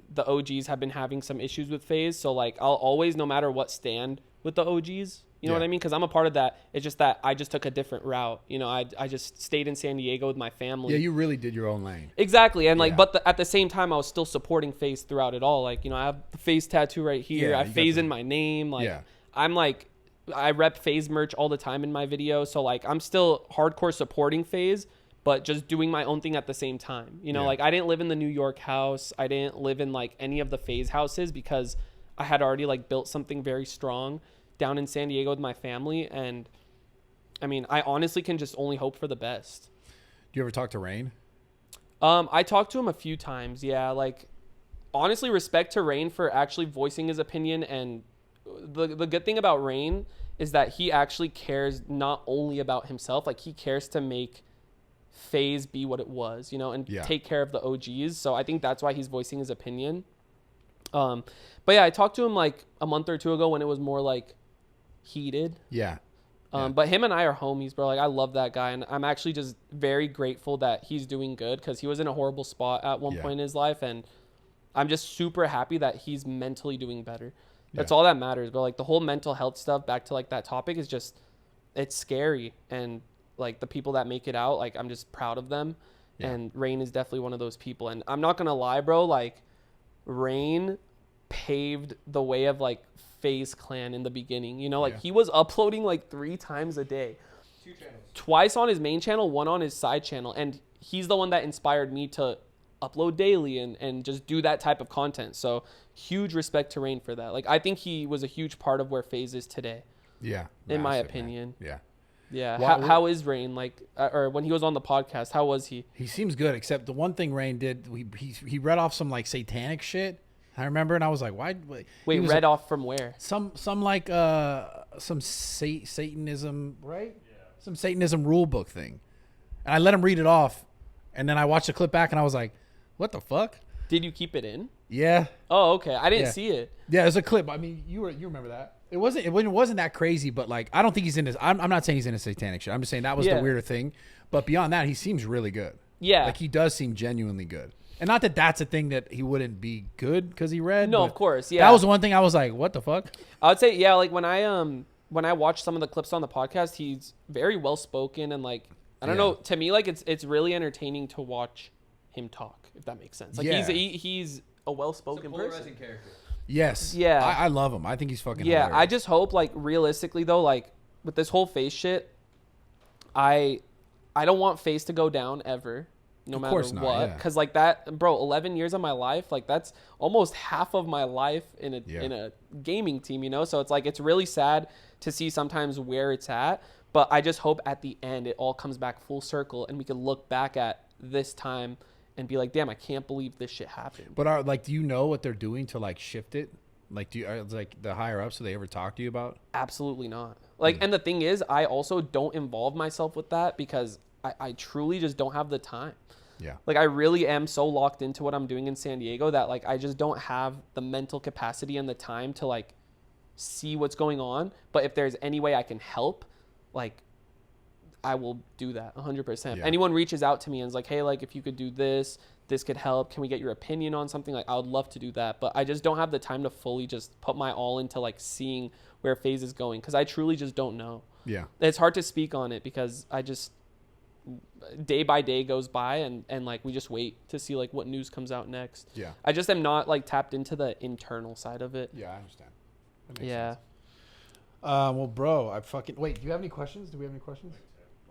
C: the OGs have been having some issues with FaZe. So like, I'll always, no matter what, stand with the OGs. You know what I mean? Because I'm a part of that. It's just that I just took a different route. You know, I just stayed in San Diego with my family.
B: Yeah, you really did your own lane.
C: Exactly. And like, but at the same time, I was still supporting FaZe throughout it all. Like, you know, I have the FaZe tattoo right here. I have FaZe in my name. Like, I'm like, I rep FaZe merch all the time in my videos. So like, I'm still hardcore supporting FaZe, but just doing my own thing at the same time. You know, like, I didn't live in the New York house. I didn't live in like any of the FaZe houses because I had already like built something very strong down in San Diego with my family. And I mean, I honestly can just only hope for the best.
B: Do you ever talk to Rain?
C: I talked to him a few times. Yeah. Like, honestly, respect to Rain for actually voicing his opinion. And the good thing about Rain is that he actually cares not only about himself, like he cares to make FaZe be what it was, you know, and take care of the OGs. So I think that's why he's voicing his opinion. But yeah, I talked to him like a month or two ago when it was more like heated. But him and I are homies, bro. Like, I love that guy, and I'm actually just very grateful that he's doing good because he was in a horrible spot at one point in his life, and I'm just super happy that he's mentally doing better. That's all that matters. But like, the whole mental health stuff, back to like that topic, is just, it's scary. And like, the people that make it out, like, I'm just proud of them. And Rain is definitely one of those people. And I'm not gonna lie, bro, like, Rain paved the way of like FaZe Clan in the beginning, you know, like he was uploading like 3 times a day, 2 channels, twice on his main channel, 1 on his side channel. And he's the one that inspired me to upload daily and just do that type of content. So huge respect to Rain for that. Like, I think he was a huge part of where FaZe is today. In my opinion. How is Rain? Like, or when he was on the podcast, how was he?
B: He seems good, except the one thing Rain did, he read off some like satanic shit. I remember, and I was like, why?
C: Wait, read off from where?
B: Some Satanism, right? Yeah. Some Satanism rule book thing. And I let him read it off, and then I watched the clip back, and I was like, what the fuck?
C: Did you keep it in?
B: Yeah.
C: Oh, okay. I didn't see it.
B: Yeah, there's a clip. I mean, you remember that. It wasn't that crazy, but like, I don't think he's in this. I'm not saying he's in a satanic shit. I'm just saying that was the weirder thing. But beyond that, he seems really good.
C: Yeah.
B: Like, he does seem genuinely good. And not that that's a thing that he wouldn't be good because he read.
C: No,
B: but
C: of course. Yeah.
B: That was one thing I was like, what the fuck?
C: I would say, yeah, like when I watched some of the clips on the podcast, he's very well spoken and like, I don't know, to me, like it's really entertaining to watch him talk, if that makes sense. Like he's a well-spoken person.
D: Character.
B: Yes.
C: Yeah.
B: I love him. I think he's fucking hilarious.
C: I just hope, like, realistically though, like with this whole Faze shit, I don't want Faze to go down ever, no matter what. Because like that, bro, 11 years of my life, like that's almost half of my life in a gaming team, you know? So it's like, it's really sad to see sometimes where it's at, but I just hope at the end it all comes back full circle and we can look back at this time and be like, damn, I can't believe this shit happened.
B: But do you know what they're doing to like shift it? Like, like the higher ups, do they ever talk to you about?
C: Absolutely not. Like, and the thing is, I also don't involve myself with that because I truly just don't have the time.
B: Yeah.
C: Like, I really am so locked into what I'm doing in San Diego that like I just don't have the mental capacity and the time to like see what's going on. But if there's any way I can help, like, I will do that 100%. If anyone reaches out to me and is like, hey, like if you could do this could help. Can we get your opinion on something? Like, I would love to do that. But I just don't have the time to fully just put my all into like seeing where Faze is going because I truly just don't know.
B: Yeah.
C: It's hard to speak on it because I just day by day goes by and like we just wait to see like what news comes out next.
B: Yeah.
C: I just am not like tapped into the internal side of it.
B: Yeah, I understand. That makes
C: Yeah.
B: sense. Well, bro, wait, do you have any questions? Do we have any questions?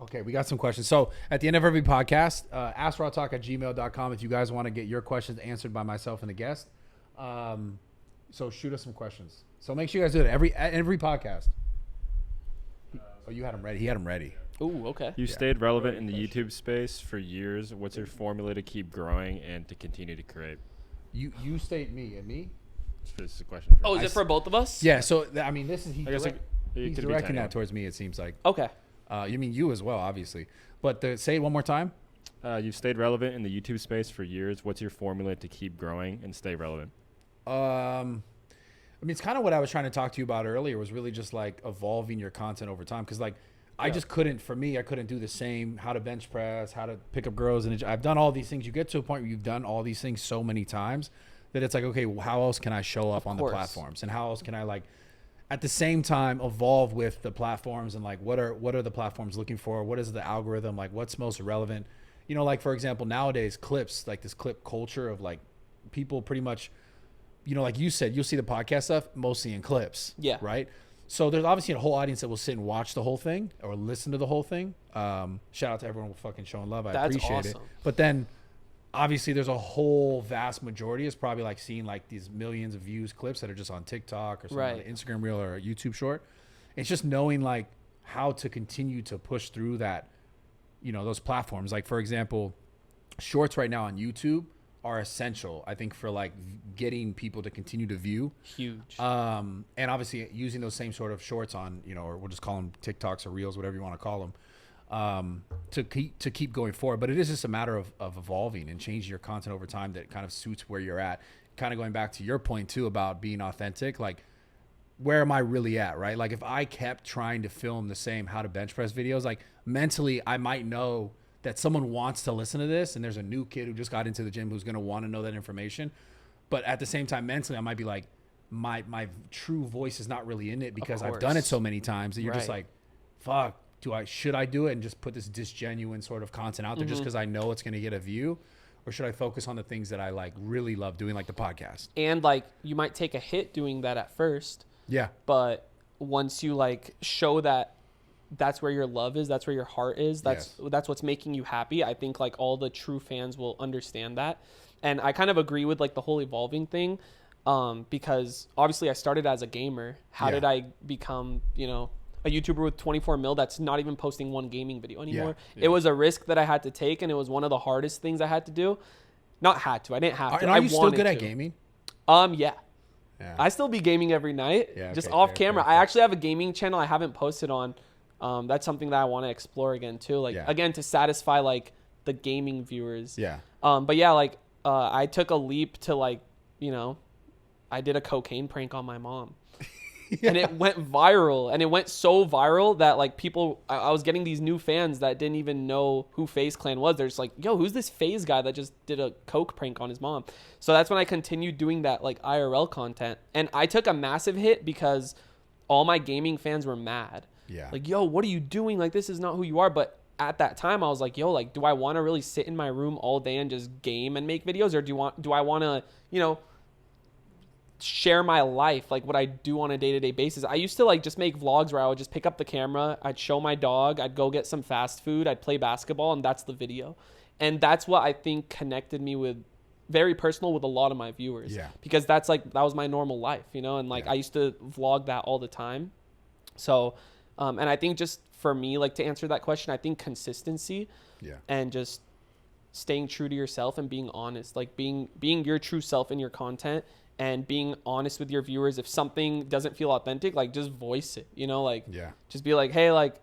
B: Okay, we got some questions. So at the end of every podcast, ask RawTalk@gmail.com if you guys want to get your questions answered by myself and the guest. So shoot us some questions. So make sure you guys do it every podcast. Oh, you had them ready. He had them ready.
C: Ooh, okay.
E: You stayed relevant in the YouTube space for years. What's your formula to keep growing and to continue to create?
B: You stayed me and me?
E: This is a question.
C: Oh, is it for both of us?
B: Yeah. So I mean, this is
E: he's
B: directing that towards me. It seems like.
C: Okay.
B: You mean you as well, obviously. But say it one more time.
E: You've stayed relevant in the YouTube space for years. What's your formula to keep growing and stay relevant?
B: I mean, it's kind of what I was trying to talk to you about earlier. Was really just like evolving your content over time. Because like, I just couldn't. For me, I couldn't do the same. How to bench press, how to pick up girls, and I've done all these things. You get to a point where you've done all these things so many times that it's like, okay, well, how else can I show up on the platforms, and how else can I like, at the same time, evolve with the platforms, and like, what are the platforms looking for? What is the algorithm like? What's most relevant? You know, like for example, nowadays clips, like this clip culture of like people pretty much, you know, like you said, you'll see the podcast stuff mostly in clips.
C: Yeah.
B: Right. So there's obviously a whole audience that will sit and watch the whole thing or listen to the whole thing. Shout out to everyone for fucking showing love. I appreciate it. But then obviously there's a whole vast majority is probably like seeing like these millions of views clips that are just on TikTok or something like Instagram reel or a YouTube short. It's just knowing like how to continue to push through that, you know, those platforms. Like for example, shorts right now on YouTube are essential, I think, for like getting people to continue to view.
C: Huge.
B: And obviously using those same sort of shorts on, you know, or we'll just call them TikToks or reels, whatever you want to call them, to keep going forward. But it is just a matter of evolving and changing your content over time that kind of suits where you're at. Kind of going back to your point too about being authentic, like where am I really at, right? Like if I kept trying to film the same how to bench press videos, like mentally I might know that someone wants to listen to this and there's a new kid who just got into the gym who's going to want to know that information. But at the same time, mentally, I might be like, my true voice is not really in it because I've done it so many times that you're just like, fuck, should I do it and just put this disgenuine sort of content out there just because I know it's going to get a view? Or should I focus on the things that I like really love doing, like the podcast?
C: And like you might take a hit doing that at first.
B: Yeah.
C: But once you like show that that's where your love is, that's where your heart is, that's what's making you happy, I think like all the true fans will understand that. And I kind of agree with like the whole evolving thing, because obviously I started as a gamer. How did I become, you know, a YouTuber with 24 mil that's not even posting one gaming video anymore? It was a risk that I had to take, and it was one of the hardest things I had to do. Not had to, I didn't have to.
B: And are you still good at gaming?
C: Yeah.
B: Yeah.
C: I still be gaming every night, just off camera. I actually have a gaming channel I haven't posted on. That's something that I want to explore again too. Like again, to satisfy like the gaming viewers.
B: Yeah.
C: But yeah, like I took a leap to like, you know, I did a cocaine prank on my mom. And it went viral, and it went so viral that like people, I was getting these new fans that didn't even know who FaZe Clan was. They're just like, yo, who's this FaZe guy that just did a coke prank on his mom? So that's when I continued doing that like IRL content, and I took a massive hit because all my gaming fans were mad.
B: Yeah.
C: Like, yo, what are you doing? Like, this is not who you are. But at that time I was like, yo, like, do I want to really sit in my room all day and just game and make videos, or do I want to, you know, share my life, like what I do on a day-to-day basis? I used to like just make vlogs where I would just pick up the camera, I'd show my dog, I'd go get some fast food, I'd play basketball, and that's the video. And that's what I think connected me with, very personal with a lot of my viewers.
B: Yeah.
C: Because that's like, that was my normal life, you know, and like I used to vlog that all the time. So and I think just for me, like to answer that question, I think consistency and just staying true to yourself and being honest, like being your true self in your content, and being honest with your viewers. If something doesn't feel authentic, like just voice it, you know, like just be like, hey, like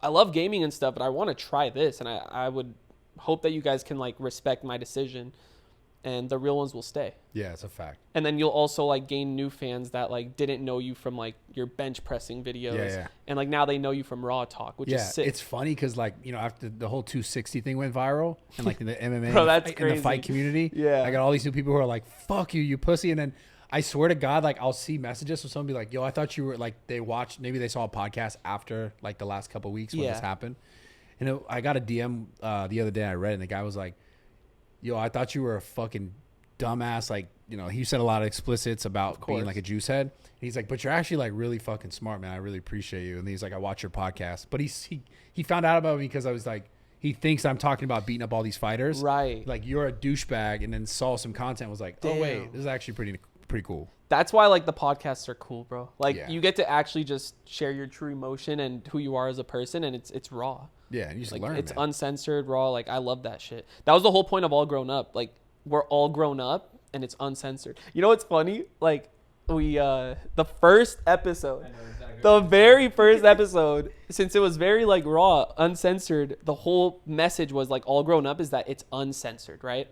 C: I love gaming and stuff, but I want to try this, and I would hope that you guys can like respect my decision, and the real ones will stay.
B: Yeah, it's a fact.
C: And then you'll also like gain new fans that like didn't know you from like your bench pressing videos, and like now they know you from RawTalk, which is sick.
B: It's funny because like, you know, after the whole 260 thing went viral and like in the MMA
C: Bro, that's
B: in the fight community, I got all these new people who are like, fuck you, you pussy. And then I swear to God, like I'll see messages from someone be like, yo, I thought you were like, they watched, maybe they saw a podcast after like the last couple of weeks when this happened. And I got a DM the other day, I read it, and the guy was like, yo, I thought you were a fucking dumbass. Like, you know, he said a lot of explicits about being like a juice head. And he's like, but you're actually like really fucking smart, man. I really appreciate you. And he's like, I watch your podcast. But he found out about me because I was like, he thinks I'm talking about beating up all these fighters.
C: Right.
B: Like, you're a douchebag, and then saw some content, was like, oh, wait, this is actually pretty cool.
C: That's why like the podcasts are cool, bro. Like you get to actually just share your true emotion and who you are as a person, and it's raw.
B: Yeah, and you just
C: like,
B: learn.
C: It's
B: man.
C: Uncensored, raw. Like I love that shit. That was the whole point of All Grown Up. Like we're all grown up, and it's uncensored. You know what's funny? Like we the first episode, the very first episode, since it was very like raw, uncensored, the whole message was like All Grown Up is that it's uncensored, right?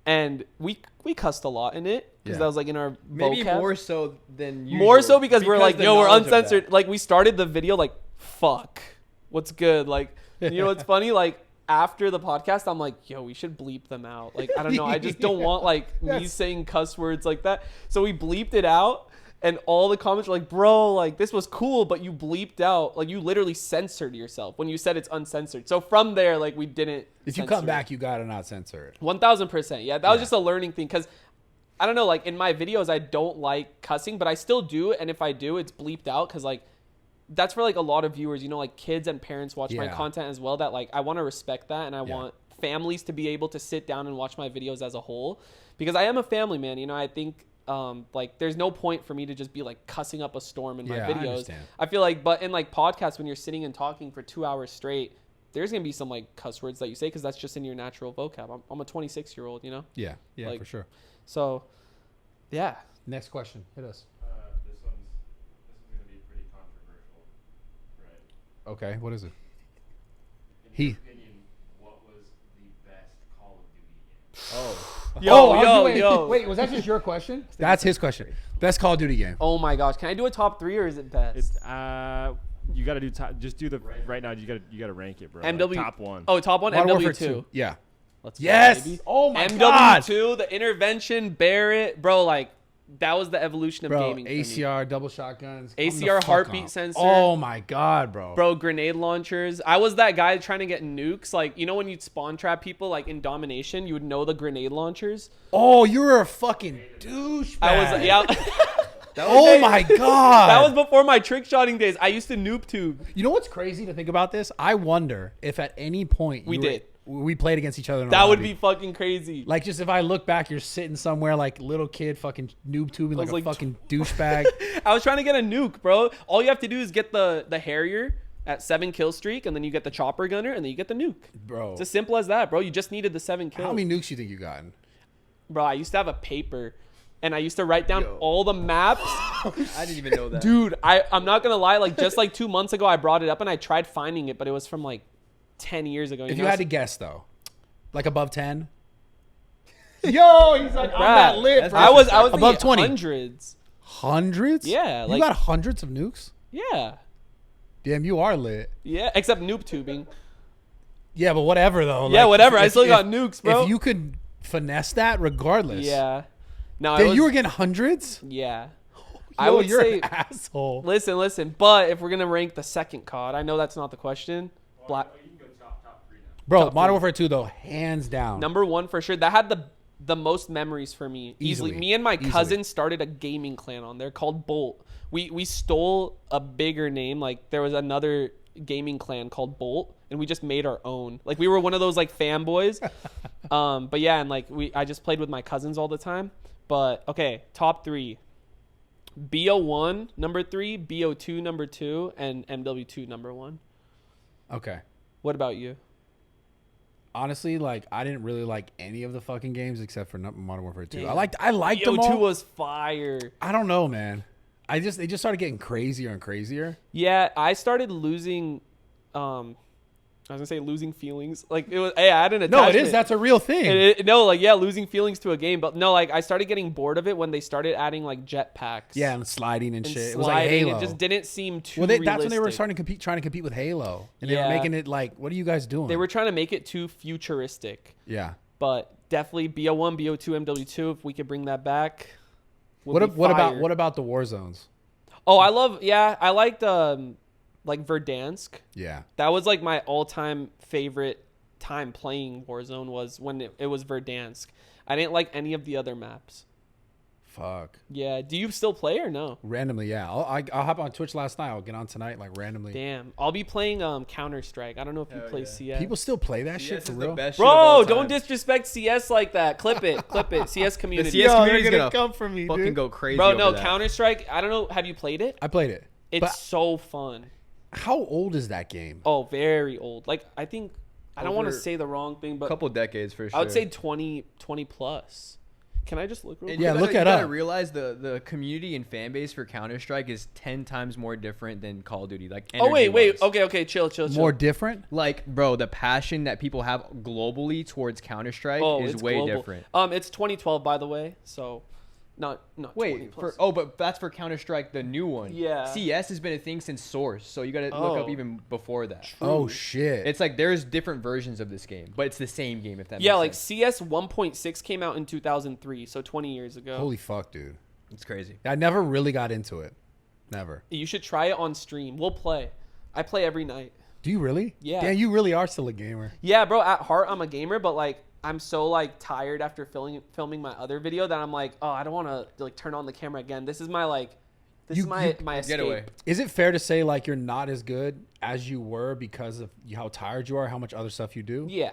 C: And we cussed a lot in it because that was like in our
G: maybe
C: vocab.
G: More so than usual.
C: More so because we're like,
G: the
C: yo, we're
G: knowledge of
C: uncensored.
G: that.
C: Like we started the video like, fuck, what's good? Like, you know what's funny? Like after the podcast, I'm like, yo, we should bleep them out. Like, I don't know. I just don't want like me saying cuss words like that. So we bleeped it out. And all the comments were like, bro, like this was cool, but you bleeped out, like you literally censored yourself when you said it's uncensored. So from there, like we didn't.
B: If you come back, you gotta not censor it.
C: 1000%. Yeah, that was just a learning thing because I don't know, like in my videos, I don't like cussing, but I still do. And if I do, it's bleeped out because like that's for like a lot of viewers, you know, like kids and parents watch my content as well. That like I want to respect that, and I want families to be able to sit down and watch my videos as a whole because I am a family man. You know, I think. Like there's no point for me to just be like cussing up a storm in my videos. I feel like, but in like podcasts, when you're sitting and talking for 2 hours straight, there's gonna be some like cuss words that you say because that's just in your natural vocab. I'm a 26-year-old, you know.
B: Yeah,
C: like,
B: for sure.
C: So, yeah.
B: Next question, hit us.
E: This one's gonna be pretty controversial, right?
B: Okay, what is it?
E: In your opinion, what was the best Call of Duty game?
B: Wait, was that just your question? That's his question. Best Call of Duty game.
C: Oh my gosh, can I do a top 3 or is it best?
E: It's you gotta do just do the right now. You gotta rank it, bro.
C: MW
E: like top 1.
C: Oh, top 1.
B: Modern Warfare
C: MW2.
B: 2. Yeah.
C: Let's
B: yes.
C: Go, baby.
B: Oh my god.
C: MW2, the intervention, Barrett, bro. Like that was the evolution of
B: bro,
C: gaming.
B: ACR, double shotguns.
C: ACR heartbeat sensor.
B: Oh my god, bro.
C: Bro, grenade launchers. I was that guy trying to get nukes. Like, you know when you'd spawn trap people like in Domination, you would know the grenade launchers.
B: Oh, you were a fucking douchebag.
C: I was
B: oh my god.
C: That was before my trick shotting days. I used to noob tube.
B: You know what's crazy to think about this? I wonder if at any point we played against each other. In
C: that would
B: lobby.
C: be fucking crazy.
B: Like, just if I look back, you're sitting somewhere like little kid fucking noob tubing like a fucking douchebag.
C: I was trying to get a nuke, bro. All you have to do is get the Harrier at 7 kill streak, and then you get the chopper gunner, and then you get the nuke.
B: Bro.
C: It's as simple as that, bro. You just needed the 7 kills.
B: How many nukes you think you gotten?
C: Bro, I used to have a paper and I used to write down all the maps.
G: I didn't even know that.
C: Dude, I'm not gonna lie, like just like 2 months ago I brought it up and I tried finding it, but it was from like 10 years ago.
B: If you had to guess though, like above 10.
A: Yo, he's like, I'm that lit, bro.
C: I was
B: above 20.
C: hundreds.
B: Hundreds?
C: Yeah,
B: You
C: like
B: got hundreds of nukes?
C: yeah.
B: Damn, you are lit.
C: Yeah, except noob tubing.
B: Yeah, but whatever though.
C: Yeah,
B: Like,
C: whatever. I
B: if-
C: still
B: if-
C: got nukes, bro.
B: If you could finesse that regardless.
C: Yeah. No,
B: Then you were getting hundreds?
C: Yeah.
B: I would you're
C: say
B: an asshole.
C: listen. But if we're gonna rank the second COD, I know that's not the question. Black
E: You can go top 3 now.
B: Bro,
C: Top
B: Modern
C: three.
B: Warfare 2 though, hands down.
C: number one for sure. That had the most memories for me. Easily. Me and my cousin started a gaming clan on there called Bolt. We stole a bigger name. Like there was another gaming clan called Bolt, and we just made our own. Like we were one of those like fanboys. But yeah, and like I just played with my cousins all the time. But okay, top 3. BO1 number 3, BO2 number 2, and MW2 number 1.
B: Okay.
C: What about you?
B: Honestly, like I didn't really like any of the fucking games except for Modern Warfare 2.
C: Damn.
B: I liked them
C: BO2
B: all.
C: was fire.
B: I don't know, man. They just started getting crazier and crazier.
C: Yeah, I started losing I was gonna say losing feelings. Like it was, hey, I had an attachment.
B: No, it is. That's a real thing.
C: Losing feelings to a game. But no, like I started getting bored of it when they started adding like jetpacks.
B: Yeah, and sliding and shit.
C: Sliding.
B: It was like Halo.
C: It just didn't seem too.
B: Well, that's when they were
C: realistic.
B: trying to compete with Halo, and they were
C: Yeah.
B: making it like, what are you guys doing?
C: They were trying to make it too futuristic.
B: Yeah.
C: But definitely BO1, BO2, MW2. If we could bring that back.
B: What about the war zones?
C: Oh, I liked like Verdansk.
B: Yeah.
C: That was like my all-time favorite time playing Warzone was when it was Verdansk. I didn't like any of the other maps.
B: Fuck.
C: Yeah. Do you still play or no?
B: Randomly, yeah. I'll hop on Twitch last night. I'll get on tonight, like randomly.
C: Damn. I'll be playing Counter-Strike. I don't know if you play CS.
B: People still play that shit
G: CS
B: for
G: is
B: real.
G: the best shit of
C: Bro,
G: all
C: don't
G: time.
C: disrespect CS like that. Clip it. Clip it. CS community.
G: CS community's gonna
B: come for me,
G: fucking go crazy.
C: Bro,
G: over
C: no,
G: that.
C: Counter-Strike. I don't know. Have you played it?
B: I played it.
C: It's
B: But
C: so fun.
B: how old is that game?
C: Oh, very old. Like, I think, I don't want to
G: Over
C: say the wrong thing,
G: A
C: but
G: couple decades for sure.
C: I would say 20 plus. Can I just look real
G: And
C: quick?
B: Yeah,
G: you
B: look
G: gotta,
B: it
G: you gotta
B: up.
G: realize the community and fan base for Counter Strike is 10 times more different than Call of Duty. Like,
C: Oh, wait.
G: energy-wise.
C: Okay. Chill.
B: More different?
G: Like, bro, the passion that people have globally towards Counter Strike is
C: it's
G: way
C: global.
G: different.
C: It's 2012, by the way. So, not 20
G: Wait,
C: plus.
G: but that's for Counter Strike, the new one.
C: Yeah.
G: CS has been a thing since Source, so you gotta look up even before that.
B: Oh shit.
G: It's like there's different versions of this game, but it's the same game. If that
C: Yeah,
G: makes
C: like
G: sense.
C: CS 1.6 came out in 2003, so 20 years ago.
B: Holy fuck, dude.
G: It's crazy.
B: I never really got into it. Never.
C: You should try it on stream. We'll play. I play every night.
B: Do you really?
C: Yeah.
B: Yeah, you really are still a gamer.
C: Yeah, bro. At heart, I'm a gamer, but like I'm so like tired after filming my other video that I'm like, oh, I don't want to like turn on the camera again. This is my like, this is my escape.
G: Getaway.
B: Is it fair to say like you're not as good as you were because of how tired you are, how much other stuff you do?
C: Yeah,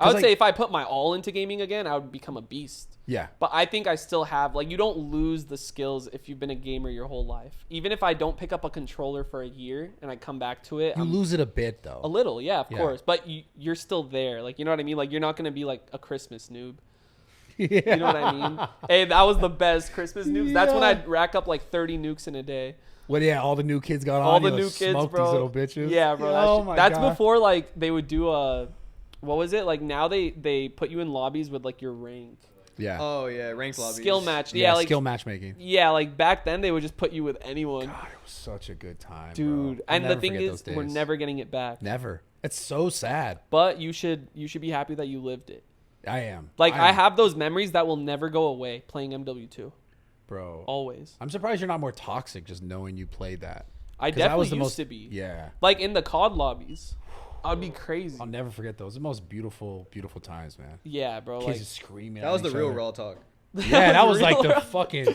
C: I would
B: like-
C: say if I put my all into gaming again, I would become a beast.
B: Yeah.
C: But I think I still have, like, you don't lose the skills if you've been a gamer your whole life. Even if I don't pick up a controller for a year and I come back to it,
B: You
C: I'm
B: lose it a bit though.
C: a little, yeah, of
B: Yeah.
C: course. But you're still there. Like, you know what I mean? Like, you're not going to be like a Christmas noob.
B: Yeah.
C: You know what I mean? Hey, that was the best Christmas noobs. That's when
B: Yeah.
C: I'd rack up like 30 nukes in a day.
B: Well, yeah, all the new kids got on.
C: All the
B: you
C: new
B: know,
C: kids,
B: smoke
C: bro.
B: These little bitches.
C: Yeah, bro.
B: Oh my
C: that's
B: God.
C: before like they would do what was it? Like now they put you in lobbies with like your rank.
B: Yeah.
G: Oh yeah, ranked lobbies.
C: Skill match.
B: yeah,
C: Yeah, like
B: skill matchmaking.
C: yeah, like back then they would just put you with anyone.
B: God, it was such a good time,
C: Dude,
B: bro. I'll
C: and the
B: never
C: thing
B: forget
C: is,
B: those
C: we're
B: days.
C: never getting it back.
B: Never. It's so sad.
C: But you should be happy that you lived it.
B: I am.
C: Like I
B: am,
C: have those memories that will never go away playing MW2.
B: bro.
C: Always.
B: I'm surprised you're not more toxic just knowing you played that.
C: I
B: 'Cause that
C: definitely
B: was the
C: used
B: most-
C: to be.
B: Yeah.
C: Like in the COD lobbies. I'd be crazy.
B: I'll never forget those. The most beautiful, beautiful times, man.
C: Yeah, bro.
B: Kids
C: Like
B: just screaming.
G: That
B: at
G: was the
B: each
G: real
B: other.
G: raw talk.
B: Yeah, that was like
C: real
B: the
C: raw-
B: fucking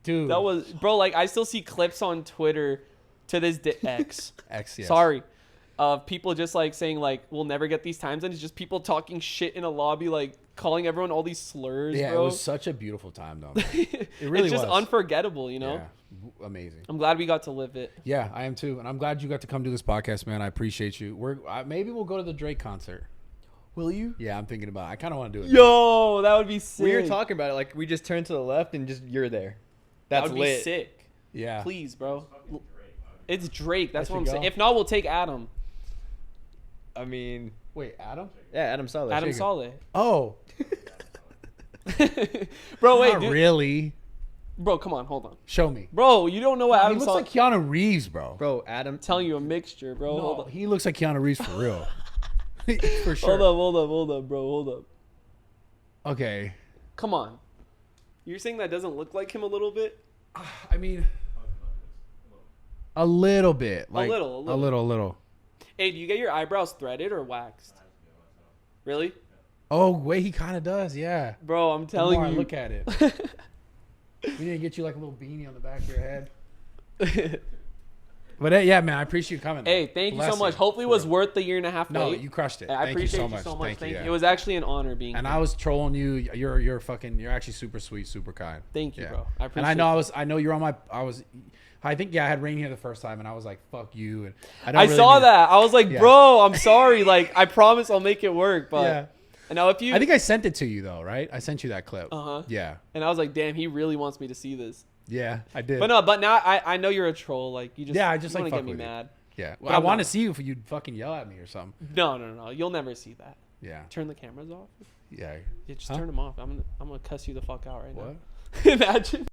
B: dude.
C: That was, bro. Like I still see clips on Twitter to this day. X.
B: X. Yes.
C: Sorry, of people just like saying like we'll never get these times, and it's just people talking shit in a lobby, like calling everyone all these slurs.
B: Yeah,
C: bro.
B: it was such a beautiful time, though. Man. It really
C: it's just
B: was.
C: unforgettable, you know.
B: Yeah, amazing.
C: I'm glad we got to live it.
B: Yeah, I am too, and I'm glad you got to come do this podcast, man. I appreciate you. Maybe we'll go to the Drake concert. Will you? Yeah, I'm thinking about it. I kind of want to do it.
C: Yo, that would be sick.
G: We were talking about it. Like, we just turn to the left and just you're there.
C: That
G: That's
C: would
G: lit.
C: be sick.
B: Yeah.
C: Please, bro. It's Drake. That's
B: There
C: what I'm
B: you
C: saying.
B: go.
C: If not, we'll take Adam.
G: I mean,
B: Wait, Adam?
G: yeah, Adam Saleh.
C: Adam Saleh.
B: Oh.
C: Bro, wait,
B: Not
C: dude.
B: really.
C: Bro, come on, hold on.
B: Show me.
C: Bro, you don't know what
B: He
C: Adam
B: looks
C: Saleh.
B: like Keanu Reeves, bro.
G: Bro, Adam.
C: I'm telling you a mixture, bro. Hold
B: No,
C: on.
B: he looks like Keanu Reeves for real. For sure.
C: Hold up, bro. Hold up.
B: Okay.
C: Come on. You're saying that doesn't look like him a little bit?
B: I mean, a little bit. Like,
C: little.
B: A little.
C: Hey, do you get your eyebrows threaded or waxed? Really?
B: Oh, wait, he kind of does, yeah.
C: Bro, I'm
B: The
C: telling
B: more I
C: you.
B: look at it. We need to get you like a little beanie on the back of your head. But yeah, man, I appreciate you coming.
C: Hey, thank you so
B: Bless
C: much. Hopefully it was worth the 1.5
B: No,
C: wait.
B: you crushed it.
C: I
B: Thank
C: appreciate
B: you so much.
C: Thank you.
B: yeah.
C: It was actually an honor being
B: And
C: here.
B: I was trolling you. You're actually super sweet, super kind.
C: Thank you,
B: Yeah.
C: bro. I appreciate
B: And
C: it.
B: I know you're on my. I think I had Rain here the first time, and I was like, "Fuck you." And
C: I saw that. I was like,
B: Yeah.
C: bro, I'm sorry. Like, I promise I'll make it work. But
B: Yeah.
C: and now if you,
B: I think I sent it to you though, right? I sent you that clip.
C: Uh-huh.
B: Yeah.
C: and I was like, damn, he really wants me to see this.
B: Yeah, I did.
C: But no, but now I know you're a troll. Like, you just
B: Yeah, I just,
C: you
B: like,
C: wanna
B: fuck
C: get me
B: with you.
C: mad.
B: Yeah.
C: But
B: Well, I
C: I'm
B: want to
C: not.
B: see you if you'd fucking yell at me or something.
C: No. You'll never see that.
B: Yeah.
C: Turn the cameras off.
B: Yeah.
C: Yeah, just
B: Huh?
C: turn them off. I'm gonna cuss you the fuck out right
B: What?
C: now. Imagine.